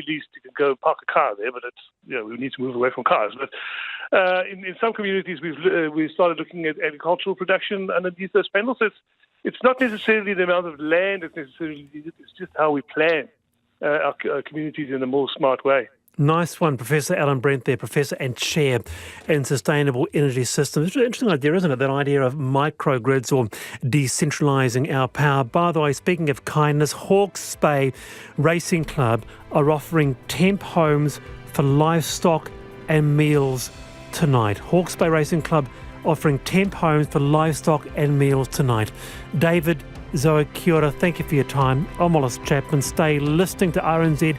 least you can go park a car there, but we need to move away from cars. But in some communities, we've started looking at agricultural production underneath those panels. So it's not necessarily the amount of land; it's just how we plan our communities in a more smart way. Nice one, Professor Alan Brent there, Professor and Chair in Sustainable Energy Systems. It's an interesting idea, isn't it? That idea of microgrids or decentralising our power. By the way, speaking of kindness, Hawke's Bay Racing Club are offering temp homes for livestock and meals tonight. Hawke's Bay Racing Club offering temp homes for livestock and meals tonight. David, Zoe, kia ora, thank you for your time. I'm Wallace Chapman. Stay listening to RNZ.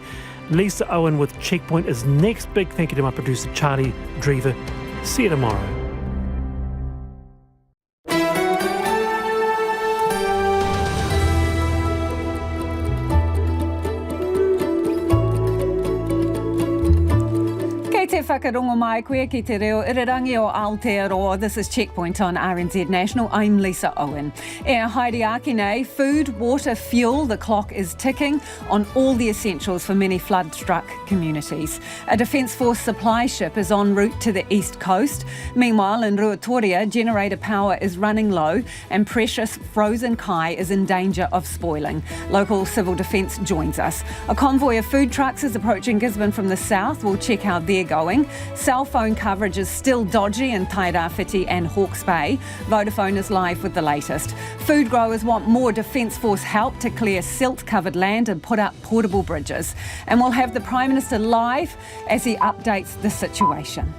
Lisa Owen with Checkpoint is next. Big thank you to my producer, Charlie Drever. See you tomorrow. Te whakarongo mai koe ki te reo irirangi o Aotearoa. This is Checkpoint on RNZ National. I'm Lisa Owen. E haere ake nei, food, water, fuel, the clock is ticking on all the essentials for many flood-struck communities. A Defence Force supply ship is en route to the east coast. Meanwhile, in Ruatoria, generator power is running low and precious frozen kai is in danger of spoiling. Local civil defence joins us. A convoy of food trucks is approaching Gisborne from the south. We'll check how they're going. Cell phone coverage is still dodgy in Tairawhiti and Hawke's Bay. Vodafone is live with the latest. Food growers want more Defence Force help to clear silt-covered land and put up portable bridges. And we'll have the Prime Minister live as he updates the situation.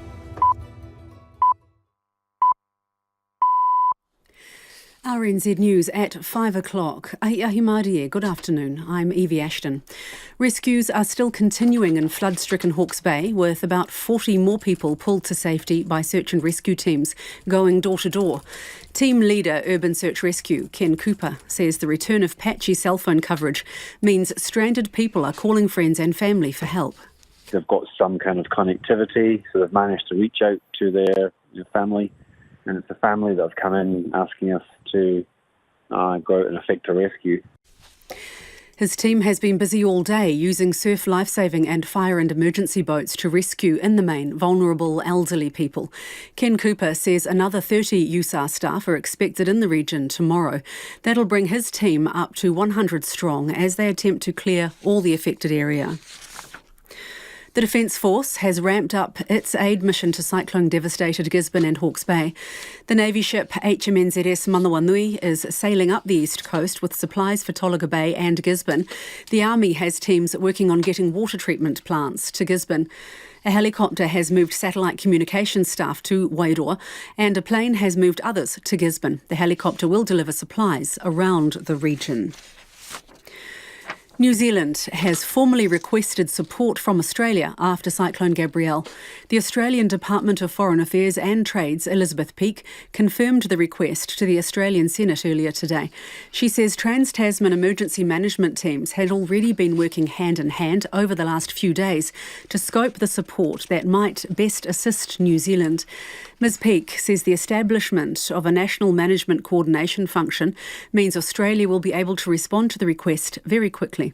RNZ News at 5 o'clock. Aiahi Mārie, good afternoon. I'm Evie Ashton. Rescues are still continuing in flood-stricken Hawke's Bay, with about 40 more people pulled to safety by search and rescue teams going door to door. Team leader Urban Search Rescue, Ken Cooper, says the return of patchy cell phone coverage means stranded people are calling friends and family for help. They've got some kind of connectivity, so they've managed to reach out to their family. And it's the family that have come in asking us to go out and effect a rescue. His team has been busy all day using surf lifesaving and fire and emergency boats to rescue, in the main, vulnerable elderly people. Ken Cooper says another 30 USAR staff are expected in the region tomorrow. That'll bring his team up to 100 strong as they attempt to clear all the affected area. The Defence Force has ramped up its aid mission to cyclone-devastated Gisborne and Hawke's Bay. The Navy ship HMNZS Manawanui is sailing up the east coast with supplies for Tolaga Bay and Gisborne. The Army has teams working on getting water treatment plants to Gisborne. A helicopter has moved satellite communications staff to Wairoa and a plane has moved others to Gisborne. The helicopter will deliver supplies around the region. New Zealand has formally requested support from Australia after Cyclone Gabrielle. The Australian Department of Foreign Affairs and Trade's Elizabeth Peake confirmed the request to the Australian Senate earlier today. She says Trans-Tasman emergency management teams had already been working hand in hand over the last few days to scope the support that might best assist New Zealand. Ms Peake says the establishment of a national management coordination function means Australia will be able to respond to the request very quickly.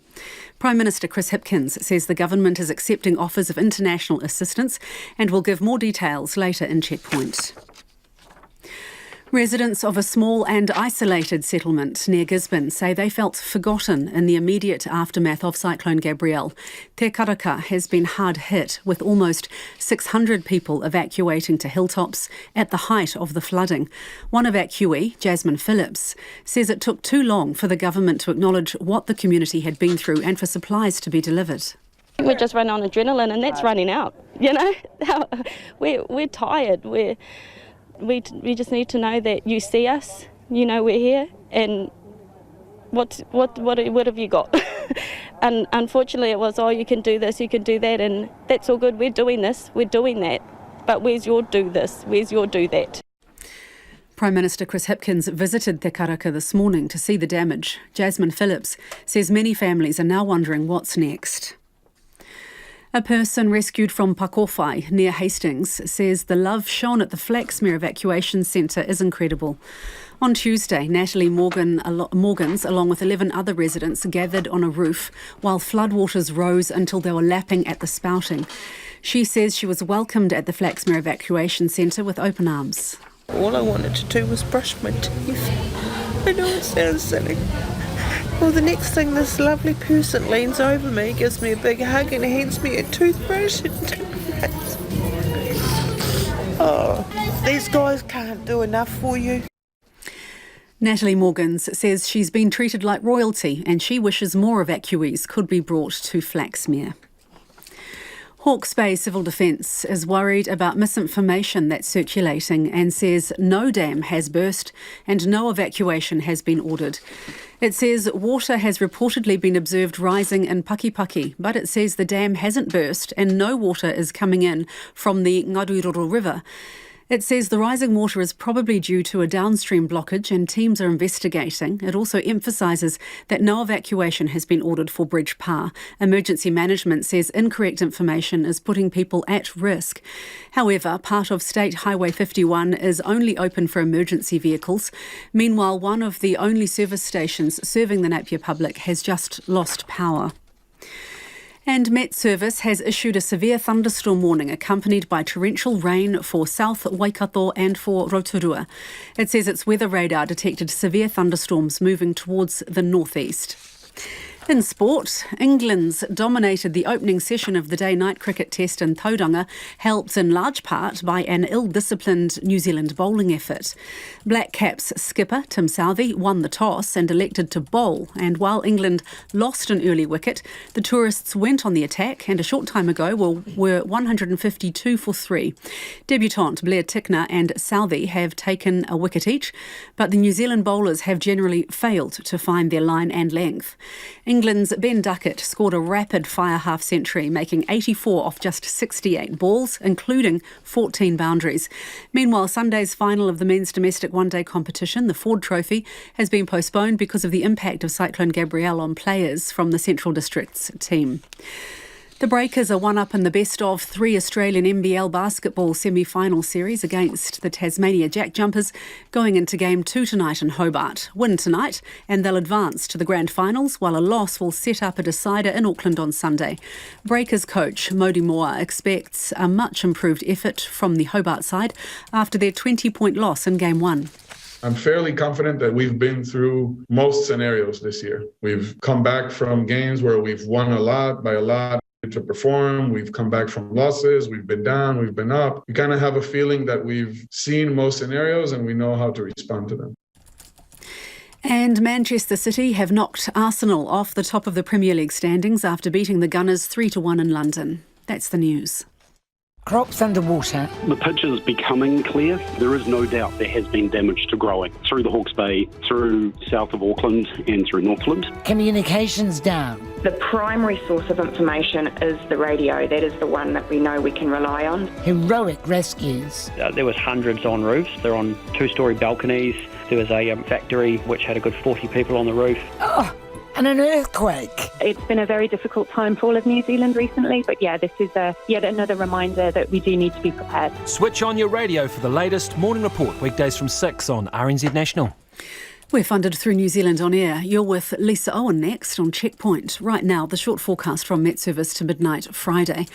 Prime Minister Chris Hipkins says the government is accepting offers of international assistance and will give more details later in Checkpoint. Residents of a small and isolated settlement near Gisborne say they felt forgotten in the immediate aftermath of Cyclone Gabrielle. Te Karaka has been hard hit, with almost 600 people evacuating to hilltops at the height of the flooding. One evacuee, Jasmine Phillips, says it took too long for the government to acknowledge what the community had been through and for supplies to be delivered. We're just running on adrenaline and that's running out, you know. We're tired. We just need to know that you see us, you know we're here, and what have you got? And unfortunately it was, you can do this, you can do that, and that's all good. We're doing this, we're doing that, but where's your do this, where's your do that? Prime Minister Chris Hipkins visited Te Karaka this morning to see the damage. Jasmine Phillips says many families are now wondering what's next. A person rescued from Pakowhai near Hastings says the love shown at the Flaxmere Evacuation Centre is incredible. On Tuesday, Natalie Morgans, along with 11 other residents, gathered on a roof while floodwaters rose until they were lapping at the spouting. She says she was welcomed at the Flaxmere Evacuation Centre with open arms. All I wanted to do was brush my teeth. I know it sounds silly. Well, the next thing, this lovely person leans over me, gives me a big hug and hands me a toothbrush. Oh, these guys can't do enough for you. Natalie Morgans says she's been treated like royalty and she wishes more evacuees could be brought to Flaxmere. Hawke's Bay Civil Defence is worried about misinformation that's circulating and says no dam has burst and no evacuation has been ordered. It says water has reportedly been observed rising in Pakipaki, but it says the dam hasn't burst and no water is coming in from the Ngaruiroro River. It says the rising water is probably due to a downstream blockage and teams are investigating. It also emphasises that no evacuation has been ordered for Bridge Pa. Emergency management says incorrect information is putting people at risk. However, part of State Highway 51 is only open for emergency vehicles. Meanwhile, one of the only service stations serving the Napier public has just lost power. And Met Service has issued a severe thunderstorm warning accompanied by torrential rain for South Waikato and for Ruatoria. It says its weather radar detected severe thunderstorms moving towards the northeast. In sport, England's dominated the opening session of the day-night cricket test in Tauranga, helped in large part by an ill-disciplined New Zealand bowling effort. Black Caps skipper Tim Southee won the toss and elected to bowl, and while England lost an early wicket, the tourists went on the attack and a short time ago were 152 for 3. Debutant Blair Tickner and Southee have taken a wicket each, but the New Zealand bowlers have generally failed to find their line and length. England's Ben Duckett scored a rapid-fire half-century, making 84 off just 68 balls, including 14 boundaries. Meanwhile, Sunday's final of the men's domestic one-day competition, the Ford Trophy, has been postponed because of the impact of Cyclone Gabrielle on players from the Central District's team. The Breakers are one up in the best-of-3 Australian NBL basketball semi-final series against the Tasmania Jack Jumpers, going into Game 2 tonight in Hobart. Win tonight and they'll advance to the grand finals, while a loss will set up a decider in Auckland on Sunday. Breakers coach Modi Moa expects a much improved effort from the Hobart side after their 20-point loss in Game 1. I'm fairly confident that we've been through most scenarios this year. We've come back from games where we've won a lot by a lot to perform. We've come back from losses. We've been down. We've been up. We kind of have a feeling that we've seen most scenarios and we know how to respond to them. And Manchester City have knocked Arsenal off the top of the Premier League standings after beating the Gunners 3-1 in London. That's the news. Crops underwater. The pitch is becoming clear. There is no doubt there has been damage to growing through the Hawke's Bay, through south of Auckland and through Northland. Communications down. The primary source of information is the radio. That is the one that we know we can rely on. Heroic rescues. There was hundreds on roofs. They're on two-storey balconies. There was a factory which had a good 40 people on the roof. Oh! And an earthquake. It's been a very difficult time for all of New Zealand recently, but this is yet another reminder that we do need to be prepared. Switch on your radio for the latest morning report, weekdays from 6 on RNZ National. We're funded through New Zealand On Air. You're with Lisa Owen next on Checkpoint. Right now, the short forecast from Met Service to midnight Friday.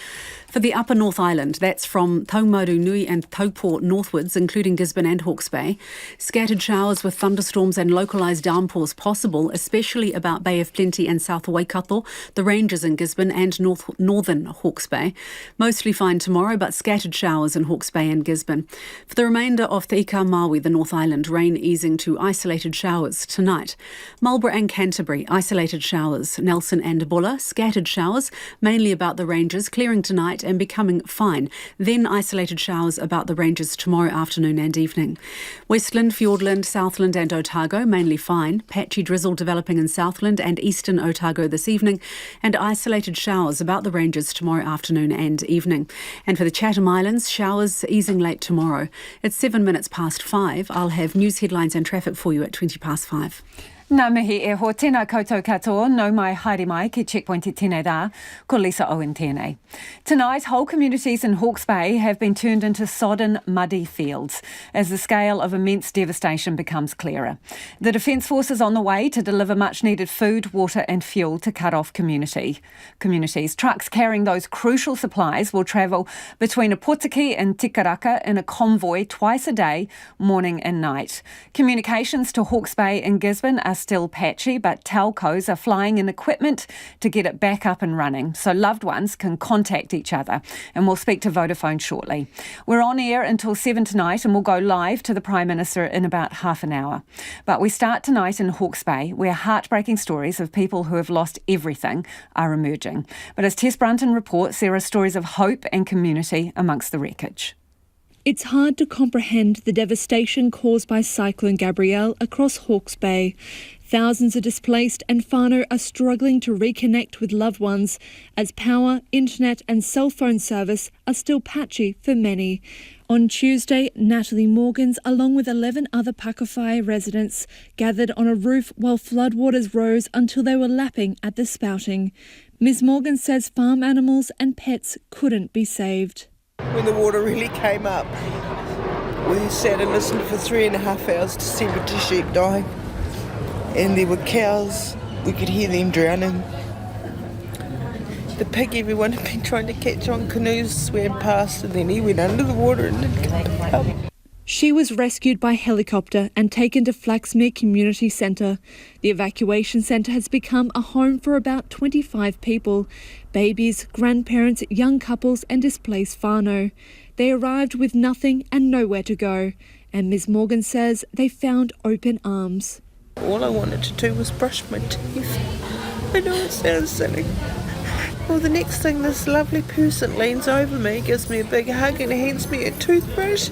For the upper North Island, that's from Taumaru Nui and Taupo northwards, including Gisborne and Hawke's Bay. Scattered showers with thunderstorms and localised downpours possible, especially about Bay of Plenty and South Waikato, the ranges in Gisborne and northern Hawke's Bay. Mostly fine tomorrow, but scattered showers in Hawke's Bay and Gisborne. For the remainder of Te Ika Maui, the North Island, rain easing to isolated showers tonight. Marlborough and Canterbury, isolated showers. Nelson and Bulla, scattered showers, mainly about the ranges, clearing tonight and becoming fine. Then isolated showers about the ranges tomorrow afternoon and evening. Westland, Fiordland, Southland and Otago, mainly fine. Patchy drizzle developing in Southland and eastern Otago this evening, and isolated showers about the ranges tomorrow afternoon and evening. And for the Chatham Islands, showers easing late tomorrow. It's 7 minutes past 5. I'll have news headlines and traffic for you at 20 past 5. Nā mihi e ho tēnā koutou katoa, no mai haere mai ki Checkpoint i tēnei rā, ko Lisa Owen tēnei. Tonight, whole communities in Hawke's Bay have been turned into sodden, muddy fields as the scale of immense devastation becomes clearer. The Defence Force is on the way to deliver much needed food, water and fuel to cut off communities. Trucks carrying those crucial supplies will travel between Opotiki and Tikaraka in a convoy twice a day, morning and night. Communications to Hawke's Bay and Gisborne are still patchy, but telcos are flying in equipment to get it back up and running so loved ones can contact each other. And we'll speak to Vodafone shortly. We're on air until 7 tonight and we'll go live to the Prime Minister in about half an hour. But we start tonight in Hawke's Bay, where heartbreaking stories of people who have lost everything are emerging. But as Tess Brunton reports, there are stories of hope and community amongst the wreckage. It's hard to comprehend the devastation caused by Cyclone Gabrielle across Hawke's Bay. Thousands are displaced and whānau are struggling to reconnect with loved ones as power, internet and cell phone service are still patchy for many. On Tuesday, Natalie Morgans, along with 11 other Pakawhai residents, gathered on a roof while floodwaters rose until they were lapping at the spouting. Ms Morgan says farm animals and pets couldn't be saved. When the water really came up, we sat and listened for 3.5 hours to 70 sheep dying. And there were cows, we could hear them drowning. The pig everyone had been trying to catch on canoes swam past and then he went under the water and didn't come back up. She was rescued by helicopter and taken to Flaxmere Community Centre. The evacuation centre has become a home for about 25 people, babies, grandparents, young couples and displaced whānau. They arrived with nothing and nowhere to go, and Ms Morgan says they found open arms. All I wanted to do was brush my teeth. I know it sounds silly. Well, the next thing, this lovely person leans over me, gives me a big hug and hands me a toothbrush.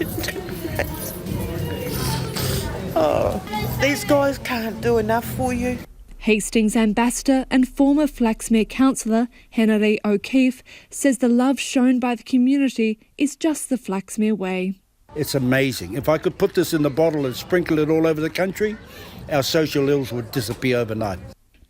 Oh, these guys can't do enough for you. Hastings ambassador and former Flaxmere councillor Henry O'Keefe says the love shown by the community is just the Flaxmere way. It's amazing. If I could put this in the bottle and sprinkle it all over the country, our social ills would disappear overnight.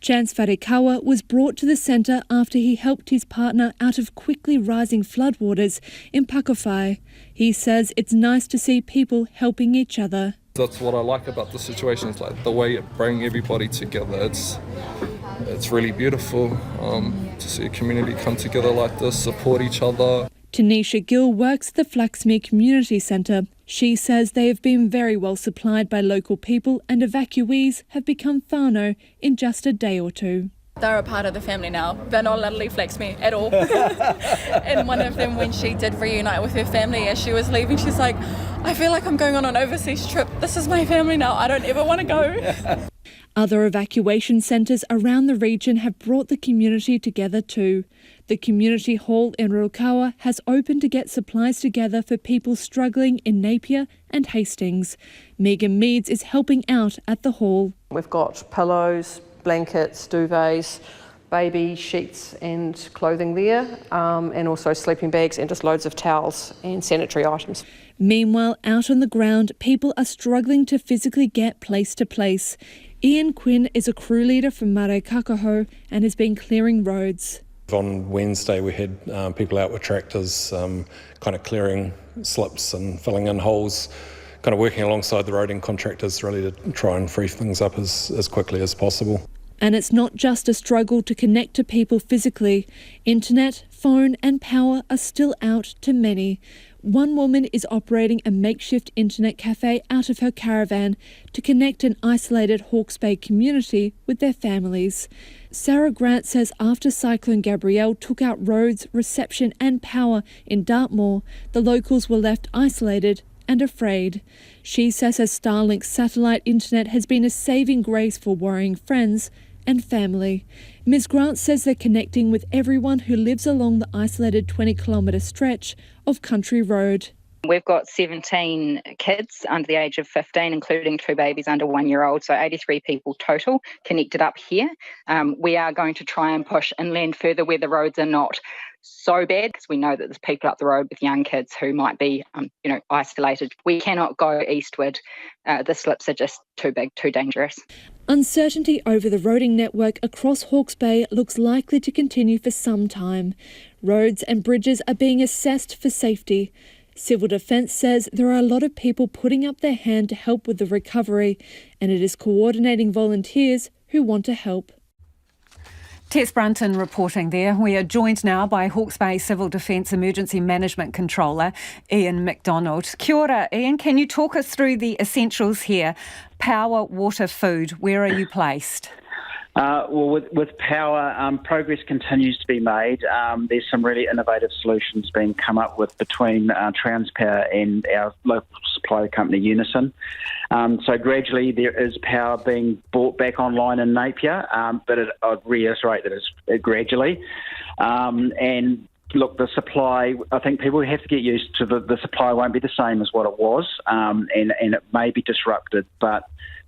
Chance Wharekawa was brought to the centre after he helped his partner out of quickly rising floodwaters in Pakawhai. He says it's nice to see people helping each other. That's what I like about the situation, is like the way it brings everybody together. It's really beautiful to see a community come together like this, support each other. Tanisha Gill works at the Flaxmere Community Centre. She says they have been very well supplied by local people and evacuees have become whānau in just a day or two. They're a part of the family now. They're not allowed to leave Flaxmere at all. And one of them, when she did reunite with her family, as she was leaving, she's like, I feel like I'm going on an overseas trip. This is my family now. I don't ever want to go. Other evacuation centres around the region have brought the community together too. The community hall in Ruatoria has opened to get supplies together for people struggling in Napier and Hastings. Megan Meads is helping out at the hall. We've got pillows, blankets, duvets, baby sheets and clothing there, and also sleeping bags and just loads of towels and sanitary items. Meanwhile, out on the ground, people are struggling to physically get place to place. Ian Quinn is a crew leader from Marae Kakaho and has been clearing roads. On Wednesday we had people out with tractors kind of clearing slips and filling in holes, kind of working alongside the roading contractors really to try and free things up as quickly as possible. And it's not just a struggle to connect to people physically. Internet, phone and power are still out to many. One woman is operating a makeshift internet cafe out of her caravan to connect an isolated Hawke's Bay community with their families. Sarah Grant says after Cyclone Gabrielle took out roads, reception and power in Dartmoor, the locals were left isolated and afraid. She says her Starlink satellite internet has been a saving grace for worrying friends and family. Ms Grant says they're connecting with everyone who lives along the isolated 20-kilometre stretch of country road. We've got 17 kids under the age of 15, including 2 babies under 1 year old, so 83 people total connected up here. We are going to try and push inland further where the roads are not so bad, because we know that there's people up the road with young kids who might be, isolated. We cannot go eastward. The slips are just too big, too dangerous. Uncertainty over the roading network across Hawke's Bay looks likely to continue for some time. Roads and bridges are being assessed for safety. Civil Defence says there are a lot of people putting up their hand to help with the recovery, and it is coordinating volunteers who want to help. Tess Brunton reporting there. We are joined now by Hawke's Bay Civil Defence Emergency Management Controller Ian McDonald. Kia ora, Ian. Can you talk us through the essentials here? Power, water, food. Where are you placed? With power, progress continues to be made. There's some really innovative solutions being come up with between Transpower and our local supply company Unison. So gradually there is power being brought back online in Napier, but I'd reiterate that it's gradually. And look, the supply, I think people have to get used to the supply won't be the same as what it was, and it may be disrupted, but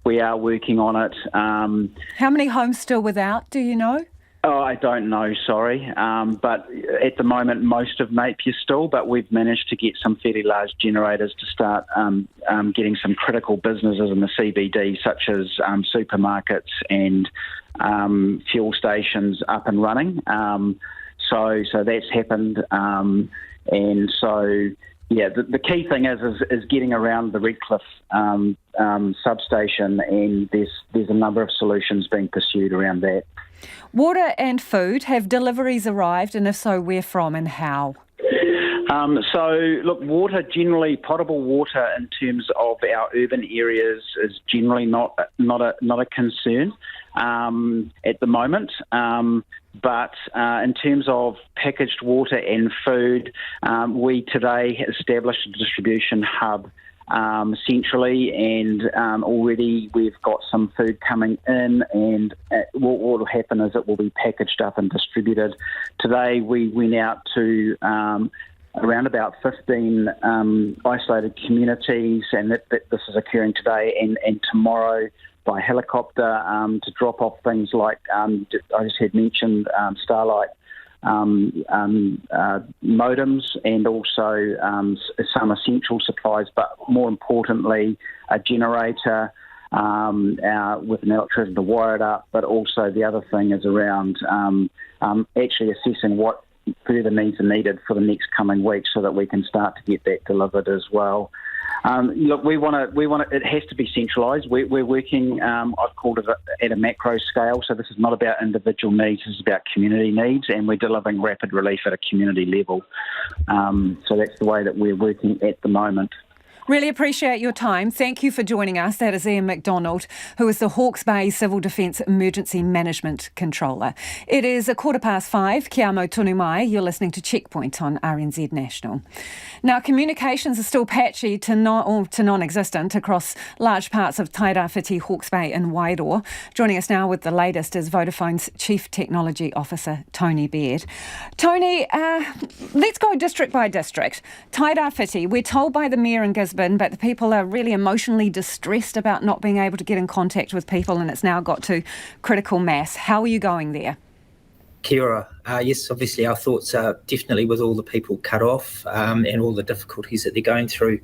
we are working on it. How many homes still without, do you know? Oh, I don't know, sorry. But at the moment, most of Napier still, but we've managed to get some fairly large generators to start getting some critical businesses in the CBD, such as supermarkets and fuel stations up and running. So that's happened. And so, yeah, the key thing is getting around the Redcliffe substation, and there's a number of solutions being pursued around that. Water and food, have deliveries arrived, and if so, where from and how? So, look, water generally, potable water in terms of our urban areas is generally not a concern at the moment. But in terms of packaged water and food, we today established a distribution hub centrally, and already we've got some food coming in, and what will happen is it will be packaged up and distributed. Today we went out to around about 15 isolated communities, and that this is occurring today and tomorrow by helicopter to drop off things like, I just had mentioned, Starlight modems, and also some essential supplies, but more importantly, a generator with an electrician to wire it up. But also the other thing is around actually assessing what further needs are needed for the next coming week, so that we can start to get that delivered as well. Look, we want to. It has to be centralised. We're working. I've called it at a macro scale. So this is not about individual needs. This is about community needs, and we're delivering rapid relief at a community level. So that's the way that we're working at the moment. Really appreciate your time. Thank you for joining us. That is Ian McDonald, who is the Hawke's Bay Civil Defence Emergency Management Controller. It is 5:15. Kia mau tonu mai. You're listening to Checkpoint on RNZ National. Now, communications are still patchy to non-existent across large parts of Tairawhiti, Hawke's Bay and Wairoa. Joining us now with the latest is Vodafone's Chief Technology Officer, Tony Baird. Tony, let's go district by district. Tairawhiti, we're told by the Mayor in Gisborne, but the people are really emotionally distressed about not being able to get in contact with people, and it's now got to critical mass. How are you going there? Kia ora. Yes, obviously our thoughts are definitely with all the people cut off and all the difficulties that they're going through.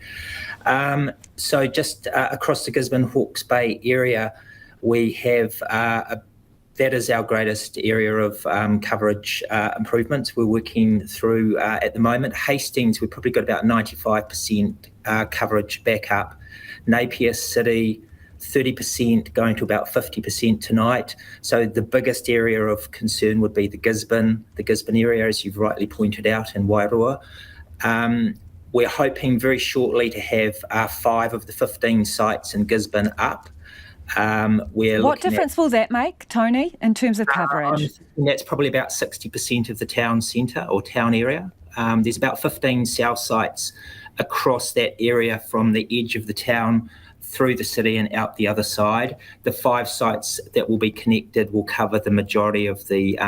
So just across the Gisborne Hawke's Bay area, we have that is our greatest area of coverage improvements we're working through at the moment. Hastings, we've probably got about 95% coverage back up. Napier City, 30% going to about 50% tonight. So the biggest area of concern would be the Gisborne area, as you've rightly pointed out, in Wairoa. We're hoping very shortly to have 5 of the 15 sites in Gisborne up. What difference will that make, Tony, in terms of coverage? That's probably about 60% of the town centre or town area. There's about 15 south sites across that area from the edge of the town through the city and out the other side. The 5 sites that will be connected will cover the majority of the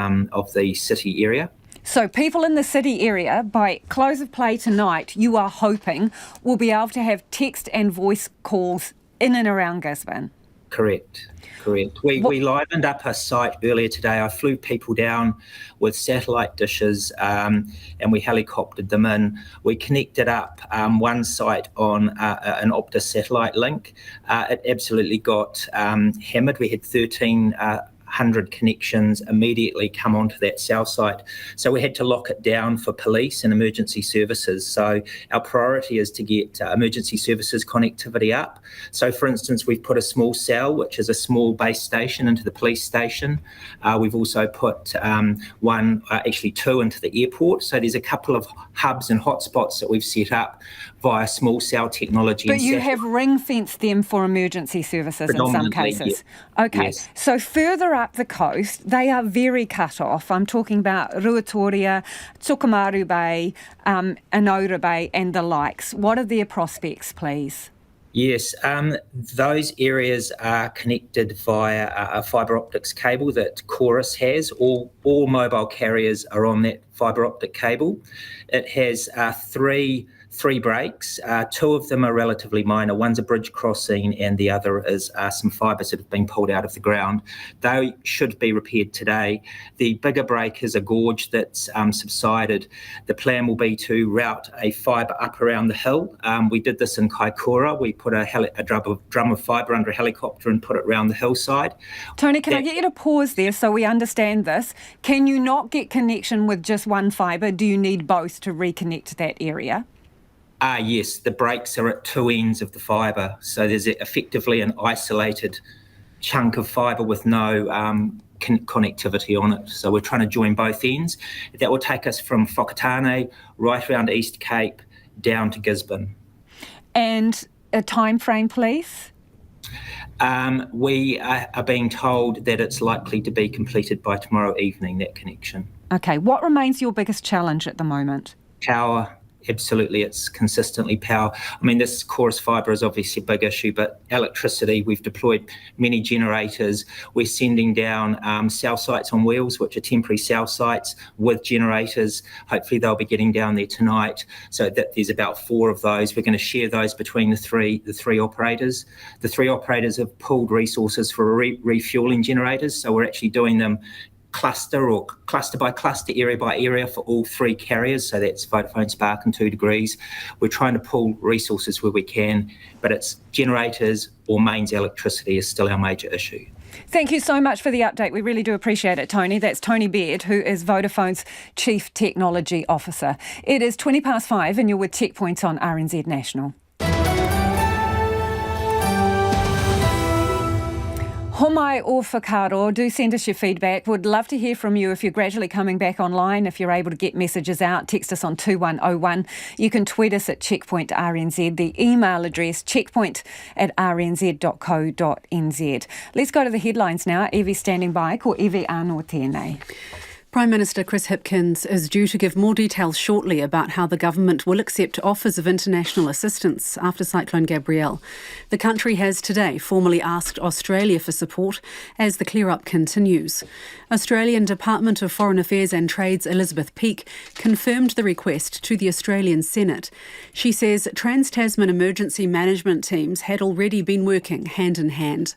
city area. So people in the city area, by close of play tonight, you are hoping will be able to have text and voice calls in and around Gisborne? Correct. We livened up a site earlier today. I flew people down with satellite dishes and we helicoptered them in. We connected up one site on an Optus satellite link. It absolutely got hammered. We had 1,300 connections immediately come onto that cell site. So we had to lock it down for police and emergency services. So our priority is to get emergency services connectivity up. So for instance, we've put a small cell, which is a small base station, into the police station. We've also put two into the airport. So there's a couple of hubs and hotspots that we've set up via small cell technology. But you have ring-fenced them for emergency services in some cases. Yeah. Okay, Yes. So further up the coast, they are very cut off. I'm talking about Ruatoria, Tsukumaru Bay, Anaura Bay and the likes. What are their prospects, please? Yes, those areas are connected via a fibre optics cable that Chorus has. All mobile carriers are on that fibre optic cable. It has three breaks. Two of them are relatively minor. One's a bridge crossing and the other is some fibres that have been pulled out of the ground. They should be repaired today. The bigger break is a gorge that's subsided. The plan will be to route a fibre up around the hill. We did this in Kaikoura. We put a drum of fibre under a helicopter and put it around the hillside. Tony, can I get you to pause there so we understand this? Can you not get connection with just one fibre? Do you need both to reconnect that area? Yes, the breaks are at two ends of the fibre. So there's effectively an isolated chunk of fibre with no connectivity on it. So we're trying to join both ends. That will take us from Whakatane right around East Cape down to Gisborne. And a time frame, please? We are being told that it's likely to be completed by tomorrow evening, that connection. Okay, what remains your biggest challenge at the moment? Power. Absolutely, it's consistently power. I mean, this chorus fibre is obviously a big issue, but electricity, we've deployed many generators. We're sending down cell sites on wheels, which are temporary cell sites with generators. Hopefully they'll be getting down there tonight, so that there's about 4 of those. We're going to share those between the three operators. The 3 operators have pooled resources for refuelling generators, so we're actually doing them cluster by cluster, area by area for all 3 carriers. So that's Vodafone, Spark and 2 Degrees. We're trying to pool resources where we can, but it's generators or mains electricity is still our major issue. Thank you so much for the update. We really do appreciate it, Tony. That's Tony Baird, who is Vodafone's Chief Technology Officer. It is 5:20 and you're with Checkpoint on RNZ National. Homai o whakaro, do send us your feedback. Would love to hear from you if you're gradually coming back online, if you're able to get messages out. Text us on 2101. You can tweet us at Checkpoint RNZ. The email address, checkpoint@rnz.co.nz. Let's go to the headlines now. Evie standing by. Ko Evie anō tēnei. Prime Minister Chris Hipkins is due to give more details shortly about how the government will accept offers of international assistance after Cyclone Gabrielle. The country has today formally asked Australia for support as the clear-up continues. Australian Department of Foreign Affairs and Trade's Elizabeth Peake confirmed the request to the Australian Senate. She says Trans-Tasman emergency management teams had already been working hand in hand.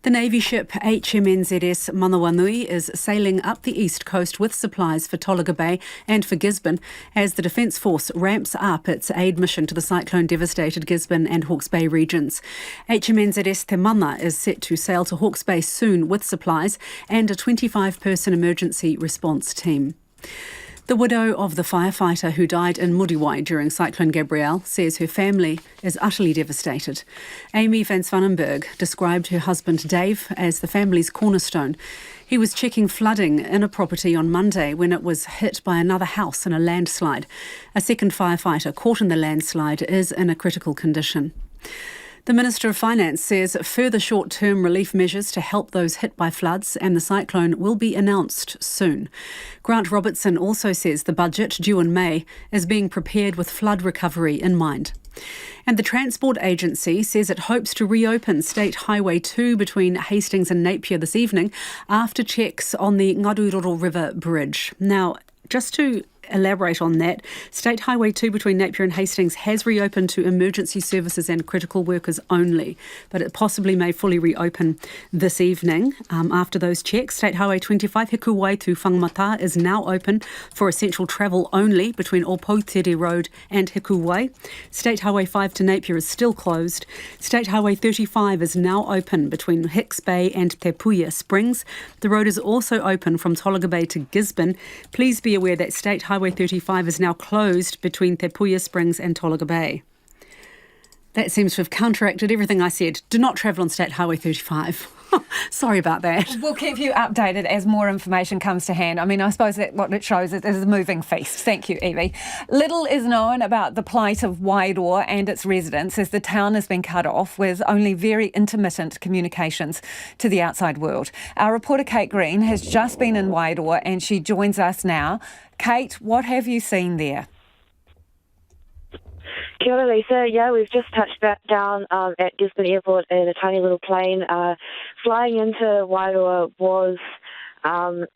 The Navy ship HMNZS Manawanui is sailing up the east coast with supplies for Tolaga Bay and for Gisborne as the Defence Force ramps up its aid mission to the cyclone-devastated Gisborne and Hawke's Bay regions. HMNZS Te Mana is set to sail to Hawke's Bay soon with supplies and a 25-person emergency response team. The widow of the firefighter who died in Muriwai during Cyclone Gabrielle says her family is utterly devastated. Amy van Svanenberg described her husband Dave as the family's cornerstone. He was checking flooding in a property on Monday when it was hit by another house in a landslide. A second firefighter caught in the landslide is in a critical condition. The Minister of Finance says further short-term relief measures to help those hit by floods and the cyclone will be announced soon. Grant Robertson also says the budget, due in May, is being prepared with flood recovery in mind. And the Transport Agency says it hopes to reopen State Highway 2 between Hastings and Napier this evening after checks on the Ngaruroro River Bridge. Now, just to elaborate on that. State Highway 2 between Napier and Hastings has reopened to emergency services and critical workers only, but it possibly may fully reopen this evening after those checks. State Highway 25 Hikuwai to Whangamata is now open for essential travel only between Opoutere Road and Hikuwai. State Highway 5 to Napier is still closed. State Highway 35 is now open between Hicks Bay and Te Puia Springs. The road is also open from Tolaga Bay to Gisborne. Please be aware that State Highway 35 is now closed between Te Puia Springs and Tolaga Bay. That seems to have counteracted everything I said. Do not travel on State Highway 35. Sorry about that. We'll keep you updated as more information comes to hand. I mean, I suppose that what it shows is a moving feast. Thank you, Evie. Little is known about the plight of Wairoa and its residents as the town has been cut off with only very intermittent communications to the outside world. Our reporter Kate Green has just been in Wairoa and she joins us now. Kate, what have you seen there? Kia ora, Lisa. Yeah, we've just touched back down at Gisborne Airport in a tiny little plane. Flying into Wairoa was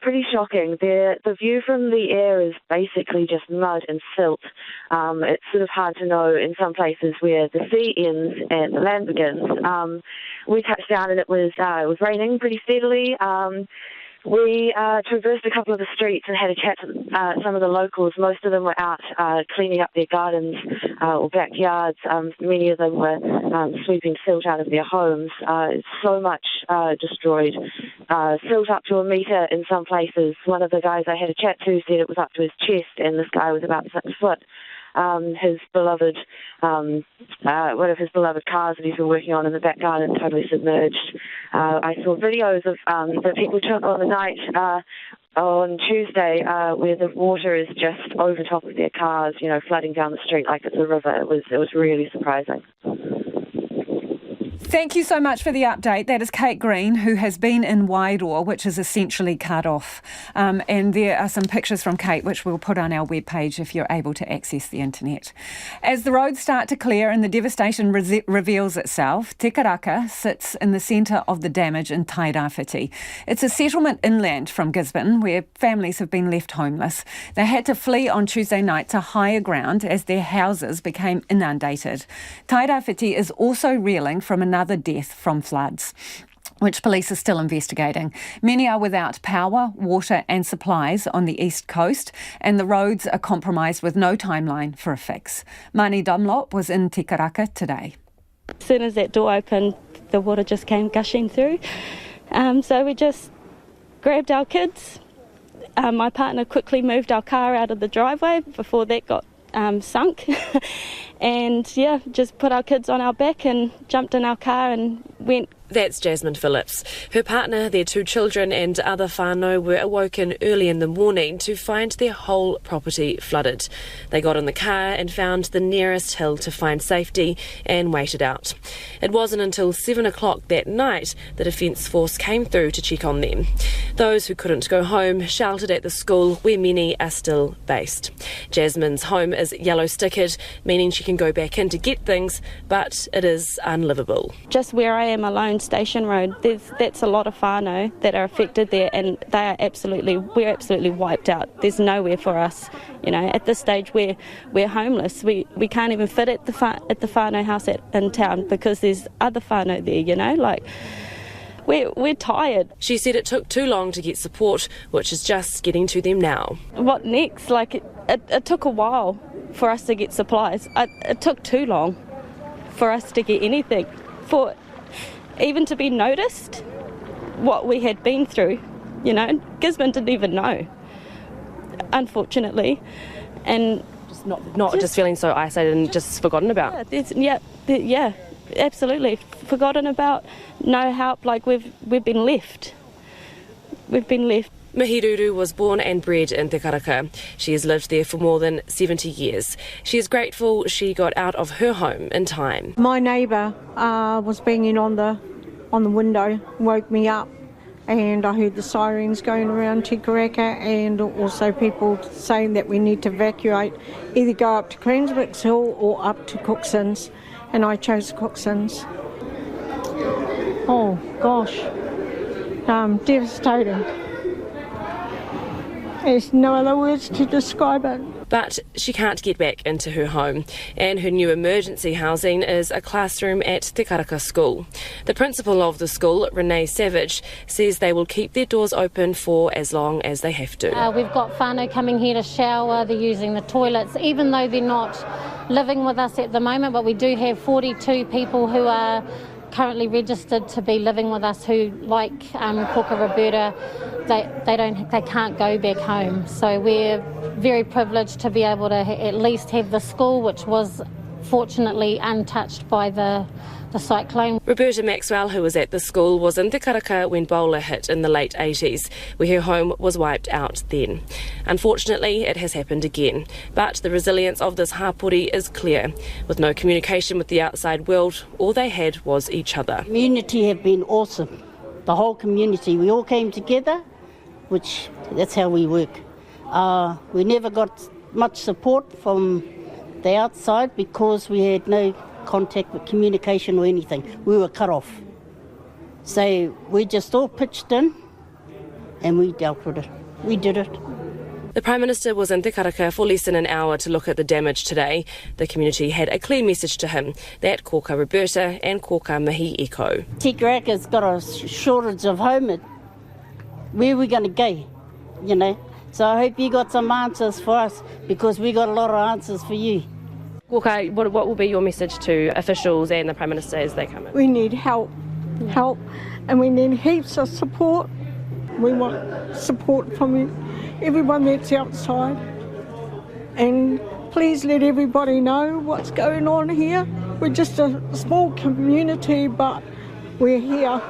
pretty shocking. The view from the air is basically just mud and silt. It's sort of hard to know in some places where the sea ends and the land begins. We touched down and it was raining pretty steadily. We traversed a couple of the streets and had a chat to some of the locals. Most of them were out cleaning up their gardens or backyards. Many of them were sweeping silt out of their homes. So much destroyed. Silt up to a metre in some places. One of the guys I had a chat to said it was up to his chest, and this guy was about 6 foot. His beloved, one of his beloved cars that he's been working on in the back garden totally submerged. I saw videos of that people took on the night on Tuesday where the water is just over top of their cars, flooding down the street like it's a river. It was really surprising. Thank you so much for the update. That is Kate Green, who has been in Wairoa, which is essentially cut off. And there are some pictures from Kate, which we'll put on our webpage if you're able to access the internet. As the roads start to clear and the devastation reveals itself, Te Karaka sits in the centre of the damage in Tairāwhiti. It's a settlement inland from Gisborne where families have been left homeless. They had to flee on Tuesday night to higher ground as their houses became inundated. Tairāwhiti is also reeling from another death from floods, which police are still investigating. Many are without power, water and supplies on the east coast, and the roads are compromised with no timeline for a fix. Mani Dunlop was in Te Karaka today. As soon as that door opened, the water just came gushing through. So we just grabbed our kids. My partner quickly moved our car out of the driveway before that got sunk. And just put our kids on our back and jumped in our car and went. That's Jasmine Phillips. Her partner, their 2 children and other whānau were awoken early in the morning to find their whole property flooded. They got in the car and found the nearest hill to find safety and waited out. It wasn't until 7 o'clock that night the Defence Force came through to check on them. Those who couldn't go home sheltered at the school where many are still based. Jasmine's home is yellow stickered, meaning she can go back in to get things, but it is unlivable. Just where I am alone, Station Road, that's a lot of whānau that are affected there, and we're absolutely wiped out. There's nowhere for us. At this stage we're homeless. We can't even fit at the whānau house in town because there's other whānau there. We're tired. She said it took too long to get support, which is just getting to them now. What next? It took a while for us to get supplies. It took too long for us to get anything. For even to be noticed what we had been through, Gisborne didn't even know, unfortunately, and just feeling so isolated and just forgotten about. Yeah, absolutely forgotten about. No help. We've been left. Mahiruru was born and bred in Te Karaka. She has lived there for more than 70 years. She is grateful she got out of her home in time. My neighbour was banging on the window, woke me up, and I heard the sirens going around Te Karaka and also people saying that we need to evacuate, either go up to Cranswick's Hill or up to Cookson's, and I chose Cookson's. Oh gosh, devastating. There's no other words to describe it. But she can't get back into her home, and her new emergency housing is a classroom at Te Karaka School. The principal of the school, Renee Savage, says they will keep their doors open for as long as they have to. We've got whānau coming here to shower, they're using the toilets, even though they're not living with us at the moment, but we do have 42 people who are currently registered to be living with us who, like Koka Roberta, they can't go back home. So we're very privileged to be able to at least have the school, which was fortunately untouched by the cyclone. Roberta Maxwell, who was at the school, was in Te Karaka when Bowler hit in the late 80s, where her home was wiped out then. Unfortunately, it has happened again, but the resilience of this hapori is clear. With no communication with the outside world, all they had was each other. Community have been awesome. The whole community, we all came together, which that's how we work. We never got much support from the outside because we had no contact with communication or anything. We were cut off. So we just all pitched in and we dealt with it. We did it. The Prime Minister was in Te Karaka for less than an hour to look at the damage today. The community had a clear message to him, that Koka Roberta and Koka Mihi Eco. Te Karaka's got a shortage of home. Where are we going to go, you know? So I hope you got some answers for us, because we got a lot of answers for you. Okay, what will be your message to officials and the Prime Minister as they come in? We need help, and we need heaps of support. We want support from everyone that's outside. And please let everybody know what's going on here. We're just a small community, but we're here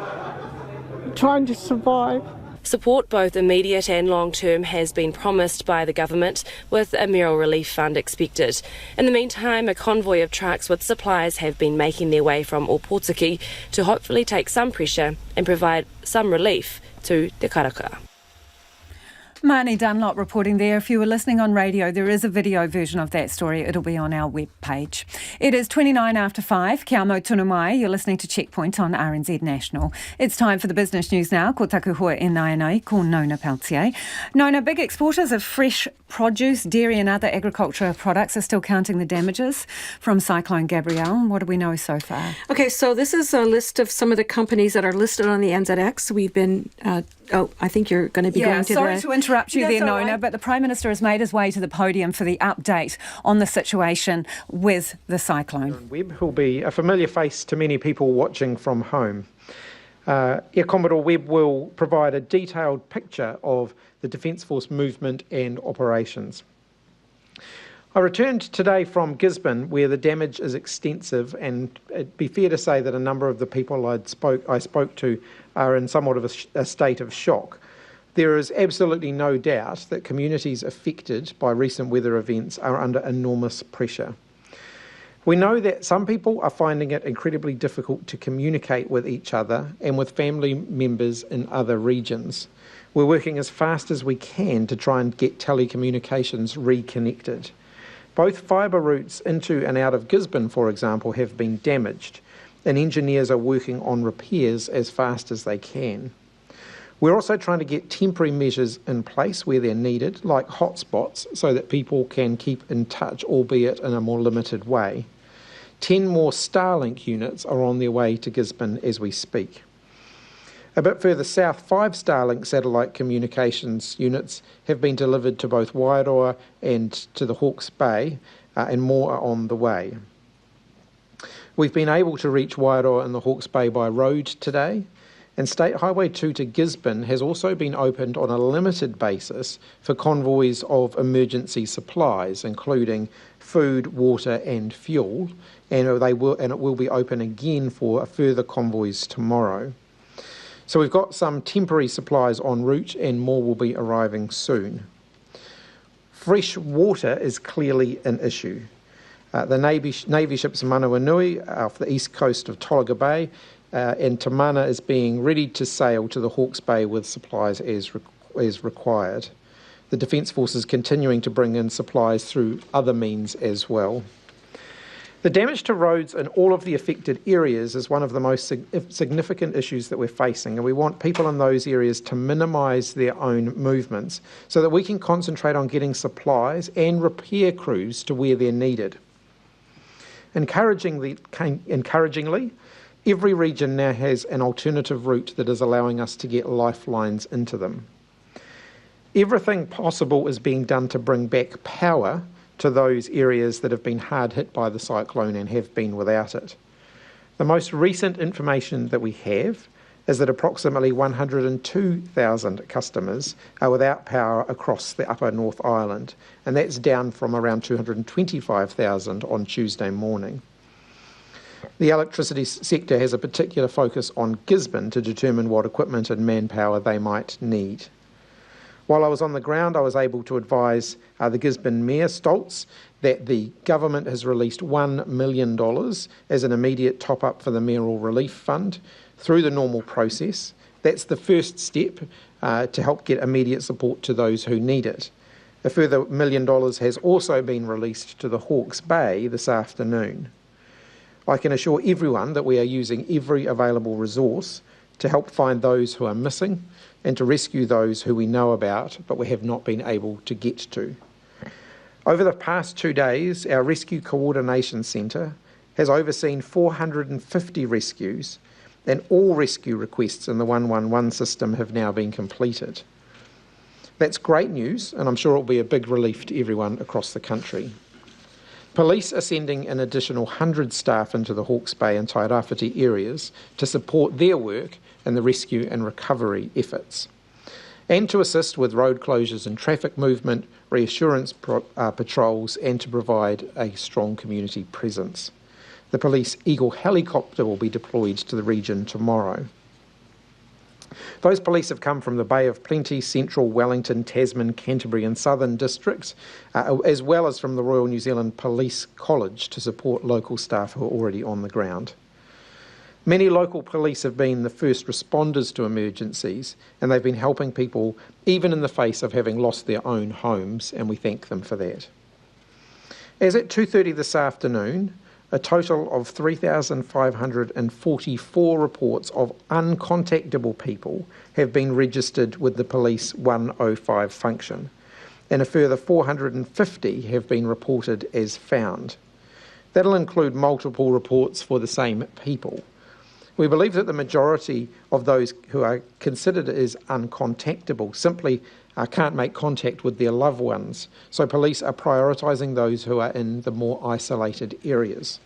trying to survive. Support, both immediate and long-term, has been promised by the government, with a mayoral relief fund expected. In the meantime, a convoy of trucks with supplies have been making their way from Opotiki to hopefully take some pressure and provide some relief to Te Karaka. Marnie Dunlop reporting there. If you were listening on radio, there is a video version of that story. It'll be on our web page. It is 29 after 5. Kia mau tunu mai. You're listening to Checkpoint on RNZ National. It's time for the business news now. Ko taku hoa e nai ko Nona Peltier. Nona, big exporters of fresh produce, dairy and other agricultural products are still counting the damages from Cyclone Gabrielle. What do we know so far? Okay, so this is a list of some of the companies that are listed on the NZX. We've been... I think you're going to be going to sorry to interrupt you there, Nona, but the Prime Minister has made his way to the podium for the update on the situation with the cyclone. Webb, who'll be a familiar face to many people watching from home. Air Commodore Webb will provide a detailed picture of the Defence Force movement and operations. I returned today from Gisborne, where the damage is extensive, and it'd be fair to say that a number of the people I spoke to are in somewhat of a state of shock. There is absolutely no doubt that communities affected by recent weather events are under enormous pressure. We know that some people are finding it incredibly difficult to communicate with each other and with family members in other regions. We're working as fast as we can to try and get telecommunications reconnected. Both fibre routes into and out of Gisborne, for example, have been damaged, and engineers are working on repairs as fast as they can. We're also trying to get temporary measures in place where they're needed, like hotspots, so that people can keep in touch, albeit in a more limited way. 10 more Starlink units are on their way to Gisborne as we speak. A bit further south, 5 Starlink satellite communications units have been delivered to both Wairoa and to the Hawke's Bay, and more are on the way. We've been able to reach Wairoa and the Hawke's Bay by road today, and State Highway 2 to Gisborne has also been opened on a limited basis for convoys of emergency supplies, including food, water and fuel, and it will be open again for further convoys tomorrow. So we've got some temporary supplies en route and more will be arriving soon. Fresh water is clearly an issue. The Navy ships Manawanui off the east coast of Tolaga Bay and Tamana is being ready to sail to the Hawke's Bay with supplies as required. The Defence Force is continuing to bring in supplies through other means as well. The damage to roads in all of the affected areas is one of the most significant issues that we're facing, and we want people in those areas to minimise their own movements so that we can concentrate on getting supplies and repair crews to where they're needed. Encouragingly, every region now has an alternative route that is allowing us to get lifelines into them. Everything possible is being done to bring back power to those areas that have been hard hit by the cyclone and have been without it. The most recent information that we have is that approximately 102,000 customers are without power across the Upper North Island, and that's down from around 225,000 on Tuesday morning. The electricity sector has a particular focus on Gisborne to determine what equipment and manpower they might need. While I was on the ground, I was able to advise the Gisborne Mayor Stoltz that the government has released $1 million as an immediate top-up for the mayoral relief fund through the normal process. That's the first step to help get immediate support to those who need it. A further $1 million has also been released to the Hawke's Bay this afternoon. I can assure everyone that we are using every available resource to help find those who are missing and to rescue those who we know about but we have not been able to get to. Over the past 2 days, our Rescue Coordination Centre has overseen 450 rescues, and all rescue requests in the 111 system have now been completed. That's great news, and I'm sure it will be a big relief to everyone across the country. Police are sending an additional 100 staff into the Hawke's Bay and Tairāwhiti areas to support their work in the rescue and recovery efforts, and to assist with road closures and traffic movement, reassurance patrols, and to provide a strong community presence. The police Eagle helicopter will be deployed to the region tomorrow. Those police have come from the Bay of Plenty, Central, Wellington, Tasman, Canterbury and Southern districts, as well as from the Royal New Zealand Police College to support local staff who are already on the ground. Many local police have been the first responders to emergencies, and they've been helping people even in the face of having lost their own homes, and we thank them for that. As at 2:30 this afternoon, a total of 3,544 reports of uncontactable people have been registered with the Police 105 function, and a further 450 have been reported as found. That'll include multiple reports for the same people. We believe that the majority of those who are considered as uncontactable simply can't make contact with their loved ones, so police are prioritising those who are in the more isolated areas.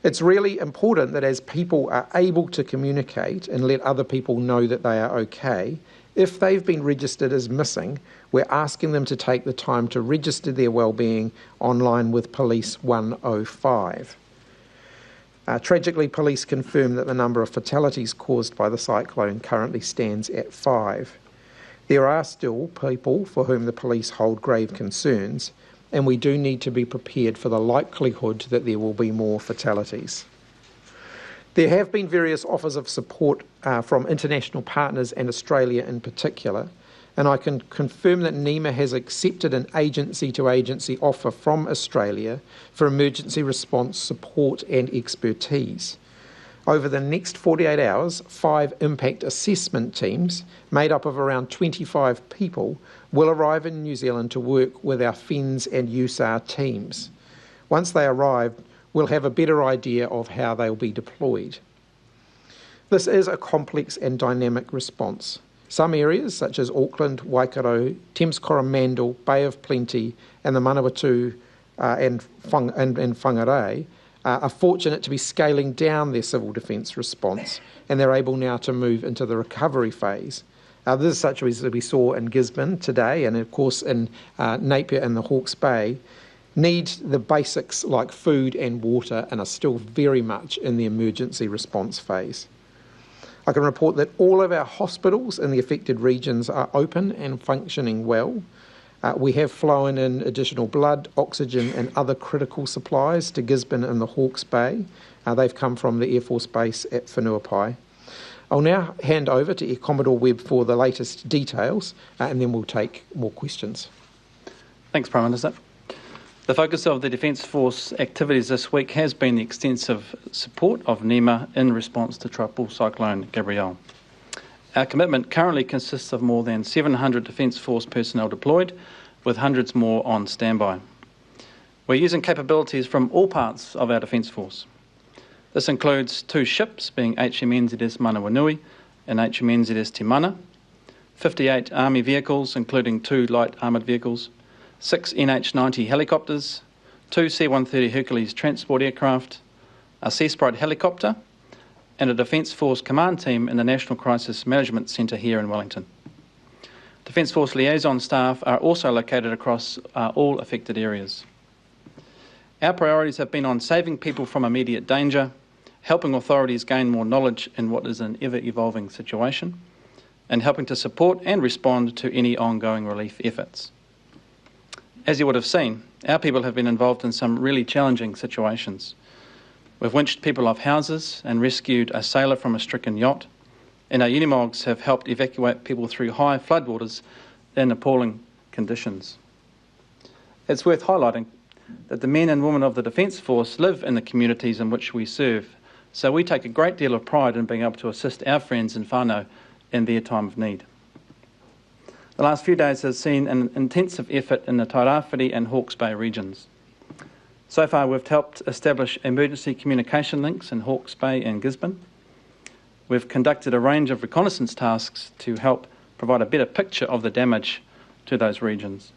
It's really important that as people are able to communicate and let other people know that they are okay, if they've been registered as missing, we're asking them to take the time to register their wellbeing online with Police 105. Tragically, police confirm that the number of fatalities caused by the cyclone currently stands at 5. There are still people for whom the police hold grave concerns, and we do need to be prepared for the likelihood that there will be more fatalities. There have been various offers of support from international partners and Australia in particular, and I can confirm that NEMA has accepted an agency-to-agency offer from Australia for emergency response support and expertise. Over the next 48 hours, 5 impact assessment teams, made up of around 25 people, will arrive in New Zealand to work with our FENS and USAR teams. Once they arrive, we'll have a better idea of how they'll be deployed. This is a complex and dynamic response. Some areas, such as Auckland, Waikato, Thames Coromandel, Bay of Plenty, and the Manawatu and Whangarei, are fortunate to be scaling down their civil defence response, and they're able now to move into the recovery phase. This is such as we saw in Gisborne today, and of course in Napier and the Hawke's Bay, need the basics like food and water and are still very much in the emergency response phase. I can report that all of our hospitals in the affected regions are open and functioning well. We have flown in additional blood, oxygen and other critical supplies to Gisborne and the Hawke's Bay. They've come from the Air Force Base at Whenuapai. I'll now hand over to Air Commodore Webb for the latest details, and then we'll take more questions. Thanks, Prime Minister. The focus of the Defence Force activities this week has been the extensive support of NEMA in response to Tropical Cyclone Gabrielle. Our commitment currently consists of more than 700 Defence Force personnel deployed, with hundreds more on standby. We're using capabilities from all parts of our Defence Force. This includes 2 ships, being HMNZS Manawanui and HMNZS Te Mana, 58 Army vehicles, including 2 light armoured vehicles, 6 NH-90 helicopters, 2 C-130 Hercules transport aircraft, a Sea Sprite helicopter, and a Defence Force command team in the National Crisis Management Centre here in Wellington. Defence Force liaison staff are also located across all affected areas. Our priorities have been on saving people from immediate danger, helping authorities gain more knowledge in what is an ever-evolving situation, and helping to support and respond to any ongoing relief efforts. As you would have seen, our people have been involved in some really challenging situations. We've winched people off houses and rescued a sailor from a stricken yacht, and our unimogs have helped evacuate people through high floodwaters in appalling conditions. It's worth highlighting that the men and women of the Defence Force live in the communities in which we serve, so we take a great deal of pride in being able to assist our friends in whānau in their time of need. The last few days have seen an intensive effort in the Tairāwhiti and Hawke's Bay regions. So far, we've helped establish emergency communication links in Hawke's Bay and Gisborne. We've conducted a range of reconnaissance tasks to help provide a better picture of the damage to those regions.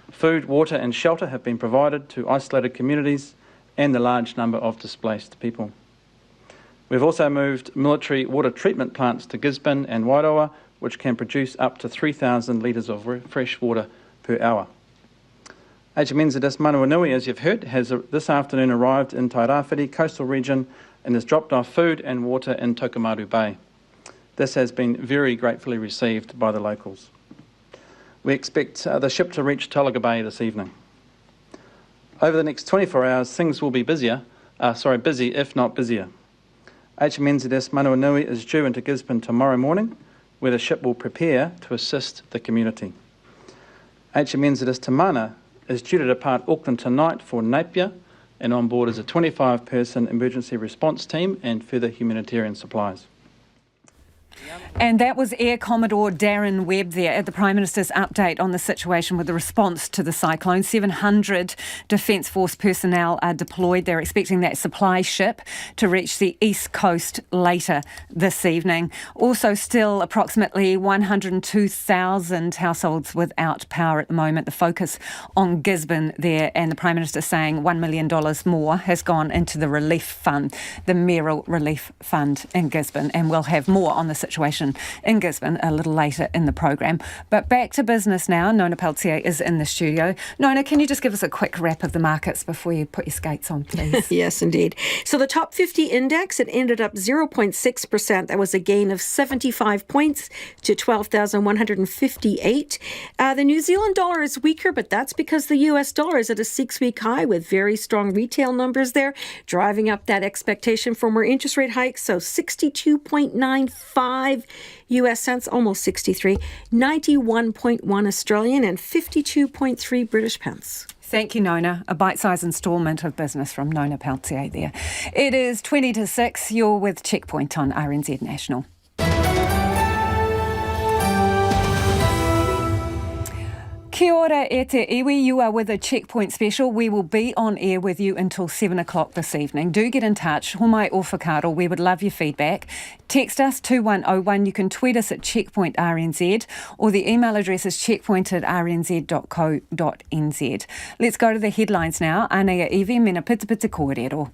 Food, water and shelter have been provided to isolated communities and the large number of displaced people. We've also moved military water treatment plants to Gisborne and Wairoa, which can produce up to 3,000 litres of fresh water per hour. HMNZS Manawanui, as you've heard, has this afternoon arrived in Tairāwhiti coastal region and has dropped off food and water in Tokomaru Bay. This has been very gratefully received by the locals. We expect the ship to reach Tolaga Bay this evening. Over the next 24 hours, things will be busy, if not busier. HMNZS Manawanui is due into Gisborne tomorrow morning, where the ship will prepare to assist the community. HMNZS Te Mana is due to depart Auckland tonight for Napier, and on board is a 25-person emergency response team and further humanitarian supplies. And that was Air Commodore Darren Webb there at the Prime Minister's update on the situation with the response to the cyclone. 700 Defence Force personnel are deployed. They're expecting that supply ship to reach the east coast later this evening. Also still approximately 102,000 households without power at the moment. The focus on Gisborne there, and the Prime Minister saying $1 million more has gone into the relief fund, the mayoral relief fund in Gisborne, and we'll have more on the situation in Gisborne a little later in the programme. But back to business now. Nona Peltier is in the studio. Nona, can you just give us a quick wrap of the markets before you put your skates on, please? Yes, indeed. So the top 50 index, it ended up 0.6%. That was a gain of 75 points to 12,158. The New Zealand dollar is weaker, but that's because the US dollar is at a 6-week high with very strong retail numbers there, driving up that expectation for more interest rate hikes. So 62.95 US cents, almost 63, 91.1 Australian and 52.3 British pence. Thank you, Nona. A bite-sized instalment of business from Nona Peltier there. It is 20 to 6. You're with Checkpoint on RNZ National. Kia ora e te iwi, you are with a Checkpoint special. We will be on air with you until 7 o'clock this evening. Do get in touch. Homai o whakaaro, we would love your feedback. Text us 2101. You can tweet us at Checkpoint RNZ, or the email address is checkpoint@rnz.co.nz. Let's go to the headlines now. Anea Iwi, mena pita pita kōrero.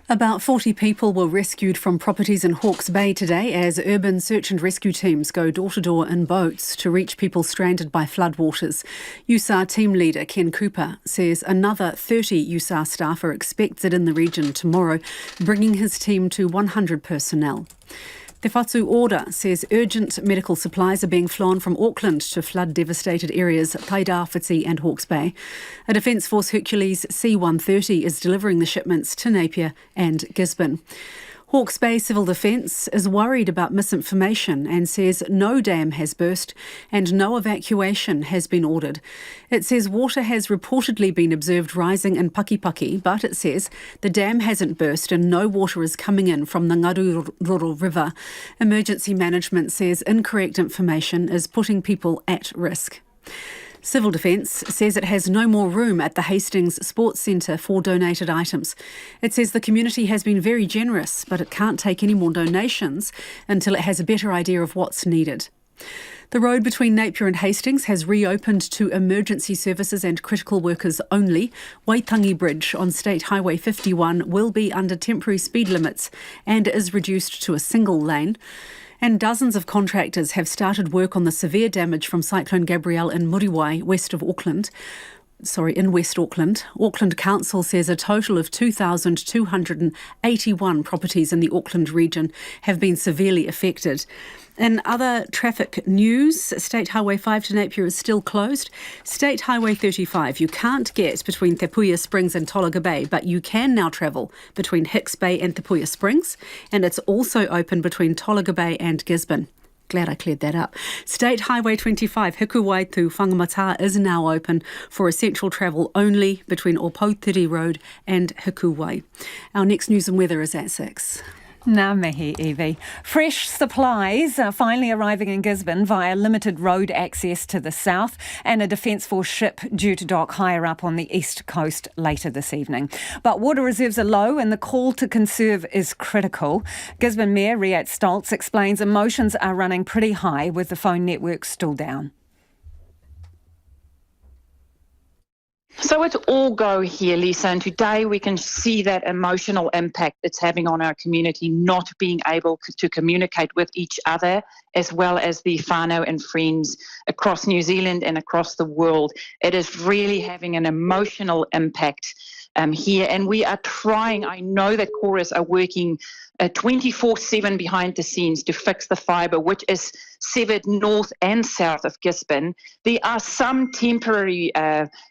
About 40 people were rescued from properties in Hawke's Bay today as urban search and rescue teams go door-to-door in boats to reach people stranded by floodwaters. USAR team leader Ken Cooper says another 30 USAR staff are expected in the region tomorrow, bringing his team to 100 personnel. Te Whatu Order says urgent medical supplies are being flown from Auckland to flood-devastated areas Tairāwhiti and Hawke's Bay. A Defence Force Hercules C-130 is delivering the shipments to Napier and Gisborne. Hawke's Bay Civil Defence is worried about misinformation and says no dam has burst and no evacuation has been ordered. It says water has reportedly been observed rising in Pakipaki, but it says the dam hasn't burst and no water is coming in from the Ngaruroro River. Emergency management says incorrect information is putting people at risk. Civil Defence says it has no more room at the Hastings Sports Centre for donated items. It says the community has been very generous, but it can't take any more donations until it has a better idea of what's needed. The road between Napier and Hastings has reopened to emergency services and critical workers only. Waitangi Bridge on State Highway 51 will be under temporary speed limits and is reduced to a single lane. And dozens of contractors have started work on the severe damage from Cyclone Gabrielle in Muriwai, in West Auckland. Auckland Council says a total of 2,281 properties in the Auckland region have been severely affected. In other traffic news, State Highway 5 to Napier is still closed. State Highway 35 you can't get between Te Puia Springs and Tolaga Bay, but you can now travel between Hicks Bay and Te Puia Springs, and it's also open between Tolaga Bay and Gisborne. Glad I cleared that up. State Highway 25, Hikuwai to Whangamata, is now open for essential travel only between Opotiri Road and Hikuwai. Our next news and weather is at 6. Ngā mihi, Evie. Fresh supplies are finally arriving in Gisborne via limited road access to the south and a Defence Force ship due to dock higher up on the east coast later this evening. But water reserves are low and the call to conserve is critical. Gisborne Mayor Riat Stoltz explains emotions are running pretty high with the phone network still down. So it's all go here, Lisa, and today we can see that emotional impact it's having on our community, not being able to communicate with each other, as well as the whānau and friends across New Zealand and across the world. It is really having an emotional impact here, and we are trying. I know that Chorus are working 24/7 behind the scenes to fix the fibre, which is severed north and south of Gisborne. There are some temporary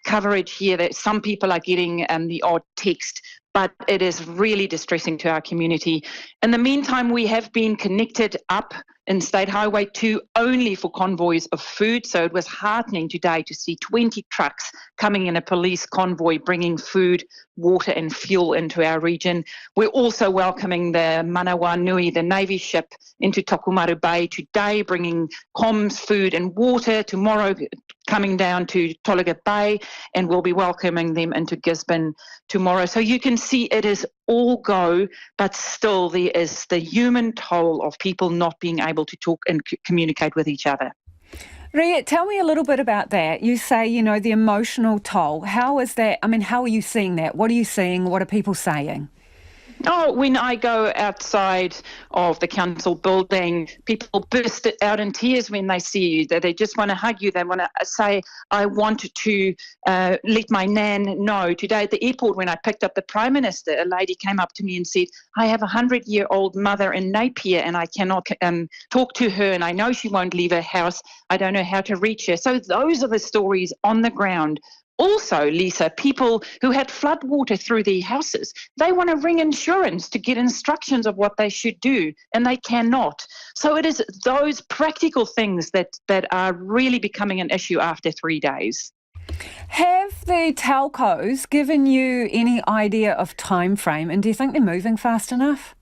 coverage here that some people are getting the odd text, but it is really distressing to our community. In the meantime, we have been connected up in State Highway 2 only for convoys of food, so it was heartening today to see 20 trucks coming in a police convoy bringing food, water and fuel into our region. We're also welcoming the Manawa Nui, the Navy ship, into Tokumaru Bay today, bringing comms, food and water. Tomorrow coming down to Tolaga Bay, and we'll be welcoming them into Gisborne tomorrow. So you can see it is all go, but still there is the human toll of people not being able to talk and communicate with each other. Riat, tell me a little bit about that. You say, the emotional toll. How is that? How are you seeing that? What are you seeing? What are people saying? Oh, when I go outside of the council building, people burst out in tears when they see you. They just want to hug you. They want to say, I want to let my nan know. Today at the airport, when I picked up the Prime Minister, a lady came up to me and said, I have a 100-year-old mother in Napier and I cannot talk to her, and I know she won't leave her house. I don't know how to reach her. So those are the stories on the ground. Also, Lisa, people who had flood water through their houses, they want to ring insurance to get instructions of what they should do, and they cannot. So it is those practical things that are really becoming an issue after 3 days. Have the telcos given you any idea of time frame, and do you think they're moving fast enough?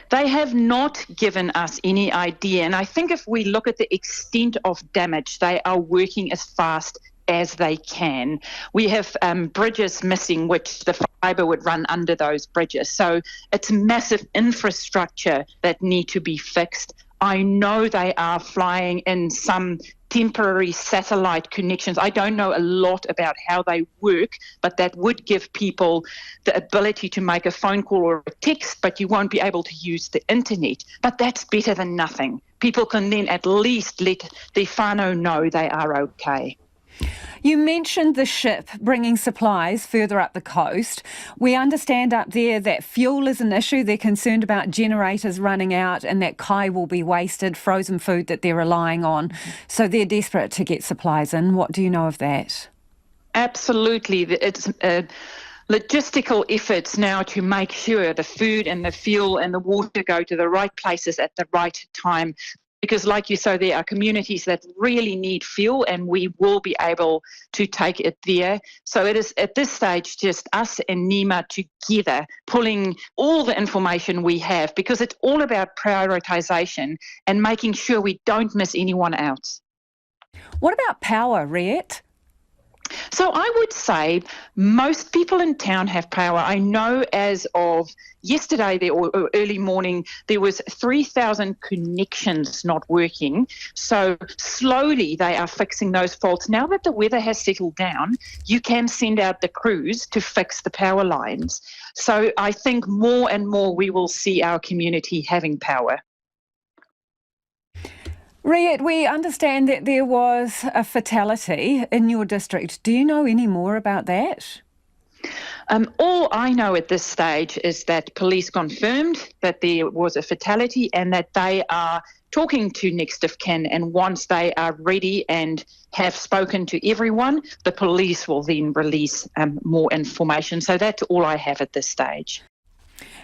They have not given us any idea, and I think if we look at the extent of damage, they are working as fast as they can. We have bridges missing, which the fibre would run under those bridges. So it's massive infrastructure that need to be fixed. I know they are flying in some temporary satellite connections. I don't know a lot about how they work, but that would give people the ability to make a phone call or a text, but you won't be able to use the internet. But that's better than nothing. People can then at least let their whānau know they are okay. You mentioned the ship bringing supplies further up the coast. We understand up there that fuel is an issue. They're concerned about generators running out and that kai will be wasted, frozen food that they're relying on. So they're desperate to get supplies in. What do you know of that? Absolutely. It's logistical efforts now to make sure the food and the fuel and the water go to the right places at the right time. Because like you say, there are communities that really need fuel, and we will be able to take it there. So it is at this stage just us and NEMA together pulling all the information we have, because it's all about prioritisation and making sure we don't miss anyone out. What about power, Riet? So I would say most people in town have power. I know as of yesterday or early morning, there was 3,000 connections not working. So slowly they are fixing those faults. Now that the weather has settled down, you can send out the crews to fix the power lines. So I think more and more we will see our community having power. Riet, we understand that there was a fatality in your district. Do you know any more about that? All I know at this stage is that police confirmed that there was a fatality and that they are talking to next of kin, and once they are ready and have spoken to everyone, the police will then release more information. So that's all I have at this stage.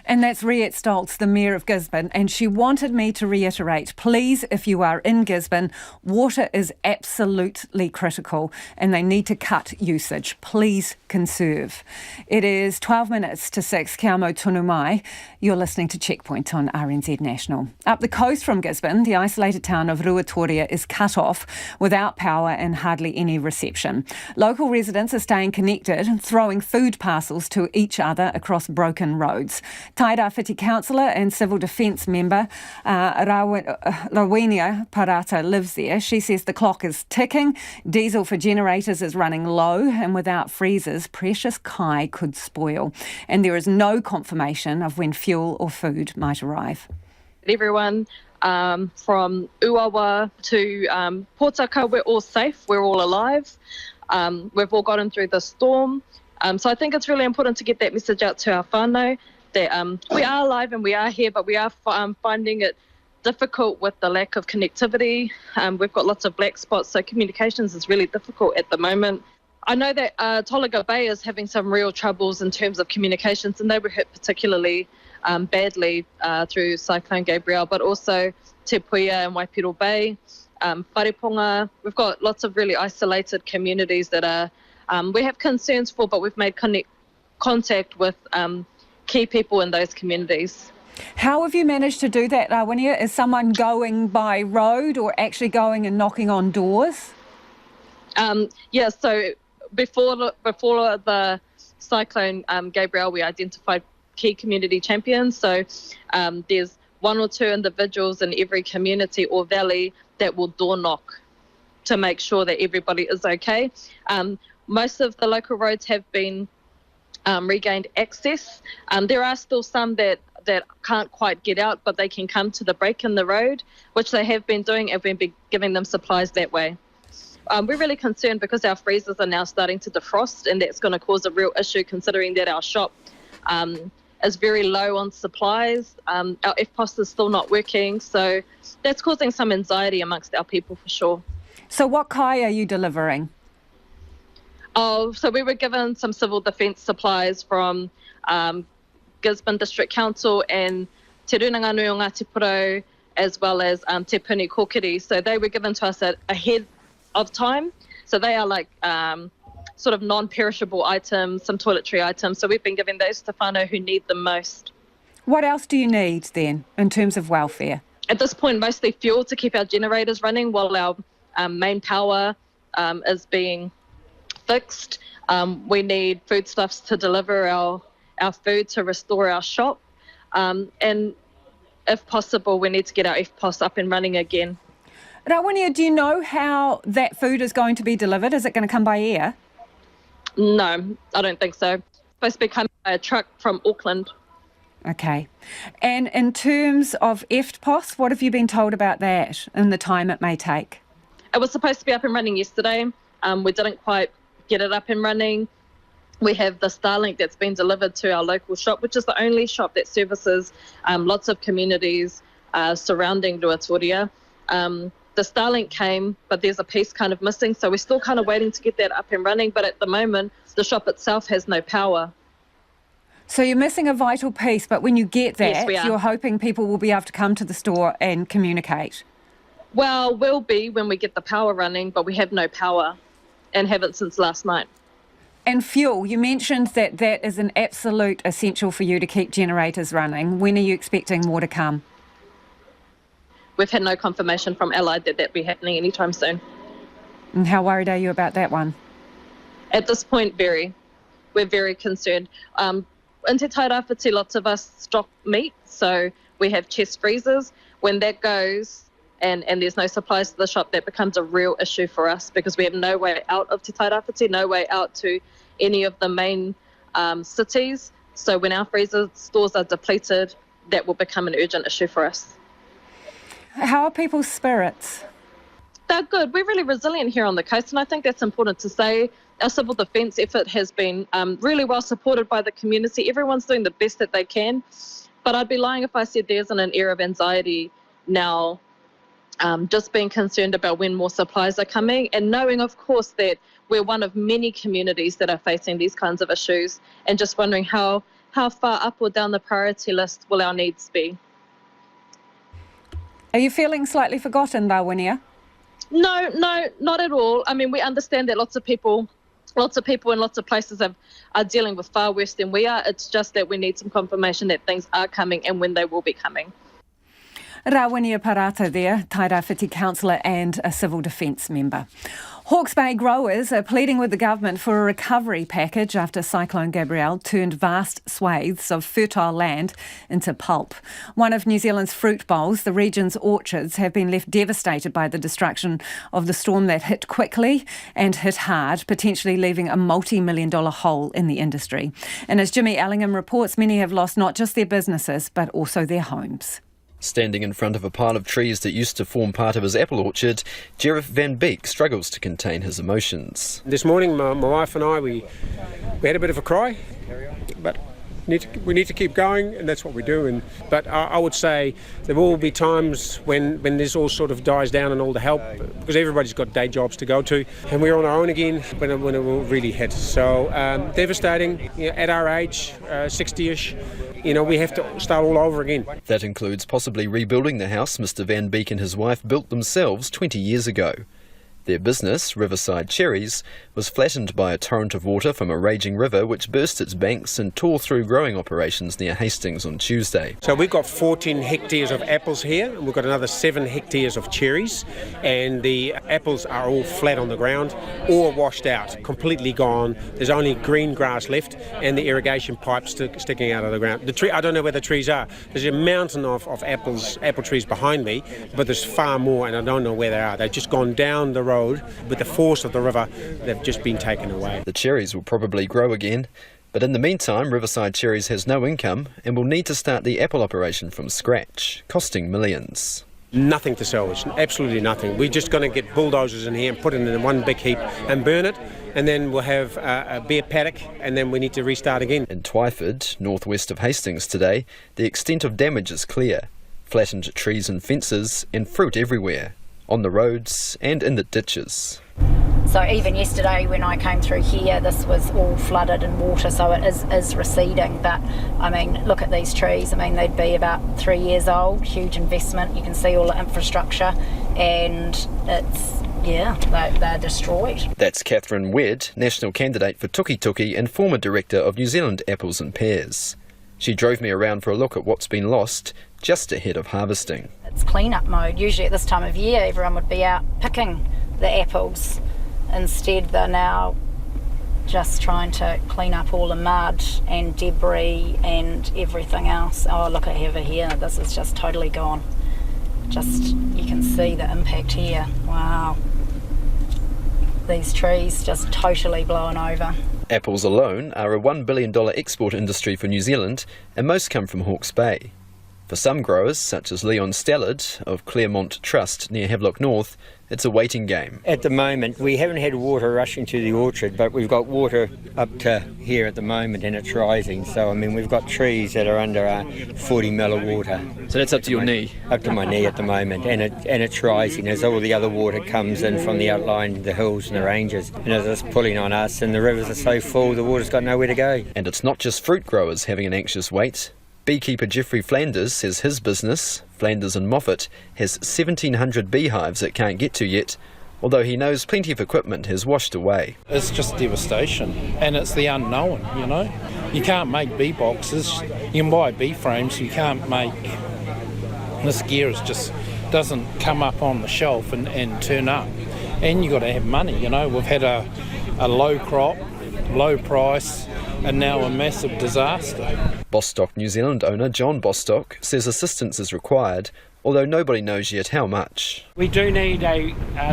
And that's Riet Stoltz, the Mayor of Gisborne, and she wanted me to reiterate, please, if you are in Gisborne, water is absolutely critical and they need to cut usage. Please conserve. It is 12 minutes to 6, kia mau tonu mai. You're listening to Checkpoint on RNZ National. Up the coast from Gisborne, the isolated town of Ruatoria is cut off without power and hardly any reception. Local residents are staying connected, throwing food parcels to each other across broken roads. Tairāwhiti councillor and civil defence member Rowenia Parata lives there. She says the clock is ticking, diesel for generators is running low, and without freezers, precious kai could spoil. And there is no confirmation of when fuel or food might arrive. Everyone from Uawa to Pōtaka, we're all safe, we're all alive. We've all gotten through the storm. So I think it's really important to get that message out to our whānau, that we are alive and we are here, but we are finding it difficult with the lack of connectivity. We've got lots of black spots, so communications is really difficult at the moment. I know that Tolaga Bay is having some real troubles in terms of communications, and they were hit particularly badly through Cyclone Gabrielle, but also Te Puia and Waipiro Bay, Whareponga. We've got lots of really isolated communities that are we have concerns for, but we've made contact with key people in those communities. How have you managed to do that, Rawinia? Is someone going by road or actually going and knocking on doors? Yeah, so before the Cyclone Gabrielle, we identified key community champions. So there's one or two individuals in every community or valley that will door knock to make sure that everybody is okay. Most of the local roads have been regained access. There are still some that can't quite get out, but they can come to the break in the road, which they have been doing, and we've been giving them supplies that way. We're really concerned because our freezers are now starting to defrost, and that's going to cause a real issue considering that our shop is very low on supplies. Our FPOS is still not working, so that's causing some anxiety amongst our people for sure. So what kai are you delivering? Oh, so we were given some civil defence supplies from Gisborne District Council and Te Runanga o Ngāti Porou, as well as Te Puni Kokiri. So they were given to us ahead of time. So they are like sort of non-perishable items, some toiletry items. So we've been giving those to whānau who need them most. What else do you need then in terms of welfare? At this point, mostly fuel to keep our generators running while our main power is being fixed. We need foodstuffs to deliver our food to restore our shop, and if possible we need to get our FPOS up and running again. Rawinia, do you know how that food is going to be delivered? Is it going to come by air? No, I don't think so. It's supposed to be coming by a truck from Auckland. Okay. And in terms of FPOS, what have you been told about that and the time it may take? It was supposed to be up and running yesterday. We didn't quite get it up and running. We have the Starlink that's been delivered to our local shop, which is the only shop that services lots of communities surrounding Ruatoria. The Starlink came, but there's a piece kind of missing, so we're still kind of waiting to get that up and running. But at the moment, the shop itself has no power. So you're missing a vital piece, but when you get that, Yes, we are. you're hoping people will be able to come to the store and communicate. Well, we'll be when we get the power running, but we have no power and haven't since last night. And fuel, you mentioned that that is an absolute essential for you to keep generators running. When are you expecting more to come? We've had no confirmation from Allied that that'll be happening anytime soon. And how worried are you about that one? At this point, we're very concerned. In Te Tairawhiti, lots of us stock meat, so we have chest freezers. When that goes and there's no supplies to the shop, that becomes a real issue for us because we have no way out of Te Tairawhiti, no way out to any of the main cities. So when our freezer stores are depleted, that will become an urgent issue for us. How are people's spirits? They're good. We're really resilient here on the coast, and I think that's important to say. Our civil defence effort has been really well supported by the community. Everyone's doing the best that they can, but I'd be lying if I said there isn't an air of anxiety now, just being concerned about when more supplies are coming and knowing, of course, that we're one of many communities that are facing these kinds of issues and just wondering how far up or down the priority list will our needs be. Are you feeling slightly forgotten, Rawenia? No, not at all. I mean, we understand that lots of people in lots of places are dealing with far worse than we are. It's just that we need some confirmation that things are coming and when they will be coming. Rawenia Parata there, Tairawhiti councillor and a civil defence member. Hawke's Bay growers are pleading with the government for a recovery package after Cyclone Gabrielle turned vast swathes of fertile land into pulp. One of New Zealand's fruit bowls, the region's orchards, have been left devastated by the destruction of the storm that hit quickly and hit hard, potentially leaving a multi-million-dollar hole in the industry. And as Jimmy Ellingham reports, many have lost not just their businesses but also their homes. Standing in front of a pile of trees that used to form part of his apple orchard, Jerif Van Beek struggles to contain his emotions. This morning, my wife and I, we had a bit of a cry, but we need to keep going, and that's what we do. But I would say there will be times when this all sort of dies down and all the help, because everybody's got day jobs to go to, and we're on our own again when it will really hit. So devastating, at our age, 60-ish. We have to start all over again. That includes possibly rebuilding the house Mr Van Beek and his wife built themselves 20 years ago. Their business, Riverside Cherries, was flattened by a torrent of water from a raging river which burst its banks and tore through growing operations near Hastings on Tuesday. So we've got 14 hectares of apples here, and we've got another 7 hectares of cherries, and the apples are all flat on the ground or washed out, completely gone. There's only green grass left and the irrigation pipes sticking out of the ground. The tree, I don't know where the trees are. There's a mountain of apple trees behind me, but there's far more, and I don't know where they are. They've just gone down the road. With the force of the river, they've just been taken away. The cherries will probably grow again, but in the meantime, Riverside Cherries has no income and will need to start the apple operation from scratch, costing millions. Nothing to salvage, absolutely nothing. We're just going to get bulldozers in here and put it in one big heap and burn it, and then we'll have a bare paddock, and then we need to restart again. In Twyford, northwest of Hastings today, the extent of damage is clear. Flattened trees and fences and fruit everywhere, on the roads and in the ditches. So even yesterday when I came through here, this was all flooded in water, so it is receding. But I mean, look at these trees. I mean, they'd be about 3 years old, huge investment. You can see all the infrastructure, and they're destroyed. That's Catherine Wedd, national candidate for Tuki Tuki and former director of New Zealand Apples and Pears. She drove me around for a look at what's been lost just ahead of harvesting. It's clean-up mode. Usually at this time of year, everyone would be out picking the apples. Instead, they're now just trying to clean up all the mud and debris and everything else. Oh, look at over here. This is just totally gone. You can see the impact here. Wow. These trees just totally blown over. Apples alone are a $1 billion export industry for New Zealand, and most come from Hawke's Bay. For some growers, such as Leon Stallard of Claremont Trust near Havelock North, it's a waiting game. At the moment, we haven't had water rushing to the orchard, but we've got water up to here at the moment and it's rising. So, I mean, we've got trees that are under 40 mil of water. So that's up to your knee? Up to my knee at the moment, and it's rising as all the other water comes in from the outlying, the hills and the ranges. And it's pulling on us, and the rivers are so full, the water's got nowhere to go. And it's not just fruit growers having an anxious wait. Beekeeper Geoffrey Flanders says his business, Flanders and Moffat, has 1,700 beehives it can't get to yet, although he knows plenty of equipment has washed away. It's just devastation, and it's the unknown, you know. You can't make bee boxes, you can buy bee frames, you can't make... This gear just doesn't come up on the shelf and turn up. And you've got to have money, you know. We've had a low crop, low price, and now a massive disaster. Bostock New Zealand owner John Bostock says assistance is required, although nobody knows yet how much. We do need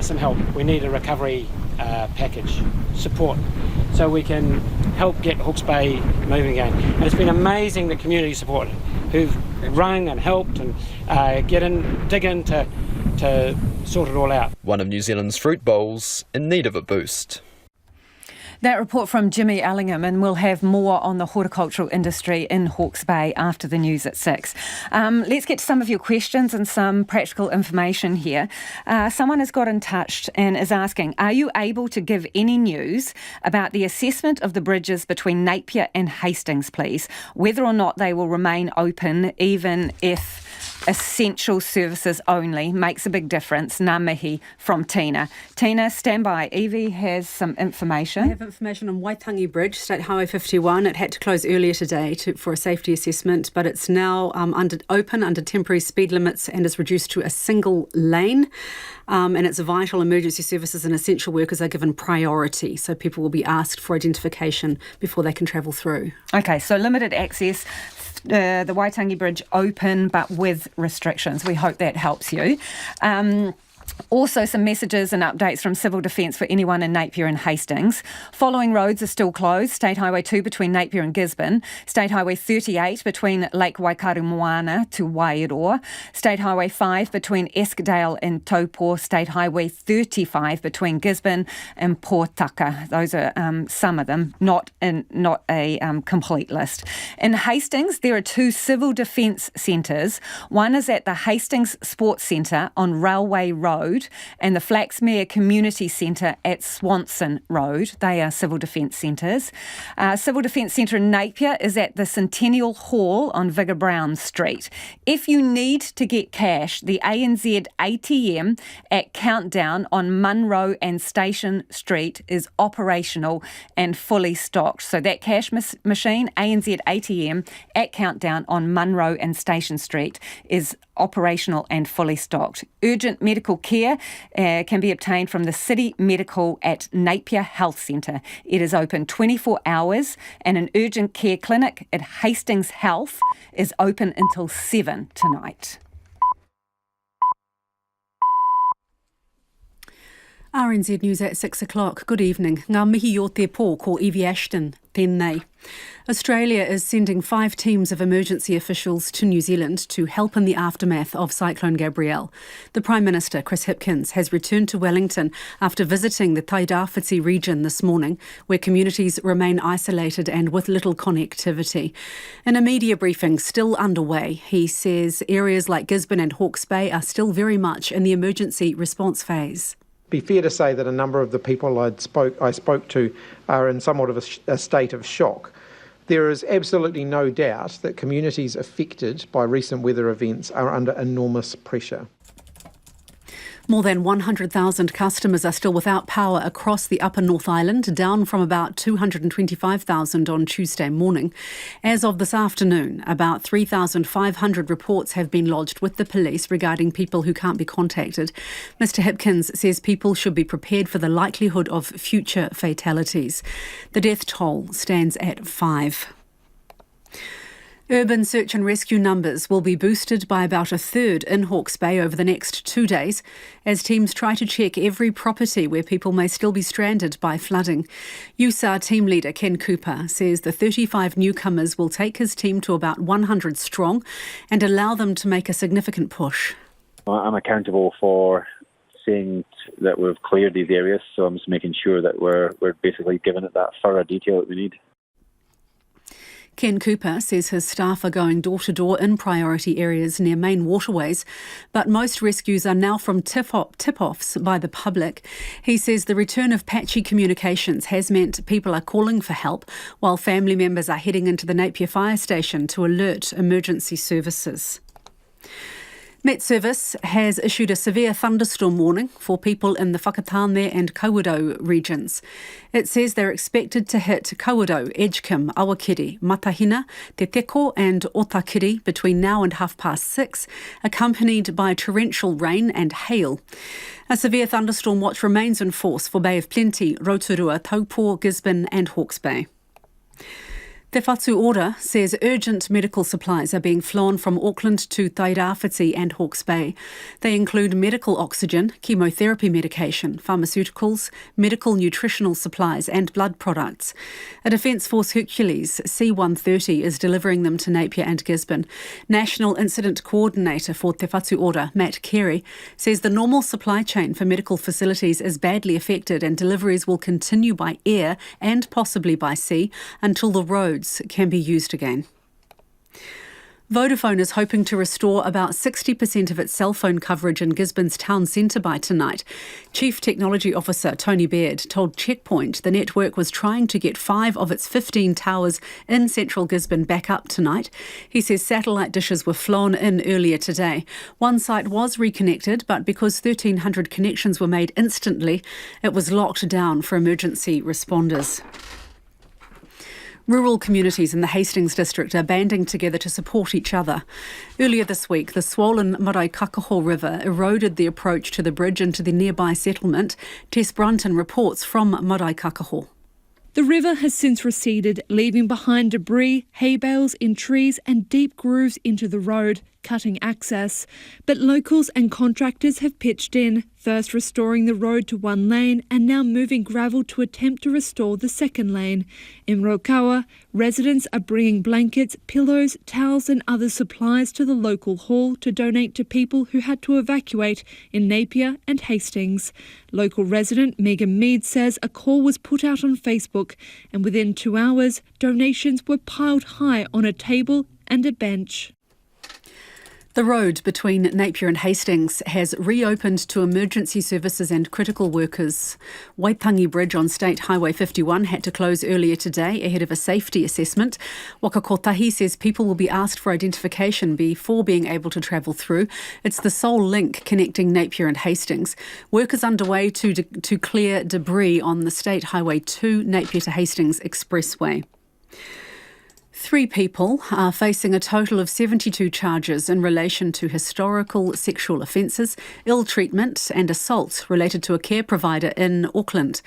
some help. We need a recovery package support so we can help get Hawke's Bay moving again. And it's been amazing, the community support who've rung and helped and dig in to sort it all out. One of New Zealand's fruit bowls in need of a boost. That report from Jimmy Ellingham, and we'll have more on the horticultural industry in Hawke's Bay after the news at 6. Let's get to some of your questions and some practical information here. Someone has got in touch and is asking, are you able to give any news about the assessment of the bridges between Napier and Hastings, please? Whether or not they will remain open, even if essential services only, makes a big difference. Ngā mihi from Tina. Tina, stand by. Evie has some information. I have information on Waitangi Bridge, State Highway 51. It had to close earlier today for a safety assessment, but it's now open under temporary speed limits and is reduced to a single lane. And it's vital emergency services and essential workers are given priority. So people will be asked for identification before they can travel through. Okay, so limited access. The Waitangi Bridge open but with restrictions. We hope that helps you. Also, some messages and updates from Civil Defence for anyone in Napier and Hastings. Following roads are still closed. State Highway 2 between Napier and Gisborne. State Highway 38 between Lake Waikaremoana to Wairoa. State Highway 5 between Escalating and Taupo. State Highway 35 between Gisborne and Portaka. Those are some of them, not a complete list. In Hastings, there are 2 Civil Defence centres. One is at the Hastings Sports Centre on Railway Road and the Flaxmere Community Centre at Swanson Road. They are Civil Defence centres. Civil Defence Centre in Napier is at the Centennial Hall on Vigor Brown Street. If you need to get cash, the ANZ ATM at Countdown on Munro and Station Street is operational and fully stocked. So that cash machine, ANZ ATM at Countdown on Munro and Station Street, is operational and fully stocked. Urgent medical care can be obtained from the City Medical at Napier Health Centre. It is open 24 hours and an urgent care clinic at Hastings Health is open until 7 tonight. RNZ News at 6 o'clock. Good evening. Ngā mihi o te pō ko Evie Ashton. Tēnei. Australia is sending 5 teams of emergency officials to New Zealand to help in the aftermath of Cyclone Gabrielle. The Prime Minister, Chris Hipkins, has returned to Wellington after visiting the Tairāwhiti region this morning, where communities remain isolated and with little connectivity. In a media briefing still underway, he says areas like Gisborne and Hawke's Bay are still very much in the emergency response phase. Be fair to say that a number of the people I spoke to are in somewhat of a state of shock. There is absolutely no doubt that communities affected by recent weather events are under enormous pressure. More than 100,000 customers are still without power across the Upper North Island, down from about 225,000 on Tuesday morning. As of this afternoon, about 3,500 reports have been lodged with the police regarding people who can't be contacted. Mr Hipkins says people should be prepared for the likelihood of future fatalities. The death toll stands at 5. Urban search and rescue numbers will be boosted by about a third in Hawke's Bay over the next 2 days as teams try to check every property where people may still be stranded by flooding. USAR team leader Ken Cooper says the 35 newcomers will take his team to about 100 strong and allow them to make a significant push. I'm accountable for seeing that we've cleared these areas, so I'm just making sure that we're basically giving it that thorough detail that we need. Ken Cooper says his staff are going door-to-door in priority areas near main waterways, but most rescues are now from tip-offs by the public. He says the return of patchy communications has meant people are calling for help, while family members are heading into the Napier Fire Station to alert emergency services. Met Service has issued a severe thunderstorm warning for people in the Whakatane and Kawerau regions. It says they're expected to hit Kawerau, Edgecombe, Awakiri, Matahina, Te Teko and Otakiri between now and 6:30, accompanied by torrential rain and hail. A severe thunderstorm watch remains in force for Bay of Plenty, Ruatoria, Taupo, Gisborne and Hawke's Bay. Te Whatu Ora says urgent medical supplies are being flown from Auckland to Tairāwhiti and Hawke's Bay. They include medical oxygen, chemotherapy medication, pharmaceuticals, medical nutritional supplies and blood products. A Defence Force Hercules C-130 is delivering them to Napier and Gisborne. National Incident Coordinator for Te Whatu Ora, Matt Carey, says the normal supply chain for medical facilities is badly affected and deliveries will continue by air and possibly by sea until the roads can be used again. Vodafone is hoping to restore about 60% of its cell phone coverage in Gisborne's town centre by tonight. Chief Technology Officer Tony Baird told Checkpoint the network was trying to get 5 of its 15 towers in central Gisborne back up tonight. He says satellite dishes were flown in earlier today. One site was reconnected, but because 1,300 connections were made instantly, it was locked down for emergency responders. Rural communities in the Hastings district are banding together to support each other. Earlier this week, the swollen Maraikakaho River eroded the approach to the bridge into the nearby settlement. Tess Brunton reports from Maraikakaho. The river has since receded, leaving behind debris, hay bales in trees and deep grooves into the road, cutting access. But locals and contractors have pitched in, first restoring the road to one lane and now moving gravel to attempt to restore the second lane. In Rokawa, residents are bringing blankets, pillows, towels and other supplies to the local hall to donate to people who had to evacuate in Napier and Hastings. Local resident Megan Mead says a call was put out on Facebook and within 2 hours, donations were piled high on a table and a bench. The road between Napier and Hastings has reopened to emergency services and critical workers. Waitangi Bridge on State Highway 51 had to close earlier today ahead of a safety assessment. Waka Kotahi says people will be asked for identification before being able to travel through. It's the sole link connecting Napier and Hastings. Work is underway to clear debris on the State Highway 2 Napier to Hastings Expressway. 3 people are facing a total of 72 charges in relation to historical sexual offences, ill treatment and assault related to a care provider in Auckland.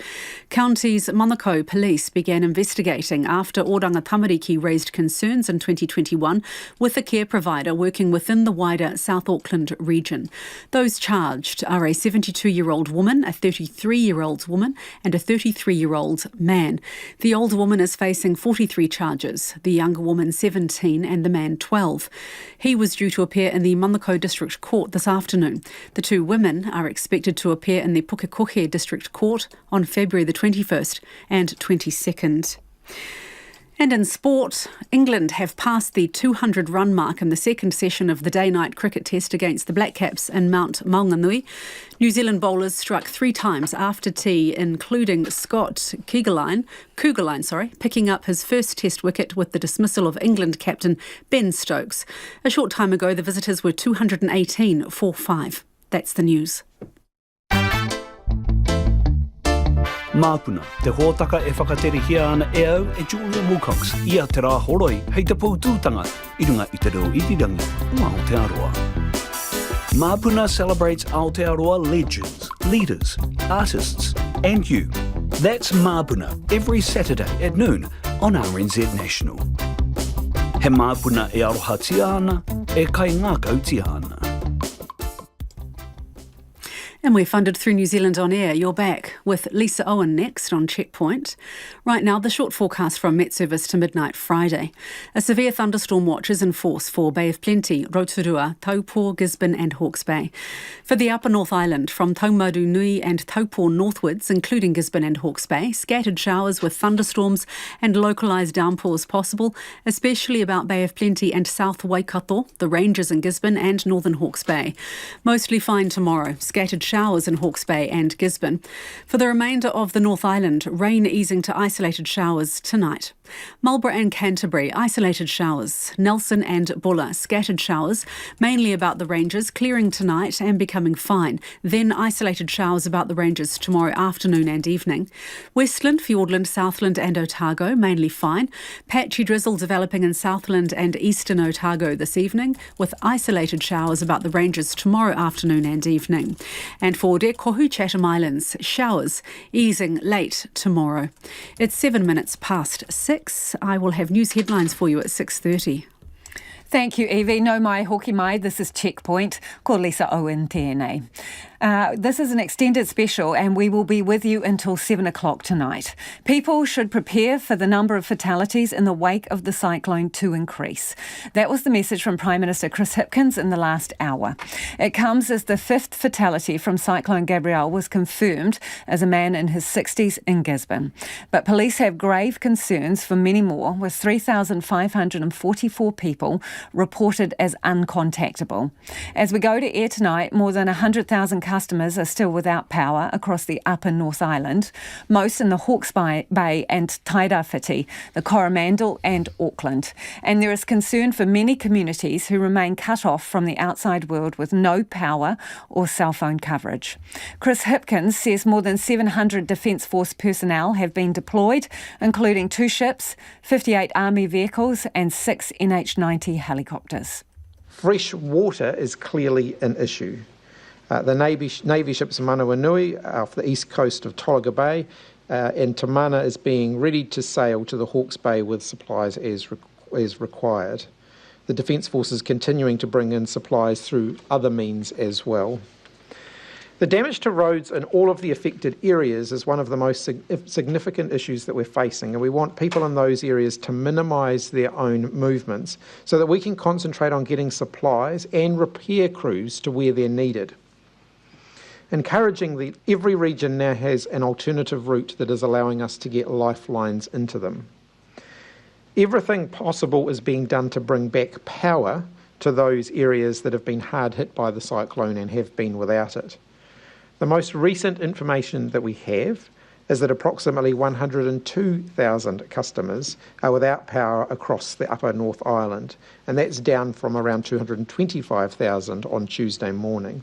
County's Manukau Police began investigating after Oranga Tamariki raised concerns in 2021 with the care provider working within the wider South Auckland region. Those charged are a 72-year-old woman, a 33-year-old woman and a 33-year-old man. The older woman is facing 43 charges. The younger woman 17 and the man 12. He was due to appear in the Manukau District Court this afternoon. The 2 women are expected to appear in the Pukekohe District Court on February the 21st and 22nd. And in sport, England have passed the 200-run mark in the second session of the day-night cricket test against the Black Caps in Mount Maunganui. New Zealand bowlers struck 3 times after tea, including Scott Kuggeleijn, picking up his first test wicket with the dismissal of England captain Ben Stokes. A short time ago, the visitors were 218 for 5. That's the news. Māpuna, te hōtaka e whakaterehia ana e au e Julia Wilcox, ia te rā horoi, hei te pūtūtanga, i runga i te reo irirangi o Aotearoa. Māpuna celebrates Aotearoa legends, leaders, artists, and you. That's Māpuna, every Saturday at noon on RNZ National. He māpuna e arohatia ana, e kai ngā kautia ana. And we're funded through New Zealand On Air. You're back with Lisa Owen next on Checkpoint. Right now, the short forecast from Met Service to midnight Friday. A severe thunderstorm watch is in force for Bay of Plenty, Ruatoria, Taupō, Gisborne and Hawke's Bay. For the Upper North Island, from Taumadu Nui and Taupō northwards, including Gisborne and Hawke's Bay, scattered showers with thunderstorms and localised downpours possible, especially about Bay of Plenty and South Waikato, the ranges in Gisborne and Northern Hawke's Bay. Mostly fine tomorrow, scattered showers in Hawke's Bay and Gisborne. For the remainder of the North Island, rain easing to isolated showers tonight. Marlborough and Canterbury, isolated showers. Nelson and Bulla, scattered showers, mainly about the ranges, clearing tonight and becoming fine. Then isolated showers about the ranges tomorrow afternoon and evening. Westland, Fiordland, Southland and Otago, mainly fine. Patchy drizzle developing in Southland and Eastern Otago this evening, with isolated showers about the ranges tomorrow afternoon and evening. And for Te Kohu Chatham Islands, showers easing late tomorrow. It's 7 minutes past 6. I will have news headlines for you at 6:30. Thank you, Evie. No mai hoki mai. This is Checkpoint. Ko Lisa Owen tēnei. This is an extended special and we will be with you until 7 o'clock tonight. People should prepare for the number of fatalities in the wake of the cyclone to increase. That was the message from Prime Minister Chris Hipkins in the last hour. It comes as the fifth fatality from Cyclone Gabrielle was confirmed as a man in his 60s in Gisborne. But police have grave concerns for many more, with 3,544 people reported as uncontactable. As we go to air tonight, more than 100,000 customers are still without power across the Upper North Island, most in the Hawke's Bay and Tairāwhiti, the Coromandel and Auckland. And there is concern for many communities who remain cut off from the outside world with no power or cell phone coverage. Chris Hipkins says more than 700 Defence Force personnel have been deployed, including 2 ships, 58 Army vehicles and 6 NH90 helicopters. Fresh water is clearly an issue. The Navy ships Manawanui off the east coast of Tolaga Bay and Tamana is being ready to sail to the Hawke's Bay with supplies as required. The Defence Force is continuing to bring in supplies through other means as well. The damage to roads in all of the affected areas is one of the most significant issues that we're facing, and we want people in those areas to minimise their own movements so that we can concentrate on getting supplies and repair crews to where they're needed. Encouragingly, every region now has an alternative route that is allowing us to get lifelines into them. Everything possible is being done to bring back power to those areas that have been hard hit by the cyclone and have been without it. The most recent information that we have is that approximately 102,000 customers are without power across the Upper North Island, and that's down from around 225,000 on Tuesday morning.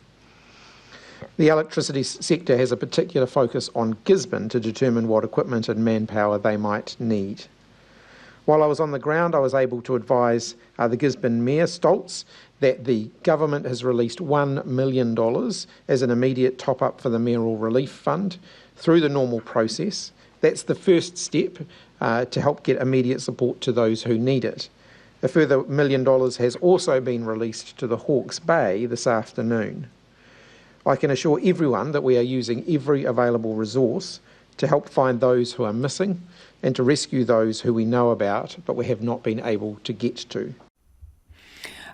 The electricity sector has a particular focus on Gisborne to determine what equipment and manpower they might need. While I was on the ground, I was able to advise the Gisborne Mayor, Stoltz, that the government has released $1 million as an immediate top-up for the mayoral relief fund through the normal process. That's the first step to help get immediate support to those who need it. A further $1 million has also been released to the Hawke's Bay this afternoon. I can assure everyone that we are using every available resource to help find those who are missing and to rescue those who we know about but we have not been able to get to.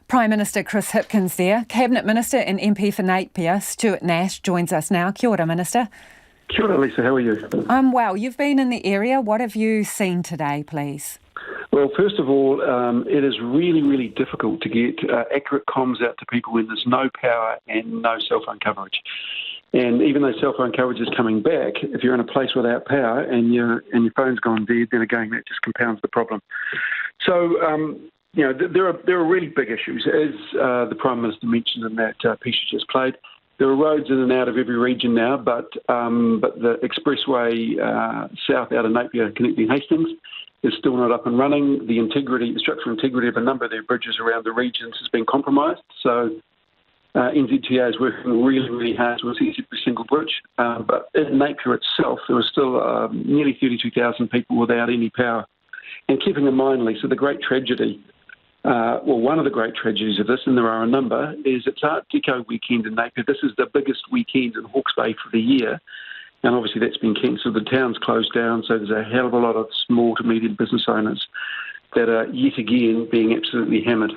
Prime Minister Chris Hipkins there. Cabinet Minister and MP for Napier, Stuart Nash, joins us now. Kia ora, Minister. Kia ora, Lisa. How are you? I'm well. You've been in the area. What have you seen today, please? Well, first of all, it is really, really difficult to get accurate comms out to people when there's no power and no cell phone coverage. And even though cell phone coverage is coming back, if you're in a place without power and your phone's gone dead, then again, that just compounds the problem. So, there are really big issues, as the Prime Minister mentioned in that piece you just played. There are roads in and out of every region now, but the expressway south out of Napier connecting Hastings is still not up and running. The structural integrity of a number of their bridges around the regions has been compromised. So NZTA is working really, really hard to assess every single bridge. But in Napier itself, there was still nearly 32,000 people without any power. And keeping in mind, Lisa, the great tragedy one of the great tragedies of this, and there are a number, is it's Art Deco weekend in Napier. This is the biggest weekend in Hawke's Bay for the year, and obviously that's been cancelled. The town's closed down, so there's a hell of a lot of small to medium business owners that are yet again being absolutely hammered.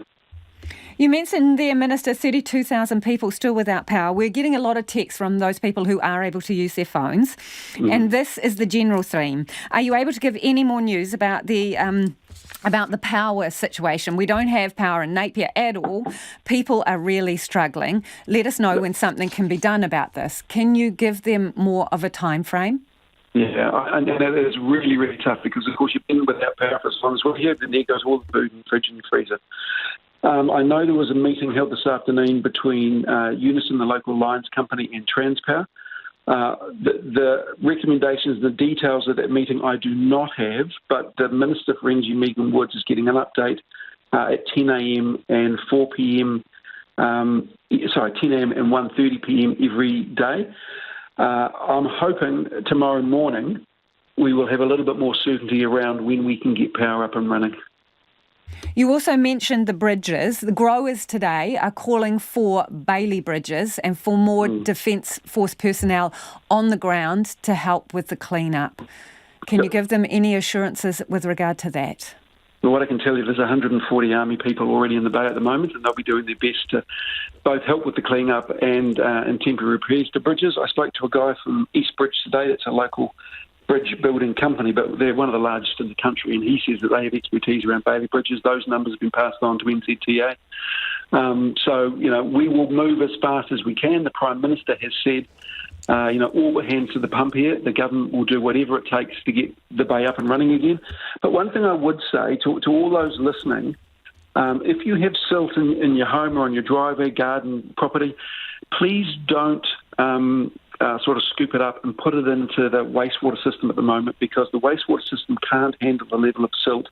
You mentioned there, Minister, 32,000 people still without power. We're getting a lot of texts from those people who are able to use their phones, and this is the general theme. Are you able to give any more news about the power situation? We don't have power in Napier at all. People are really struggling. Let us know when something can be done about this. Can you give them more of a time frame? Yeah, and that is really, really tough because, of course, you've been without power for as long as well. Here, then there goes all the food in the fridge and the freezer. I know there was a meeting held this afternoon between Unison, the local lines company, and Transpower. The recommendations, the details of that meeting I do not have, but the Minister for Energy, Megan Woods, is getting an update at 10 a.m. and 4 p.m. 10 a.m. and 1:30 p.m. every day. I'm hoping tomorrow morning we will have a little bit more certainty around when we can get power up and running. You also mentioned the bridges. The growers today are calling for Bailey bridges and for more Defence Force personnel on the ground to help with the clean-up. Can you give them any assurances with regard to that? Well, what I can tell you, there's 140 Army people already in the bay at the moment, and they'll be doing their best to both help with the clean-up and temporary repairs to bridges. I spoke to a guy from East Bridge today. That's a local bridge building company, but they're one of the largest in the country, and he says that they have expertise around Bailey bridges. Those numbers have been passed on to NZTA. So, we will move as fast as we can. The Prime Minister has said, all hands to the pump here. The government will do whatever it takes to get the bay up and running again. But one thing I would say to all those listening, if you have silt in your home or on your driveway, garden, property, please don't sort of scoop it up and put it into the wastewater system at the moment, because the wastewater system can't handle the level of silt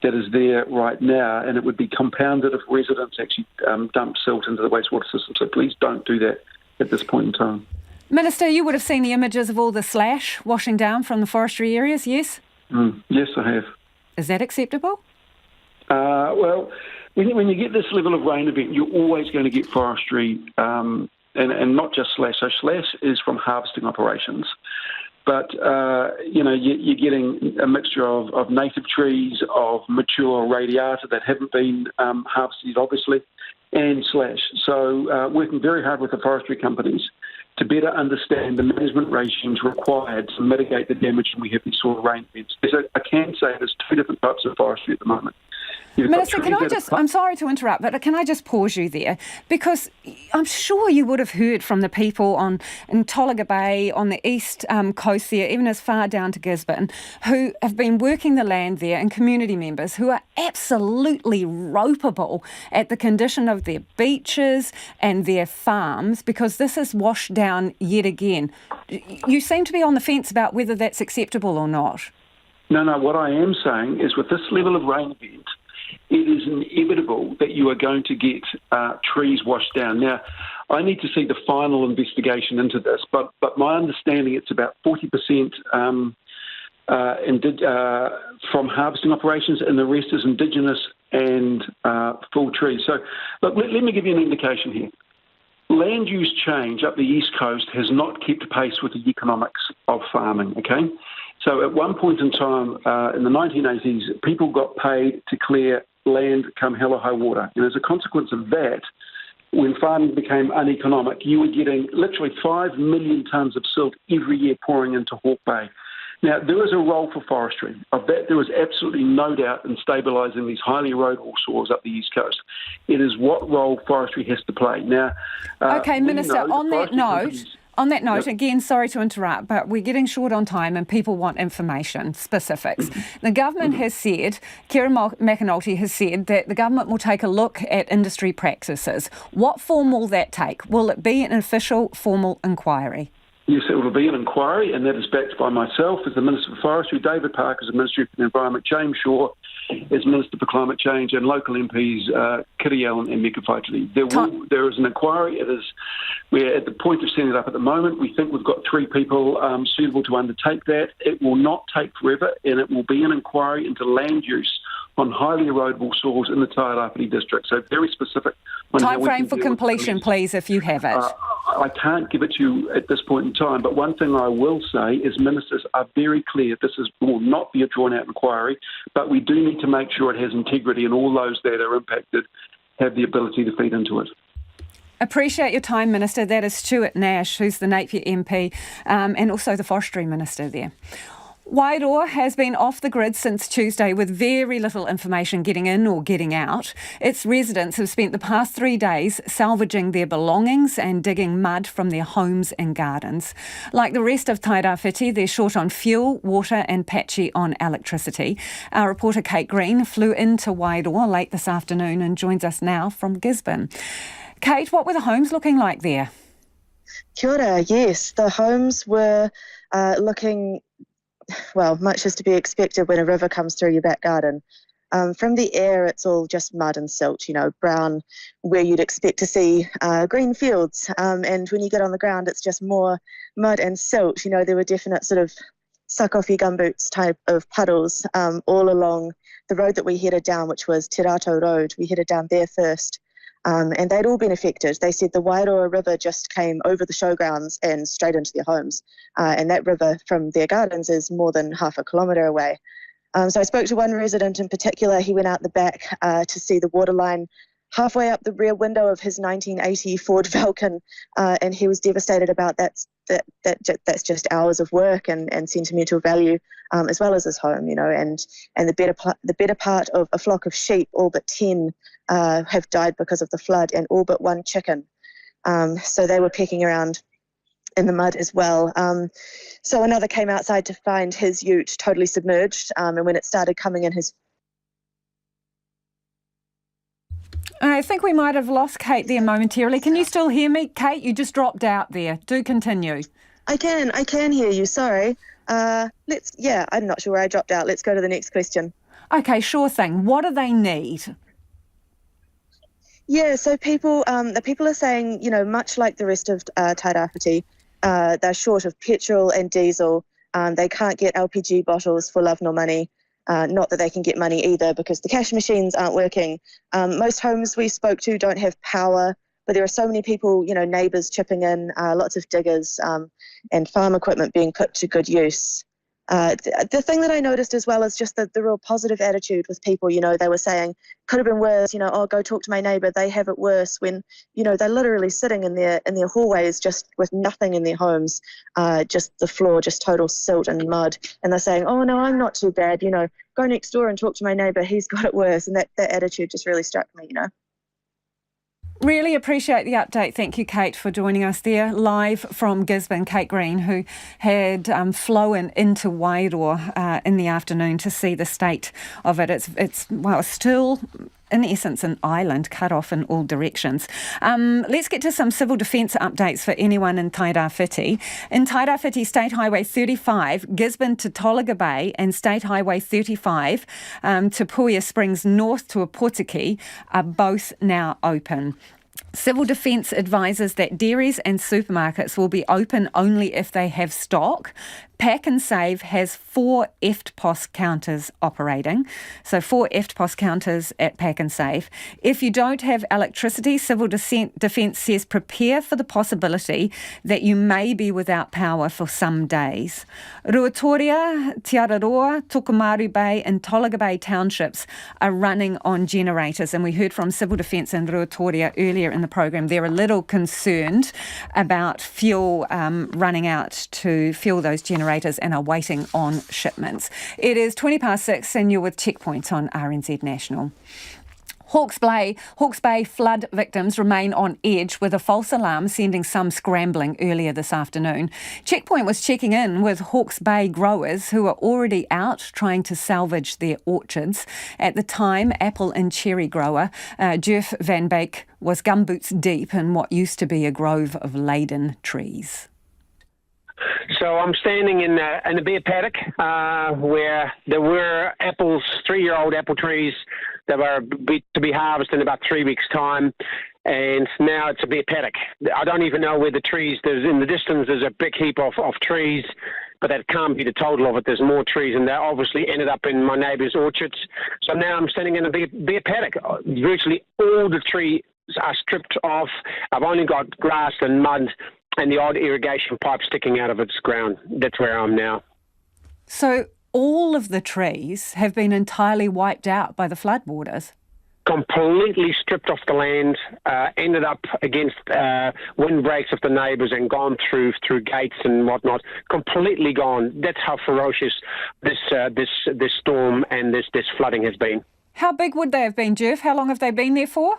that is there right now, and it would be compounded if residents actually dump silt into the wastewater system. So please don't do that at this point in time. Minister, you would have seen the images of all the slash washing down from the forestry areas, yes? Yes, I have. Is that acceptable? Well, when you get this level of rain event, you're always going to get forestry, and not just slash. So slash is from harvesting operations. But, you're getting a mixture of native trees, of mature radiata that haven't been harvested, obviously, and slash. So working very hard with the forestry companies to better understand the management regimes required to mitigate the damage when we have these sort of rain events. I can say there's two different types of forestry at the moment. Minister, I'm sorry to interrupt, but can I just pause you there? Because I'm sure you would have heard from the people in Tolaga Bay, on the east coast there, even as far down to Gisborne, who have been working the land there, and community members who are absolutely ropeable at the condition of their beaches and their farms, because this is washed down yet again. You seem to be on the fence about whether that's acceptable or not. No, what I am saying is with this level of rain event, it is inevitable that you are going to get trees washed down. Now, I need to see the final investigation into this, but my understanding it's about 40% from harvesting operations, and the rest is Indigenous and full trees. So, look, let me give you an indication here. Land use change up the East Coast has not kept pace with the economics of farming, okay? So at one point in time, in the 1980s, people got paid to clear land come hell or high water. And as a consequence of that, when farming became uneconomic, you were getting literally 5 million tonnes of silt every year pouring into Hawke's Bay. Now, there is a role for forestry. Of that, there is absolutely no doubt in stabilising these highly erodible soils up the East Coast. It is what role forestry has to play. Now, okay, Minister, on that note, Yep. again, sorry to interrupt, but we're getting short on time and people want information, specifics. The government has said, Kieran McAnulty has said that the government will take a look at industry practices. What form will that take? Will it be an official formal inquiry? Yes, it will be an inquiry, and that is backed by myself as the Minister for Forestry, David Parker as the Minister for the Environment, James Shaw as Minister for Climate Change, and local MPs Kitty Allen and Mika Faituli. There is an inquiry. We're at the point of setting it up at the moment. We think we've got 3 people suitable to undertake that. It will not take forever, and it will be an inquiry into land use on highly erodible soils in the Tairāwhiti district. So very specific. Time frame for completion, please, if you have it. I can't give it to you at this point in time, but one thing I will say is ministers are very clear this will not be a drawn-out inquiry, but we do need to make sure it has integrity and all those that are impacted have the ability to feed into it. Appreciate your time, Minister. That is Stuart Nash, who's the Napier MP and also the Forestry Minister there. Wairoa has been off the grid since Tuesday with very little information getting in or getting out. Its residents have spent the past 3 days salvaging their belongings and digging mud from their homes and gardens. Like the rest of Tairāwhiti, they're short on fuel, water and patchy on electricity. Our reporter Kate Green flew into Wairoa late this afternoon and joins us now from Gisborne. Kate, what were the homes looking like there? Kia ora, yes. The homes were looking, well, much as to be expected when a river comes through your back garden. From the air, it's all just mud and silt, brown, where you'd expect to see green fields. And when you get on the ground, it's just more mud and silt. There were definite sort of suck off your gumboots type of puddles all along the road that we headed down, which was Te Rato Road. We headed down there first. And they'd all been affected. They said the Wairoa River just came over the showgrounds and straight into their homes. And that river from their gardens is more than half a kilometre away. So I spoke to one resident in particular. He went out the back to see the water line halfway up the rear window of his 1980 Ford Falcon, and he was devastated about that's just hours of work and sentimental value, as well as his home, and the better part of a flock of sheep, all but 10 have died because of the flood, and all but one chicken. So they were pecking around in the mud as well. So another came outside to find his ute totally submerged, and when it started coming in his... I think we might have lost Kate there momentarily. Can you still hear me, Kate? You just dropped out there. Do continue. I can hear you. Sorry. I'm not sure where I dropped out. Let's go to the next question. Okay, sure thing. What do they need? Yeah, so the people are saying, much like the rest of Tairāwhiti, they're short of petrol and diesel. They can't get LPG bottles for love nor money. Not that they can get money either because the cash machines aren't working. Most homes we spoke to don't have power, but there are so many people, neighbours chipping in, lots of diggers and farm equipment being put to good use. The thing that I noticed as well is just the real positive attitude with people. They were saying, could have been worse, go talk to my neighbour, they have it worse, when, they're literally sitting in their hallways just with nothing in their homes, just the floor, just total silt and mud. And they're saying, oh no, I'm not too bad, go next door and talk to my neighbour, he's got it worse. And that attitude just really struck me, Really appreciate the update. Thank you, Kate, for joining us there live from Gisborne. Kate Green, who had flown into Wairoa in the afternoon to see the state of it. It's still in essence an island cut off in all directions. Let's get to some civil defence updates for anyone in Tairāwhiti. In Tairāwhiti, State Highway 35, Gisborne to Tolaga Bay, and State Highway 35 to Puia Springs north to Opotiki are both now open. Civil Defence advises that dairies and supermarkets will be open only if they have stock. Pack and Save has 4 EFTPOS counters operating. So 4 EFTPOS counters at Pack and Save. If you don't have electricity, Civil Defence says prepare for the possibility that you may be without power for some days. Ruatoria, Te Araroa, Tokomaru Bay and Tolaga Bay townships are running on generators. And we heard from Civil Defence in Ruatoria earlier in the program. They're a little concerned about fuel running out to fuel those generators and are waiting on shipments. It is 6:20 and you're with Checkpoint on RNZ National. Hawke's Bay flood victims remain on edge with a false alarm sending some scrambling earlier this afternoon. Checkpoint was checking in with Hawke's Bay growers who are already out trying to salvage their orchards. At the time, apple and cherry grower Jeff Van Beek was gumboots deep in what used to be a grove of laden trees. So I'm standing in a beer paddock where there were apples, 3-year-old apple trees that were to be harvested in about 3 weeks' time, and now it's a beer paddock. I don't even know where the trees. There's in the distance. There's a big heap of trees, but that can't be the total of it. There's more trees, and they obviously ended up in my neighbour's orchards. So now I'm standing in a bare paddock. Virtually all the trees are stripped off. I've only got grass and mud and the odd irrigation pipe sticking out of its ground. That's where I am now. So all of the trees have been entirely wiped out by the floodwaters? Completely stripped off the land, ended up against windbreaks of the neighbours and gone through gates and whatnot. Completely gone. That's how ferocious this storm and this flooding has been. How big would they have been, Jeff? How long have they been there for?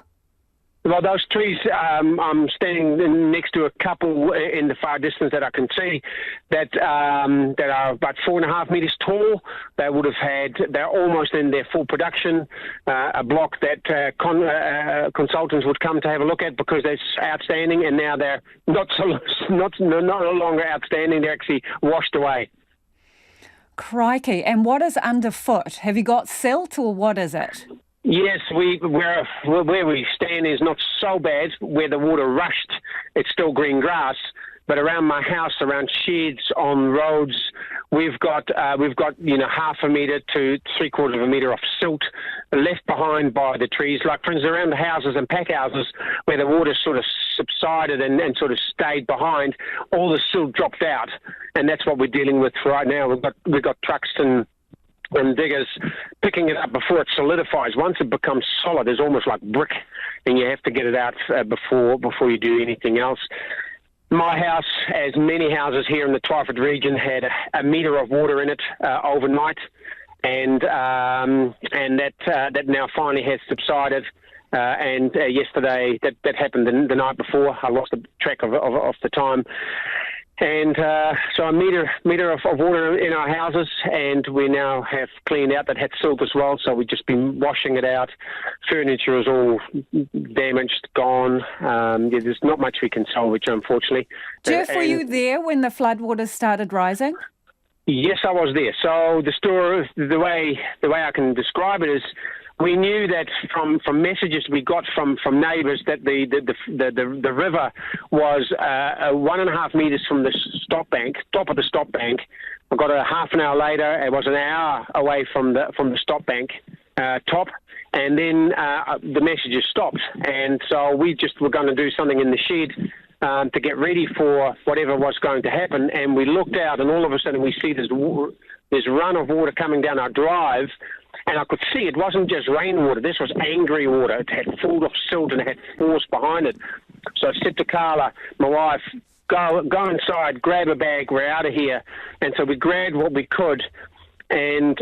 Well, those trees, I'm standing next to a couple in the far distance that I can see that are about 4.5 metres tall. They're almost in their full production. A block that consultants would come to have a look at because they're outstanding, and now they're no longer outstanding. They're actually washed away. Crikey! And what is underfoot? Have you got silt, or what is it? Yes, where we stand is not so bad. Where the water rushed, it's still green grass. But around my house, around sheds, on roads, we've got half a metre to 3/4 of a metre of silt left behind by the trees. Like, for instance, around the houses and pack houses where the water sort of subsided and sort of stayed behind, all the silt dropped out, and that's what we're dealing with right now. We've got trucks and diggers picking it up before it solidifies. Once it becomes solid, it's almost like brick, and you have to get it out before you do anything else. My house, as many houses here in the Twyford region, had a metre of water in it overnight, and that now finally has subsided. And yesterday, that happened the night before. I lost track of the time. And so a metre of water in our houses, and we now have cleaned out that had silt as well, so we've just been washing it out. Furniture is all damaged, gone. There's not much we can salvage, unfortunately. Jeff, were you there when the floodwaters started rising? Yes, I was there. So the way I can describe it is, we knew that from messages we got from neighbours that the river was 1.5 metres from the top of the stop bank. I got a half an hour later. It was an hour away from the stop bank top, and then the messages stopped. And so we just were going to do something in the shed to get ready for whatever was going to happen. And we looked out, and all of a sudden we see this run of water coming down our drive. And I could see it wasn't just rainwater. This was angry water. It had full of silt and it had force behind it. So I said to Carla, my wife, go inside, grab a bag, we're out of here. And so we grabbed what we could, and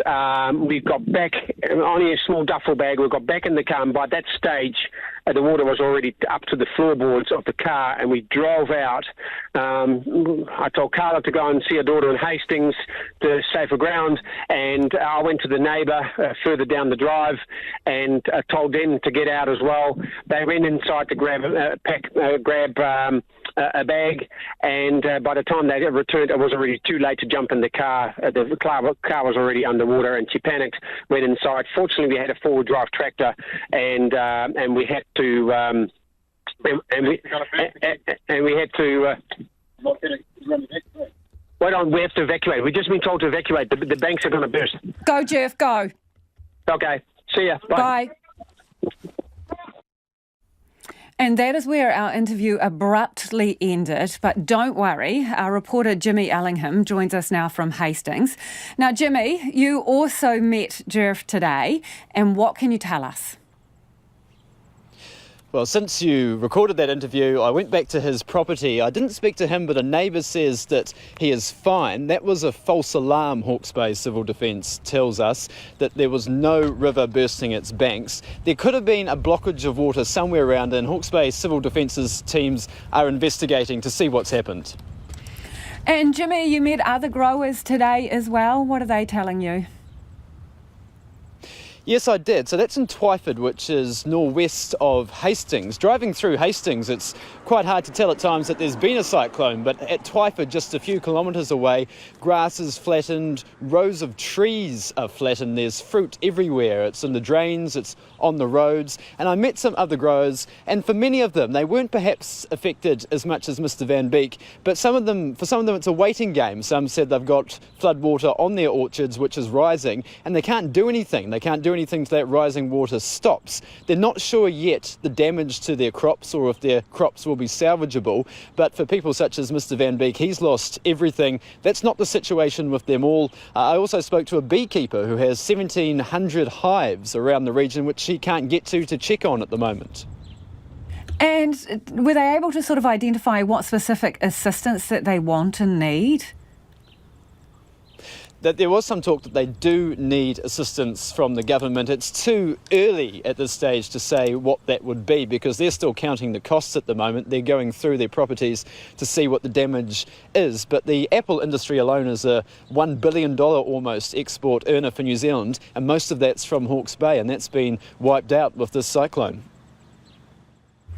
we got back, only a small duffel bag, we got back in the car, and by that stage, the water was already up to the floorboards of the car, and we drove out. I told Carla to go and see her daughter in Hastings to safer ground, and I went to the neighbour further down the drive and told them to get out as well. They went inside to grab a bag, and by the time they returned, it was already too late to jump in the car. The car was already underwater, and she panicked, went inside. Fortunately, we had a four-wheel drive tractor, and we had to we have to evacuate. We've just been told to evacuate. The banks are going to burst. Go, Jeff, go. Okay, see ya. Bye. And that is where our interview abruptly ended. But don't worry, our reporter Jimmy Ellingham joins us now from Hastings. Now, Jimmy, you also met Jeff today, and what can you tell us? Well, since you recorded that interview, I went back to his property. I didn't speak to him, but a neighbour says that he is fine. That was a false alarm, Hawke's Bay Civil Defence tells us, that there was no river bursting its banks. There could have been a blockage of water somewhere around, and Hawke's Bay Civil Defence's teams are investigating to see what's happened. And Jimmy, you met other growers today as well. What are they telling you? Yes, I did. So that's in Twyford, which is northwest of Hastings. Driving through Hastings, it's quite hard to tell at times that there's been a cyclone, but at Twyford, just a few kilometres away, grass is flattened, rows of trees are flattened, there's fruit everywhere. It's in the drains, it's on the roads, and I met some other growers, and for many of them, they weren't perhaps affected as much as Mr Van Beek, but for some of them it's a waiting game. Some said they've got floodwater on their orchards, which is rising, and they can't do anything. They can't do anything till that rising water stops. They're not sure yet the damage to their crops or if their crops will be salvageable, but for people such as Mr Van Beek, he's lost everything. That's not the situation with them all. I also spoke to a beekeeper who has 1,700 hives around the region which he can't get to check on at the moment. And were they able to sort of identify what specific assistance that they want and need? That there was some talk that they do need assistance from the government. It's too early at this stage to say what that would be because they're still counting the costs at the moment. They're going through their properties to see what the damage is. But the apple industry alone is a $1 billion almost export earner for New Zealand, and most of that's from Hawke's Bay, and that's been wiped out with this cyclone.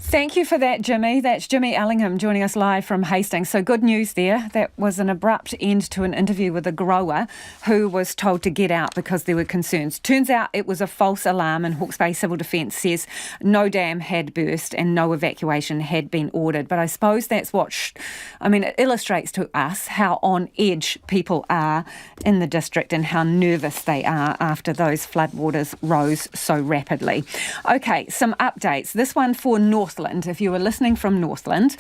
Thank you for that, Jimmy. That's Jimmy Ellingham joining us live from Hastings. So good news there. That was an abrupt end to an interview with a grower who was told to get out because there were concerns. Turns out it was a false alarm, and Hawke's Bay Civil Defence says no dam had burst and no evacuation had been ordered. But I suppose that's what, it illustrates to us how on edge people are in the district and how nervous they are after those floodwaters rose so rapidly. Okay, some updates. This one for Northland. If you were listening from Northland,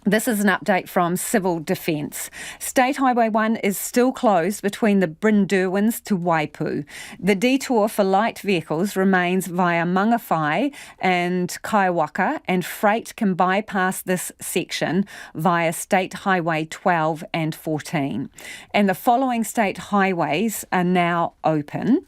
this is an update from Civil Defence. State Highway 1 is still closed between the Brynderwyns to Waipu. The detour for light vehicles remains via Mangawhai and Kaiwaka, and freight can bypass this section via State Highway 12 and 14. And the following state highways are now open.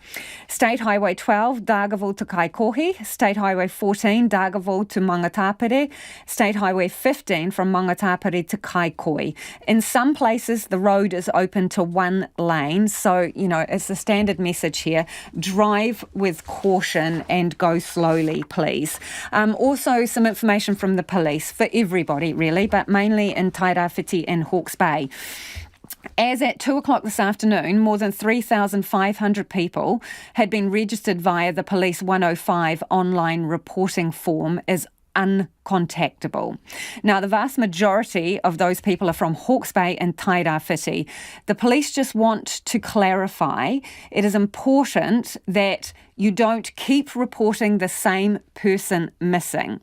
State Highway 12, Dargaville to Kaikohe. State Highway 14, Dargaville to Mangatapere. State Highway 15 from Mangatapere to Kaikohe. In some places, the road is open to one lane. So, it's the standard message here. Drive with caution and go slowly, please. Also, some information from the police for everybody, really, but mainly in Tairawhiti and Hawke's Bay. As at 2 o'clock this afternoon, more than 3,500 people had been registered via the Police 105 online reporting form as uncontactable. Now, the vast majority of those people are from Hawke's Bay and Tairawhiti. The police just want to clarify it is important that you don't keep reporting the same person missing.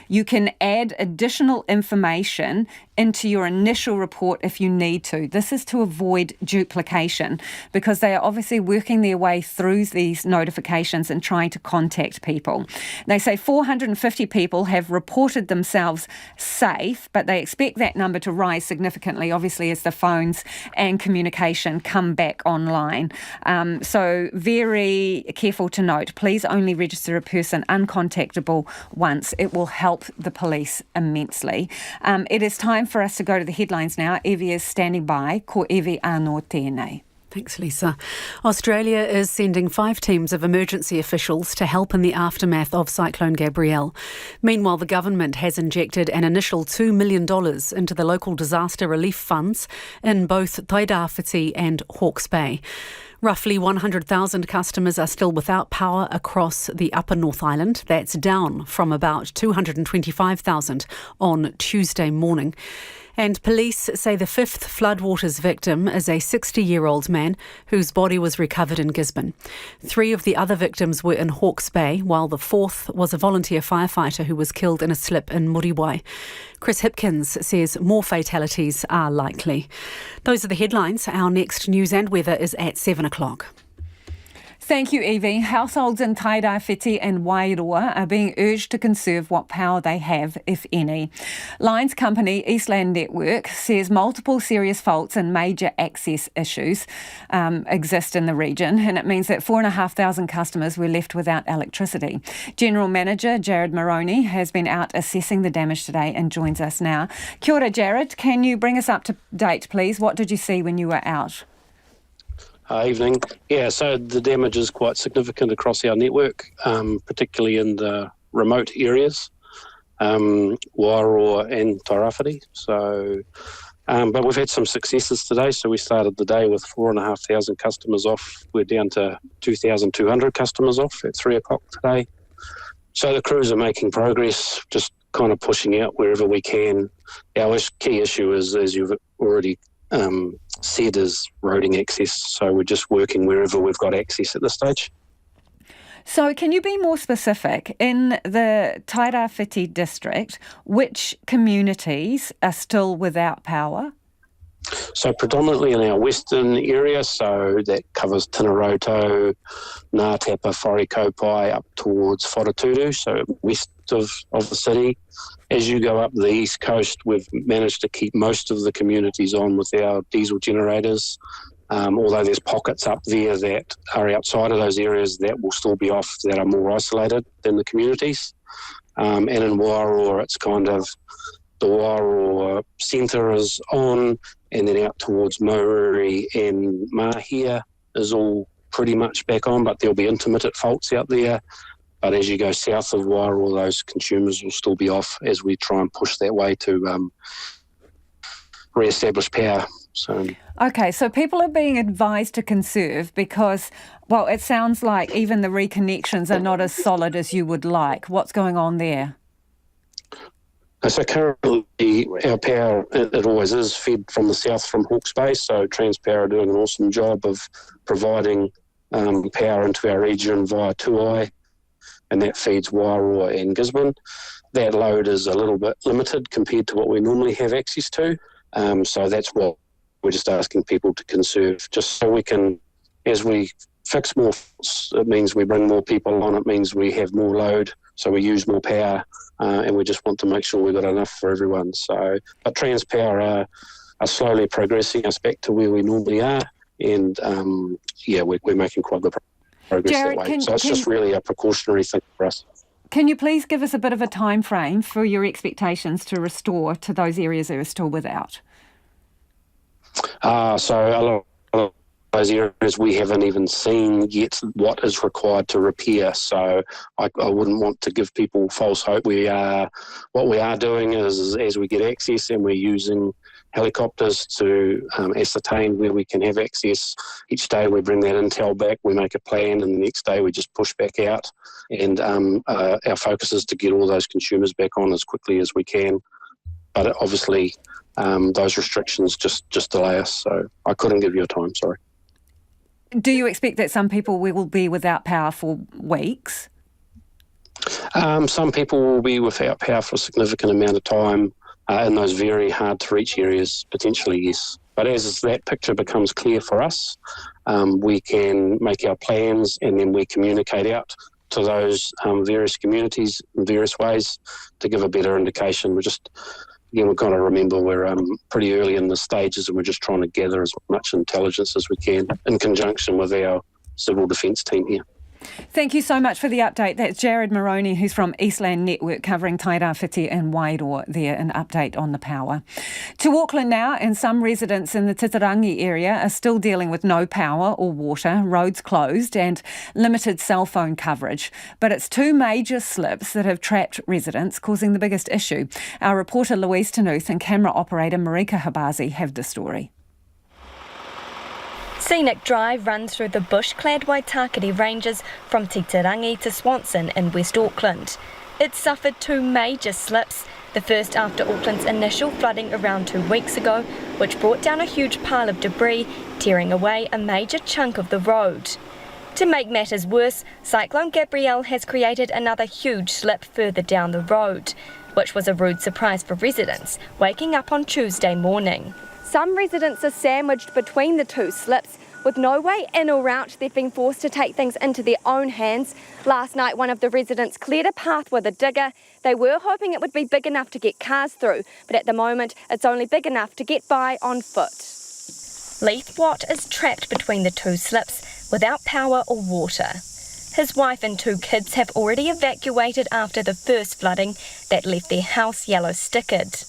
You can add additional information into your initial report if you need to. This is to avoid duplication because they are obviously working their way through these notifications and trying to contact people. They say 450 people have reported themselves safe, but they expect that number to rise significantly, obviously, as the phones and communication come back online. So very careful to note, please only register a person uncontactable once. It will help the police immensely. It is time for us to go to the headlines now. Evie is standing by. Ko Evie anō tēnei. Thanks, Lisa. Australia is sending 5 teams of emergency officials to help in the aftermath of Cyclone Gabrielle. Meanwhile, the government has injected an initial $2 million into the local disaster relief funds in both Tairawhiti and Hawke's Bay. Roughly 100,000 customers are still without power across the Upper North Island. That's down from about 225,000 on Tuesday morning. And police say the 5th floodwaters victim is a 60-year-old man whose body was recovered in Gisborne. 3 of the other victims were in Hawke's Bay, while the 4th was a volunteer firefighter who was killed in a slip in Muriwai. Chris Hipkins says more fatalities are likely. Those are the headlines. Our next news and weather is at 7 o'clock. Thank you, Evie. Households in Tairawhiti and Wairoa are being urged to conserve what power they have, if any. Lines company Eastland Network says multiple serious faults and major access issues exist in the region, and it means that 4,500 customers were left without electricity. General Manager Jared Moroney has been out assessing the damage today and joins us now. Kia ora, Jared. Can you bring us up to date, please? What did you see when you were out? Evening. Yeah, so the damage is quite significant across our network, particularly in the remote areas, Wairoa and Tairāwhiti. So, but we've had some successes today. So we started the day with 4,500 customers off. We're down to 2,200 customers off at 3 o'clock today. So the crews are making progress, just kind of pushing out wherever we can. Our key issue is, as you've already said, is roading access. So we're just working wherever we've got access at this stage. So can you be more specific? In the Tairāwhiti district, which communities are still without power? So predominantly in our western area, so that covers Tinaroto, Ngātapa, Wharekaupai, up towards Horticultural, so west of the city. As you go up the east coast, we've managed to keep most of the communities on with our diesel generators, although there's pockets up there that are outside of those areas that will still be off, that are more isolated than the communities. And in Wairoa, it's kind of the Wairoa centre is on, and then out towards Mauri and Mahia is all pretty much back on, but there'll be intermittent faults out there. But as you go south of Wairoa, those consumers will still be off as we try and push that way to re-establish power. Okay, so people are being advised to conserve because, well, it sounds like even the reconnections are not as solid as you would like. What's going on there? So currently our power, it always is fed from the south from Hawke's Bay, so Transpower are doing an awesome job of providing power into our region via Tuai, and that feeds Wairoa and Gisborne. That load is a little bit limited compared to what we normally have access to, so that's what we're just asking people to conserve, just so we can, as we fix more, it means we bring more people on, it means we have more load, so we use more power, and we just want to make sure we've got enough for everyone. So, but Transpower are slowly progressing us back to where we normally are, and we're making quite good progress Jared, that way. So it's just really a precautionary thing for us. Can you please give us a bit of a time frame for your expectations to restore to those areas that are still without? So a lot of those areas we haven't even seen yet what is required to repair. So I wouldn't want to give people false hope. What we are doing is, as we get access, and we're using helicopters to ascertain where we can have access. Each day we bring that intel back, we make a plan, and the next day we just push back out. And our focus is to get all those consumers back on as quickly as we can. But obviously those restrictions just delay us, so I couldn't give you a time, sorry. Do you expect that some people will be without power for weeks? Some people will be without power for a significant amount of time in those very hard-to-reach areas, potentially, yes. But as that picture becomes clear for us, we can make our plans and then we communicate out to those various communities in various ways to give a better indication. We've got to remember we're pretty early in the stages, and we're just trying to gather as much intelligence as we can in conjunction with our civil defence team here. Thank you so much for the update. That's Jared Moroney, who's from Eastland Network, covering Tairāwhiti and Wairoa there, an update on the power. To Auckland now, and some residents in the Titirangi area are still dealing with no power or water, roads closed and limited cell phone coverage. But it's two major slips that have trapped residents, causing the biggest issue. Our reporter Louise Tanuth and camera operator Marika Habazi have the story. Scenic Drive runs through the bush-clad Waitakere Ranges from Titirangi to Swanson in West Auckland. It suffered two major slips, the first after Auckland's initial flooding around 2 weeks ago, which brought down a huge pile of debris, tearing away a major chunk of the road. To make matters worse, Cyclone Gabrielle has created another huge slip further down the road, which was a rude surprise for residents waking up on Tuesday morning. Some residents are sandwiched between the two slips. With no way in or out, they've been forced to take things into their own hands. Last night, one of the residents cleared a path with a digger. They were hoping it would be big enough to get cars through, but at the moment, it's only big enough to get by on foot. Leith Watt is trapped between the two slips without power or water. His wife and two kids have already evacuated after the first flooding that left their house yellow stickered.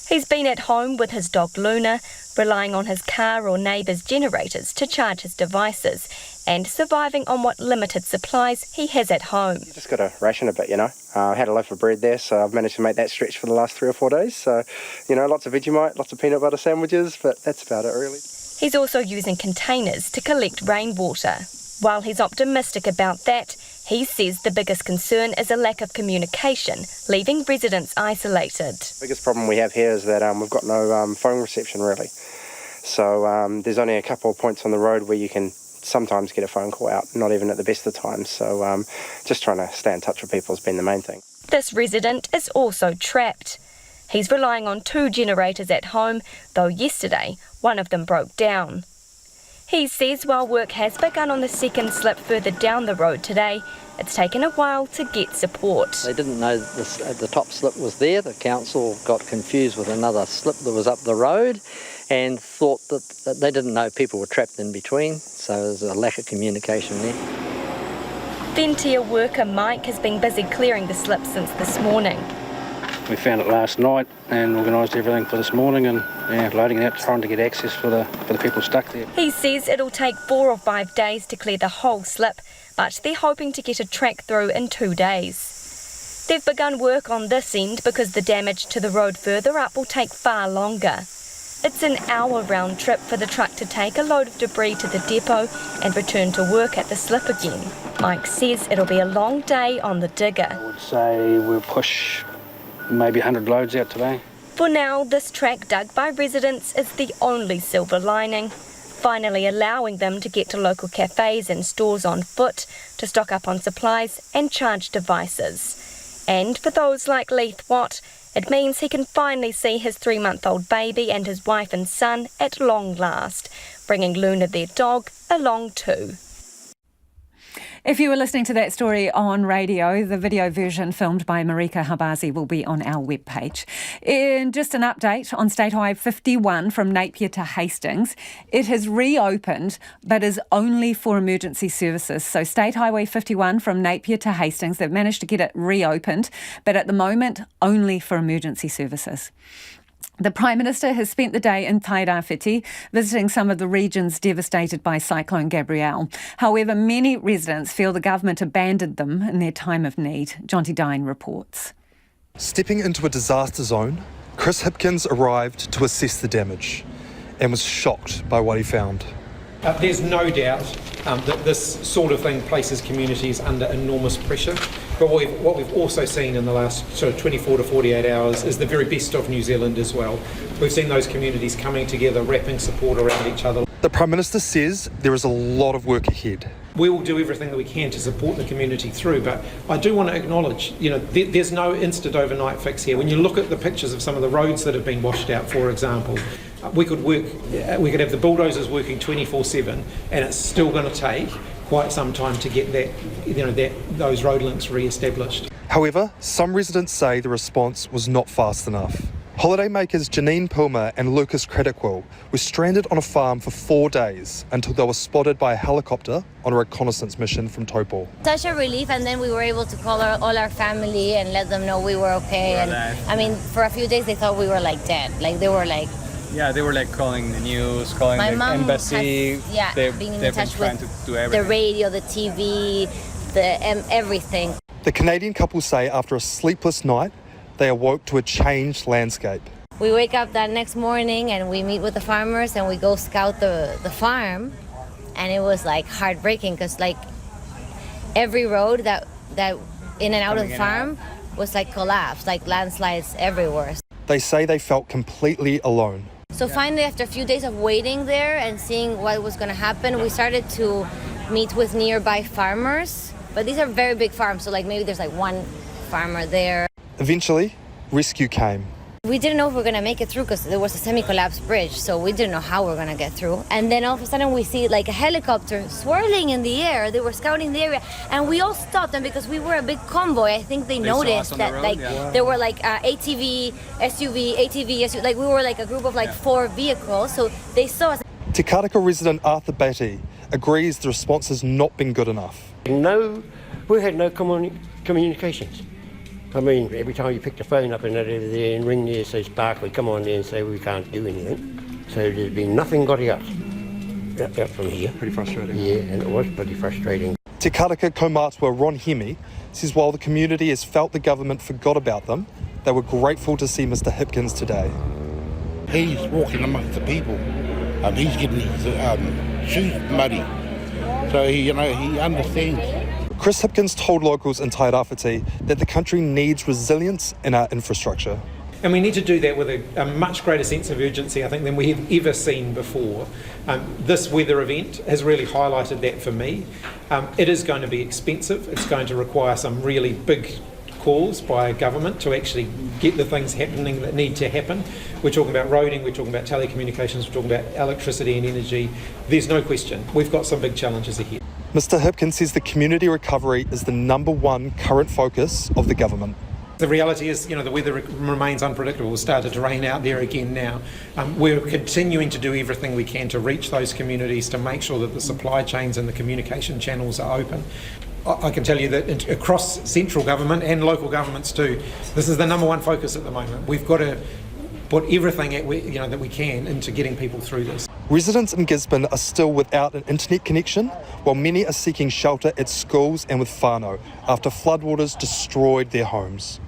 He's been at home with his dog Luna, relying on his car or neighbours' generators to charge his devices, and surviving on what limited supplies he has at home. You just got to ration a bit, I had a loaf of bread there, so I've managed to make that stretch for the last 3 or 4 days. So, lots of Vegemite, lots of peanut butter sandwiches, but that's about it really. He's also using containers to collect rainwater. While he's optimistic about that, he says the biggest concern is a lack of communication, leaving residents isolated. The biggest problem we have here is that we've got no phone reception really. So there's only a couple of points on the road where you can sometimes get a phone call out, not even at the best of times. So just trying to stay in touch with people has been the main thing. This resident is also trapped. He's relying on 2 generators at home, though yesterday one of them broke down. He says while work has begun on the second slip further down the road today, it's taken a while to get support. They didn't know the top slip was there. The council got confused with another slip that was up the road and thought that they didn't know people were trapped in between, so there's a lack of communication there. Ventia worker Mike has been busy clearing the slip since this morning. We found it last night and organised everything for this morning and loading it out, trying to get access for the people stuck there. He says it'll take 4 or 5 days to clear the whole slip, but they're hoping to get a track through in 2 days. They've begun work on this end because the damage to the road further up will take far longer. It's an hour round trip for the truck to take a load of debris to the depot and return to work at the slip again. Mike says it'll be a long day on the digger. I would say we'll push maybe 100 loads out today. For now, this track dug by residents is the only silver lining, finally allowing them to get to local cafes and stores on foot to stock up on supplies and charge devices. And for those like Leith Watt, it means he can finally see his 3-month-old baby and his wife and son at long last, bringing Luna, their dog, along too. If you were listening to that story on radio, the video version filmed by Marika Habazi will be on our webpage. And just an update on State Highway 51 from Napier to Hastings. It has reopened, but is only for emergency services. So State Highway 51 from Napier to Hastings, they've managed to get it reopened, but at the moment, only for emergency services. The Prime Minister has spent the day in Tairawhiti visiting some of the regions devastated by Cyclone Gabrielle. However, many residents feel the government abandoned them in their time of need. Jonty Dine reports. Stepping into a disaster zone, Chris Hipkins arrived to assess the damage and was shocked by what he found. There's no doubt that this sort of thing places communities under enormous pressure. But what we've also seen in the last sort of 24 to 48 hours is the very best of New Zealand as well. We've seen those communities coming together, wrapping support around each other. The Prime Minister says there is a lot of work ahead. We will do everything that we can to support the community through, but I do want to acknowledge, there's no instant overnight fix here. When you look at the pictures of some of the roads that have been washed out, for example, we could have the bulldozers working 24/7, and it's still going to take quite some time to get those road links re-established. However, some residents say the response was not fast enough. Holidaymakers Janine Pilmer and Lucas Craddockwill were stranded on a farm for 4 days until they were spotted by a helicopter on a reconnaissance mission from Taupo. Such a relief, and then we were able to call all our family and let them know we were okay. And for a few days they thought we were dead. They were calling the news, calling the embassy. Being in touch with the radio, the TV, everything. The Canadian couple say after a sleepless night, they awoke to a changed landscape. We wake up that next morning and we meet with the farmers and we go scout the farm, and it was heartbreaking because every road that in and out of the farm was collapsed, landslides everywhere. They say they felt completely alone. So finally, after a few days of waiting there and seeing what was going to happen, we started to meet with nearby farmers. But these are very big farms, so maybe there's one farmer there. Eventually, rescue came. We didn't know if we were going to make it through because there was a semi-collapsed bridge, so we didn't know how we were going to get through. And then all of a sudden we see a helicopter swirling in the air. They were scouting the area, and we all stopped them because we were a big convoy. I think they noticed that there were ATV, SUV, we were a group of 4 vehicles, so they saw us. Te Karaka resident Arthur Batty agrees the response has not been good enough. We had no communications. I mean, every time you pick the phone up and there and ring there, says Barclay, come on there and say we can't do anything. So there's been nothing got out from here. Pretty frustrating. Yeah, and it was pretty frustrating. Te Karaka Kaumatua Ron Hemi says while the community has felt the government forgot about them, they were grateful to see Mr Hipkins today. He's walking amongst the people. He's getting his shoes muddy. So, he understands. Chris Hipkins told locals in Tairawhiti that the country needs resilience in our infrastructure. And we need to do that with a much greater sense of urgency, I think, than we have ever seen before. This weather event has really highlighted that for me. It is going to be expensive. It's going to require some really big calls by government to actually get the things happening that need to happen. We're talking about roading, we're talking about telecommunications, we're talking about electricity and energy. There's no question. We've got some big challenges ahead. Mr Hipkins says the community recovery is the #1 current focus of the government. The reality is, the weather remains unpredictable. It's started to rain out there again now. We're continuing to do everything we can to reach those communities, to make sure that the supply chains and the communication channels are open. I can tell you that across central government and local governments too, this is the #1 focus at the moment. We've got to put everything that we can into getting people through this. Residents in Gisborne are still without an internet connection, while many are seeking shelter at schools and with whānau after floodwaters destroyed their homes.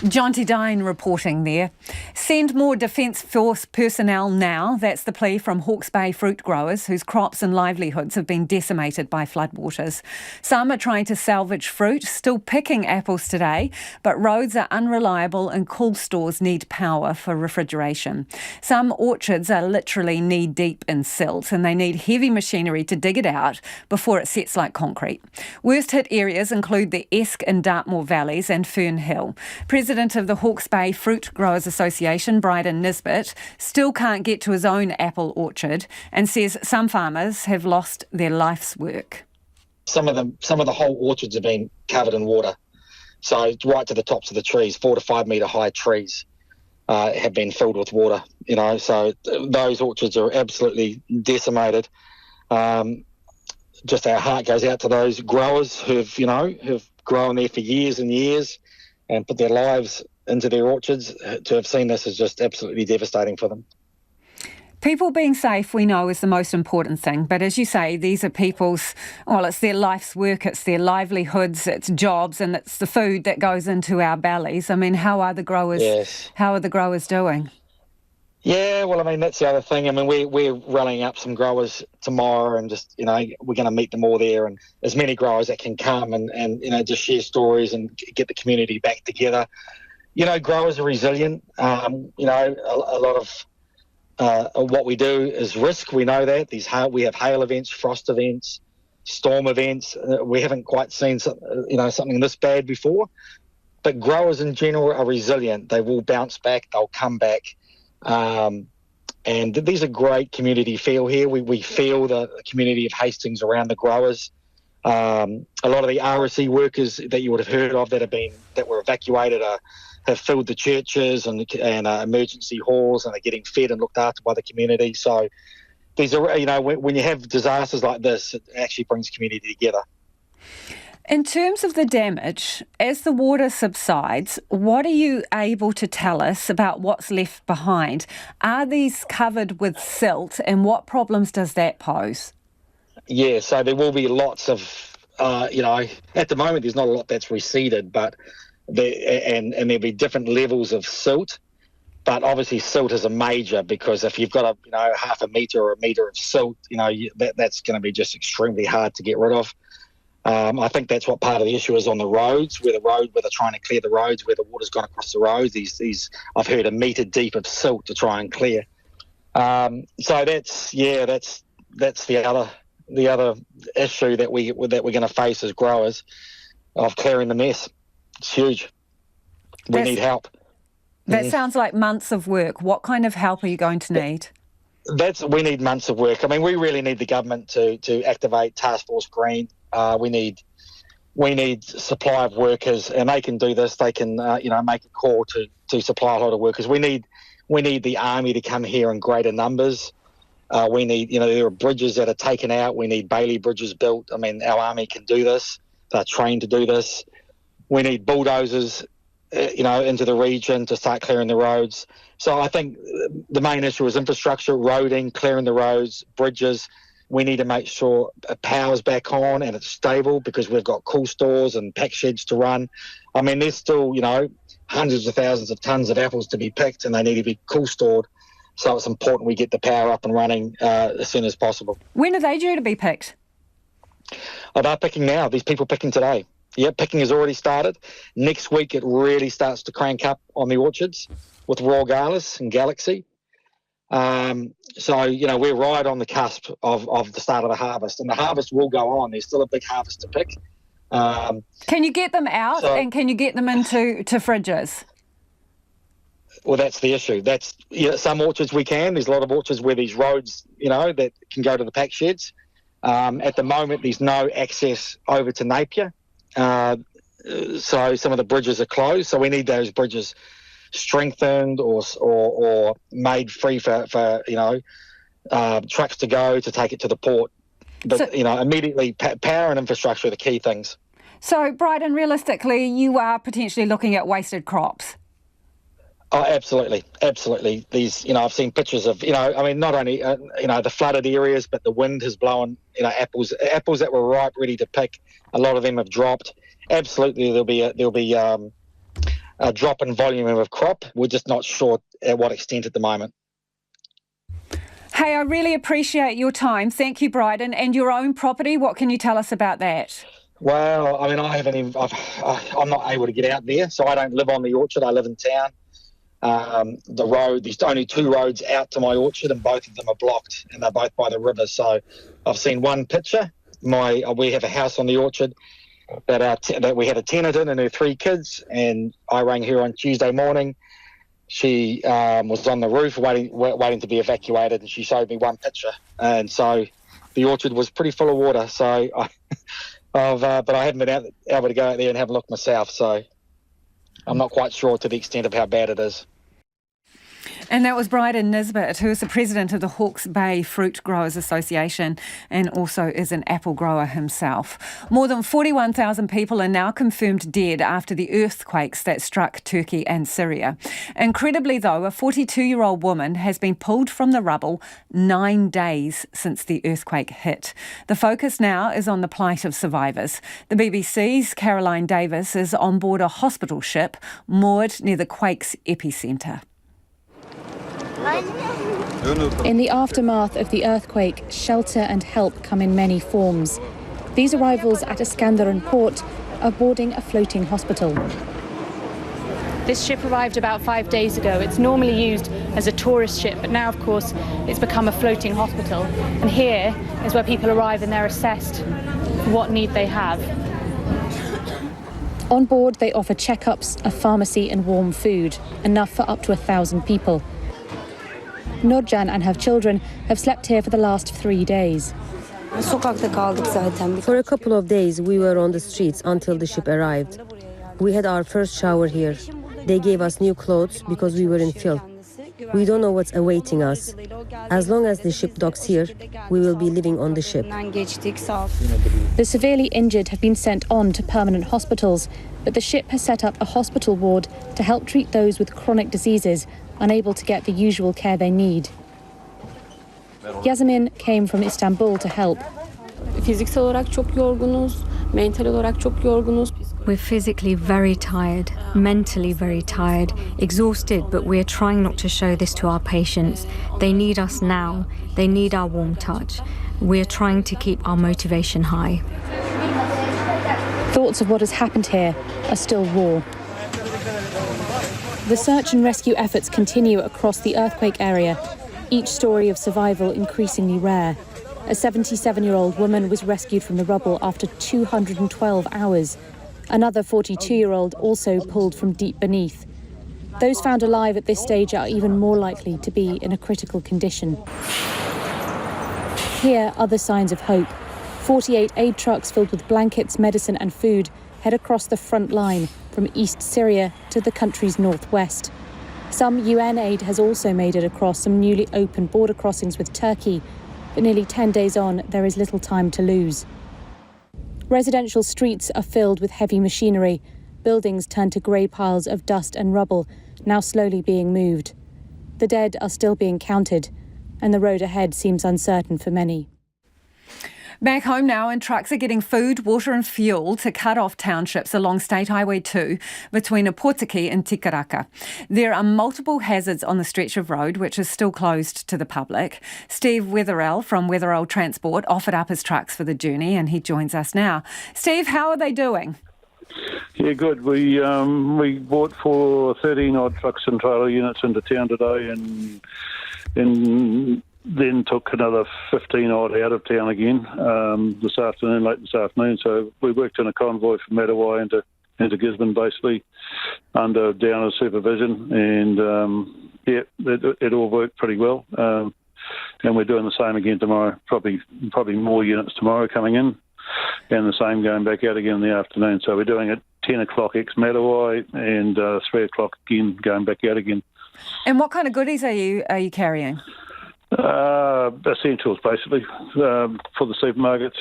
Jonty Dine reporting there. Send more Defence Force personnel now. That's the plea from Hawke's Bay fruit growers whose crops and livelihoods have been decimated by floodwaters. Some are trying to salvage fruit, still picking apples today, but roads are unreliable and cool stores need power for refrigeration. Some orchards are literally knee-deep in silt and they need heavy machinery to dig it out before it sets like concrete. Worst hit areas include the Esk and Dartmoor valleys and Fern Hill. President of the Hawke's Bay Fruit Growers Association, Bryden Nisbet, still can't get to his own apple orchard and says some farmers have lost their life's work. Some of the whole orchards have been covered in water. So right to the tops of the trees, 4 to 5 metre high trees have been filled with water, so those orchards are absolutely decimated. Just our heart goes out to those growers who've grown there for years and years and put their lives into their orchards. To have seen this is just absolutely devastating for them. People being safe, we know, is the most important thing. But as you say, these are people's, it's their life's work, it's their livelihoods, it's jobs, and it's the food that goes into our bellies. I mean, how are the growers? Yes. How are the growers doing? Yeah, that's the other thing. We're rallying up some growers tomorrow and just, we're going to meet them all there and as many growers that can come and just share stories and get the community back together. Growers are resilient. A lot of what we do is risk. We know that. We have hail events, frost events, storm events. We haven't quite seen something this bad before. But growers in general are resilient. They will bounce back. They'll come back. And there's a great community feel here. We feel the community of Hastings around the growers. A lot of the RSE workers that you would have heard of that were evacuated have filled the churches and emergency halls and are getting fed and looked after by the community. So these are, when you have disasters like this, it actually brings community together. In terms of the damage, as the water subsides, what are you able to tell us about what's left behind? Are these covered with silt and what problems does that pose? Yeah, so there will be lots of, at the moment there's not a lot that's receded, but there'll be different levels of silt. But obviously silt is a major because if you've got half a metre or a metre of silt, that's going to be just extremely hard to get rid of. I think that's what part of the issue is on the roads, where they're trying to clear the roads, where the water's gone across the roads. I've heard a metre deep of silt to try and clear. So that's the other issue that we're going to face as growers of clearing the mess. It's huge. We need help. That sounds like months of work. What kind of help are you going to need? We need months of work. We really need the government to activate Task Force Green. We need supply of workers, and they can do this. They can, make a call to supply a lot of workers. We need the army to come here in greater numbers. We need, there are bridges that are taken out. We need Bailey bridges built. Our army can do this. They're trained to do this. We need bulldozers, into the region to start clearing the roads. So I think the main issue is infrastructure, roading, clearing the roads, bridges. We need to make sure power's back on and it's stable because we've got cool stores and pack sheds to run. I mean, there's still, hundreds of thousands of tonnes of apples to be picked and they need to be cool stored. So it's important we get the power up and running as soon as possible. When are they due to be picked? Oh, they're picking now. These people picking today. Yeah, picking has already started. Next week it really starts to crank up on the orchards with raw galas and Galaxy. So, we're right on the cusp of the start of the harvest, and the harvest will go on. There's still a big harvest to pick. Can you get them out and can you get them into fridges? Well, that's the issue. Some orchards we can. There's a lot of orchards where these roads, that can go to the pack sheds. At the moment, there's no access over to Napier. So some of the bridges are closed. So we need those bridges strengthened or made free for trucks to go to take it to the port. But, immediately power and infrastructure are the key things. So, Bryden, realistically, you are potentially looking at wasted crops. Oh, absolutely. Absolutely. These, I've seen pictures of, not only, the flooded areas, but the wind has blown, apples that were ripe, ready to pick. A lot of them have dropped. Absolutely, there'll be a drop in volume of crop. We're just not sure at what extent at the moment. Hey, I really appreciate your time. Thank you, Bryden. And your own property, what can you tell us about that? Well, I'm not able to get out there, so I don't live on the orchard. I live in town. The road, there's only 2 roads out to my orchard, and both of them are blocked, and they're both by the river. So I've seen one picture. We have a house on the orchard that we had a tenant in and her 3 kids, and I rang her on Tuesday morning. She was on the roof waiting to be evacuated, and she showed me one picture. And so the orchard was pretty full of water. So but I haven't been able to go out there and have a look myself. So I'm not quite sure to the extent of how bad it is. And that was Bryden Nisbet, who is the president of the Hawke's Bay Fruit Growers Association and also is an apple grower himself. More than 41,000 people are now confirmed dead after the earthquakes that struck Turkey and Syria. Incredibly, though, a 42-year-old woman has been pulled from the rubble 9 days since the earthquake hit. The focus now is on the plight of survivors. The BBC's Caroline Davis is on board a hospital ship moored near the quake's epicentre. In the aftermath of the earthquake, shelter and help come in many forms. These arrivals at Escalating port are boarding a floating hospital. This ship arrived about 5 days ago. It's normally used as a tourist ship, but now, of course, it's become a floating hospital. And here is where people arrive and they're assessed for what need they have. On board, they offer checkups, a pharmacy and warm food, enough for up to 1,000 people. Nurcan and her children have slept here for the last 3 days. For a couple of days, we were on the streets until the ship arrived. We had our first shower here. They gave us new clothes because we were in filth. We don't know what's awaiting us. As long as the ship docks here, we will be living on the ship. The severely injured have been sent on to permanent hospitals, but the ship has set up a hospital ward to help treat those with chronic diseases unable to get the usual care they need. Yasemin came from Istanbul to help. We're physically very tired, mentally very tired, exhausted, but we're trying not to show this to our patients. They need us now. They need our warm touch. We're trying to keep our motivation high. Thoughts of what has happened here are still raw. The search and rescue efforts continue across the earthquake area, each story of survival increasingly rare. A 77-year-old woman was rescued from the rubble after 212 hours. Another 42-year-old also pulled from deep beneath. Those found alive at this stage are even more likely to be in a critical condition. Here are the signs of hope. 48 aid trucks filled with blankets, medicine and food head across the front line from East Syria to the country's northwest. Some UN aid has also made it across some newly opened border crossings with Turkey, but nearly 10 days on, there is little time to lose. Residential streets are filled with heavy machinery. Buildings turned to grey piles of dust and rubble, now slowly being moved. The dead are still being counted, and the road ahead seems uncertain for many. Back home now, and trucks are getting food, water and fuel to cut off townships along State Highway 2 between Opotiki and Tikaraka. There are multiple hazards on the stretch of road which is still closed to the public. Steve Wetherell from Wetherell Transport offered up his trucks for the journey, and he joins us now. Steve, how are they doing? Yeah, good. We bought for 13 odd trucks and trailer units into town today, and then took another 15 odd out of town again late this afternoon. So we worked in a convoy from Wairoa into Gisborne, basically under Downer's supervision, and it all worked pretty well. And we're doing the same again tomorrow. Probably more units tomorrow coming in, and the same going back out again in the afternoon. So we're doing it 10 o'clock ex-Wairoa and 3 o'clock again going back out again. And what kind of goodies are you carrying? Essentials, basically, for the supermarkets,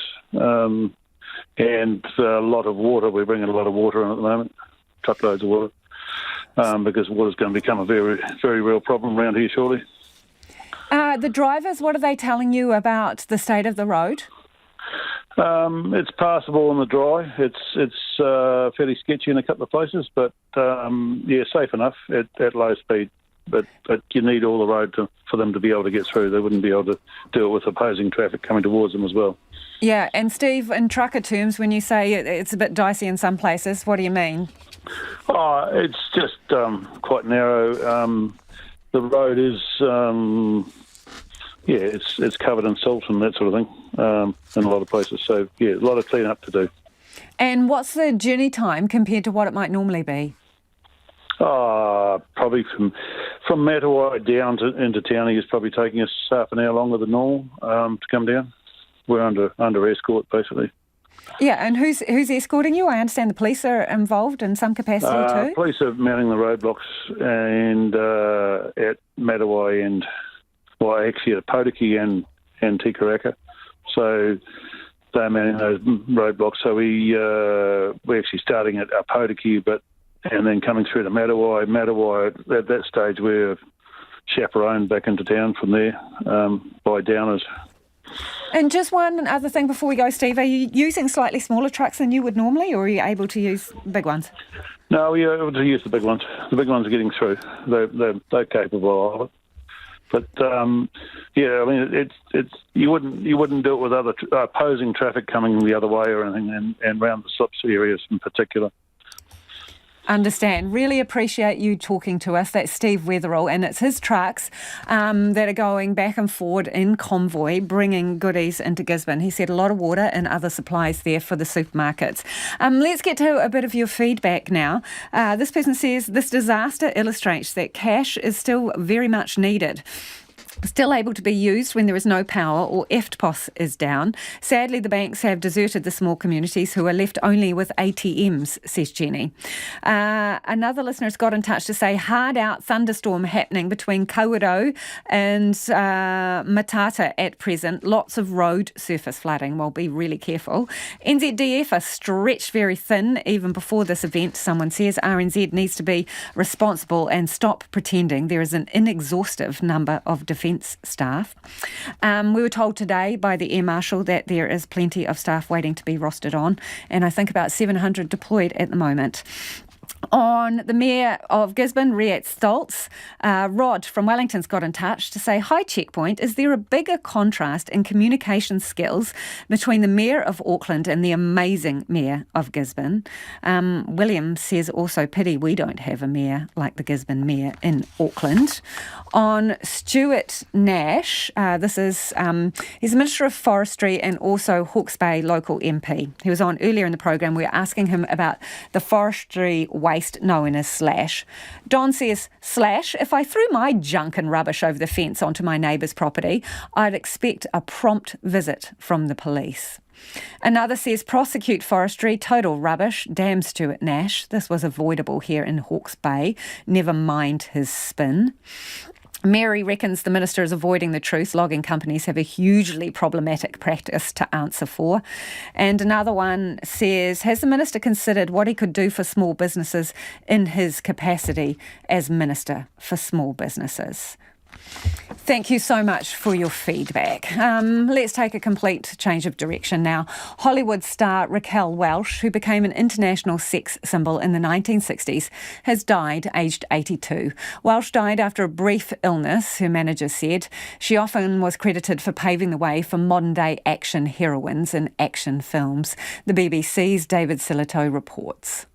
and a lot of water. We're bringing a lot of water in at the moment, truckloads of water, because water's going to become a very, very real problem around here shortly. The drivers, what are they telling you about the state of the road? It's passable on the dry. It's fairly sketchy in a couple of places, but safe enough at low speed. But you need all the road for them to be able to get through. They wouldn't be able to do it with opposing traffic coming towards them as well. Yeah, and Steve, in trucker terms, when you say it's a bit dicey in some places, what do you mean? Oh, it's just quite narrow. The road is, it's covered in silt and that sort of thing in a lot of places. So, yeah, a lot of clean up to do. And what's the journey time compared to what it might normally be? Probably from Matawa down into town, is probably taking us half an hour longer than normal to come down. We're under escort, basically. Yeah, and who's escorting you? I understand the police are involved in some capacity too. Police are mounting the roadblocks and at Matawa and, actually at Potiki and Tikaraka. So they're mounting those roadblocks. So we're actually starting at Potiki, and then coming through to Matawa. At that stage, we're chaperoned back into town from there by Downers. And just one other thing before we go, Steve, are you using slightly smaller trucks than you would normally, or are you able to use big ones? No, we're able to use the big ones. The big ones are getting through. They're capable of it. But it's you wouldn't do it with other opposing traffic coming the other way or anything, and around the slips areas in particular. Understand. Really appreciate you talking to us. That's Steve Wetherell, and it's his trucks that are going back and forward in convoy, bringing goodies into Gisborne. He said a lot of water and other supplies there for the supermarkets. Let's get to a bit of your feedback now. This person says, this disaster illustrates that cash is still very much needed. Still able to be used when there is no power or EFTPOS is down. Sadly, the banks have deserted the small communities who are left only with ATMs, says Jenny. Another listener has got in touch to say hard out thunderstorm happening between Kawerau and Matata at present. Lots of road surface flooding. Well, be really careful. NZDF are stretched very thin even before this event. Someone says RNZ needs to be responsible and stop pretending there is an inexhaustive number of defence staff. We were told today by the Air Marshal that there is plenty of staff waiting to be rostered on, and I think about 700 deployed at the moment. On the Mayor of Gisborne, Riet Stoltz, Rod from Wellington's got in touch to say, hi Checkpoint, is there a bigger contrast in communication skills between the Mayor of Auckland and the amazing Mayor of Gisborne? William says also, pity we don't have a mayor like the Gisborne Mayor in Auckland. On Stuart Nash, this is, he's the Minister of Forestry and also Hawke's Bay local MP. He was on earlier in the program. We were asking him about the forestry waste known as slash. Don says, slash, if I threw my junk and rubbish over the fence onto my neighbour's property, I'd expect a prompt visit from the police. Another says, prosecute forestry, total rubbish, damn Stuart Nash. This was avoidable here in Hawke's Bay. Never mind his spin. Mary reckons the minister is avoiding the truth. Logging companies have a hugely problematic practice to answer for. And another one says, has the minister considered what he could do for small businesses in his capacity as Minister for Small Businesses? Thank you so much for your feedback. Let's take a complete change of direction now. Hollywood star Raquel Welch, who became an international sex symbol in the 1960s, has died aged 82. Welch died after a brief illness, her manager said. She often was credited for paving the way for modern-day action heroines in action films. The BBC's David Silito reports.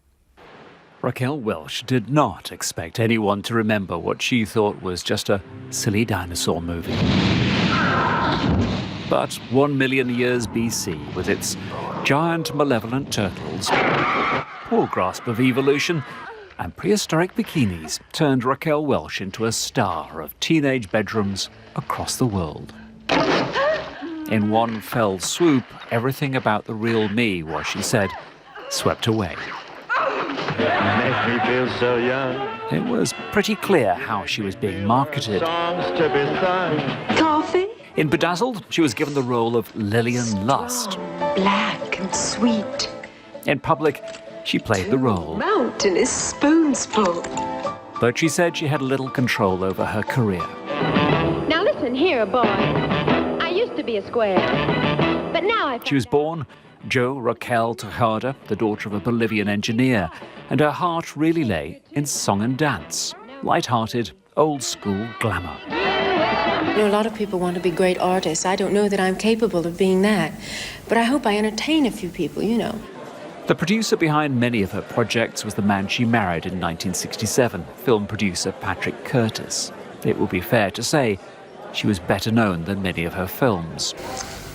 Raquel Welch did not expect anyone to remember what she thought was just a silly dinosaur movie. But 1 million years BC, with its giant malevolent turtles, poor grasp of evolution, and prehistoric bikinis, turned Raquel Welch into a star of teenage bedrooms across the world. In one fell swoop, everything about the real me was, she said, swept away. Makes me feel so young. It was pretty clear how she was being marketed. Songs to be sung. Coffee? In Bedazzled, she was given the role of Lillian Lust. Black and sweet. In public, she played the role. Mountain is spoons full. But she said she had little control over her career. Now listen here, boy. I used to be a square, but now I... She was born Jo Raquel Tejada, the daughter of a Bolivian engineer, and her heart really lay in song and dance, light-hearted, old-school glamour. You know, a lot of people want to be great artists. I don't know that I'm capable of being that, but I hope I entertain a few people, you know. The producer behind many of her projects was the man she married in 1967, film producer Patrick Curtis. It will be fair to say she was better known than many of her films.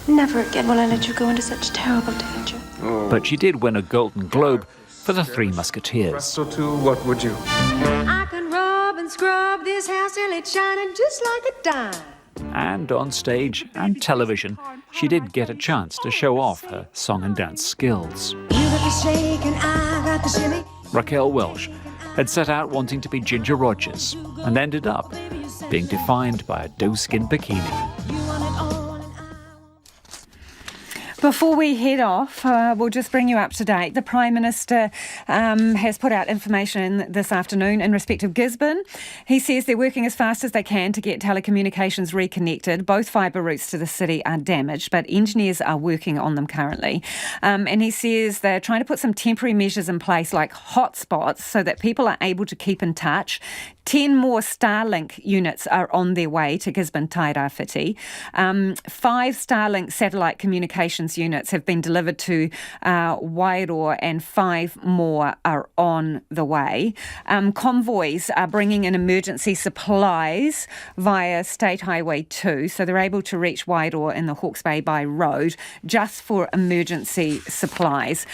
Never again will I let you go into such terrible danger. But she did win a Golden Globe for The Three Musketeers. So too, what would you? I can rub and scrub this house till it's shining just like a dime. And on stage and television, she did get a chance to show off her song and dance skills. You got the shake and I got the shimmy. Raquel Welch had set out wanting to be Ginger Rogers and ended up being defined by a doe-skin bikini. Before we head off, we'll just bring you up to date. The Prime Minister has put out information this afternoon in respect of Gisborne. He says they're working as fast as they can to get telecommunications reconnected. Both fibre routes to the city are damaged, but engineers are working on them currently. And he says they're trying to put some temporary measures in place like hotspots so that people are able to keep in touch. 10 more Starlink units are on their way to Gisborne Tairawhiti. 5 Starlink satellite communications units have been delivered to Wairoa and 5 more are on the way. Convoys are bringing in emergency supplies via State Highway 2, so they're able to reach Wairoa in the Hawke's Bay by road just for emergency supplies.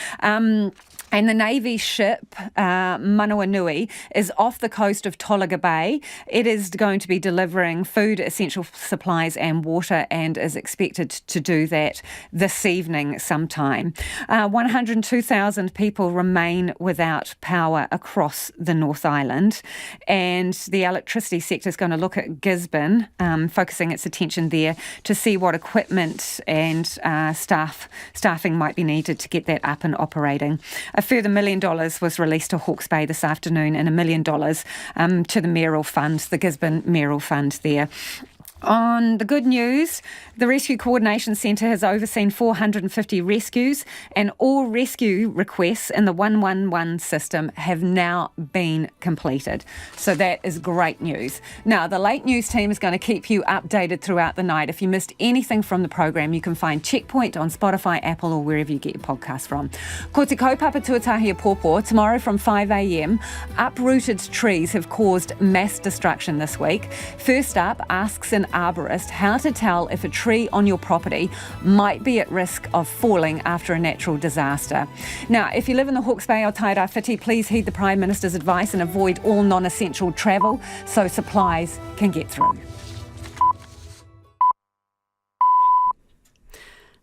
And the Navy ship, Manawanui, is off the coast of Tolaga Bay. It is going to be delivering food, essential supplies and water and is expected to do that this evening sometime. 102,000 people remain without power across the North Island. And the electricity sector is going to look at Gisborne, focusing its attention there to see what equipment and staffing might be needed to get that up and operating. A further $1 million was released to Hawke's Bay this afternoon and $1 million to the mayoral fund, the Gisborne mayoral fund there. On the good news, the Rescue Coordination Centre has overseen 450 rescues and all rescue requests in the 111 system have now been completed. So that is great news. Now, the Late News team is going to keep you updated throughout the night. If you missed anything from the program, you can find Checkpoint on Spotify, Apple or wherever you get your podcasts from. Ko te kaupapa tuatahi a pōpō, tomorrow from 5 a.m, uprooted trees have caused mass destruction this week. First up, asks an arborist how to tell if a tree on your property might be at risk of falling after a natural disaster. Now, if you live in the Hawke's Bay or Tairawhiti, please heed the Prime Minister's advice and avoid all non-essential travel so supplies can get through.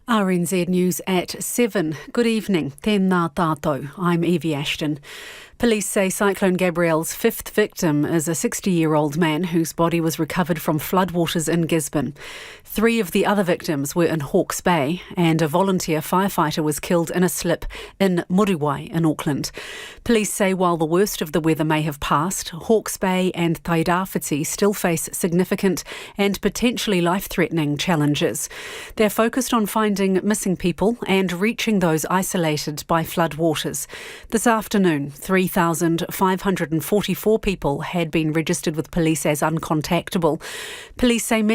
RNZ News at 7. Good evening. Tēnā tātou. I'm Evie Ashton. Police say Cyclone Gabrielle's fifth victim is a 60-year-old man whose body was recovered from floodwaters in Gisborne. 3 of the other victims were in Hawke's Bay, and a volunteer firefighter was killed in a slip in Muriwai in Auckland. Police say while the worst of the weather may have passed, Hawke's Bay and Tairāwhiti still face significant and potentially life-threatening challenges. They're focused on finding missing people and reaching those isolated by floodwaters. This afternoon, 3,544 people had been registered with police as uncontactable. Police say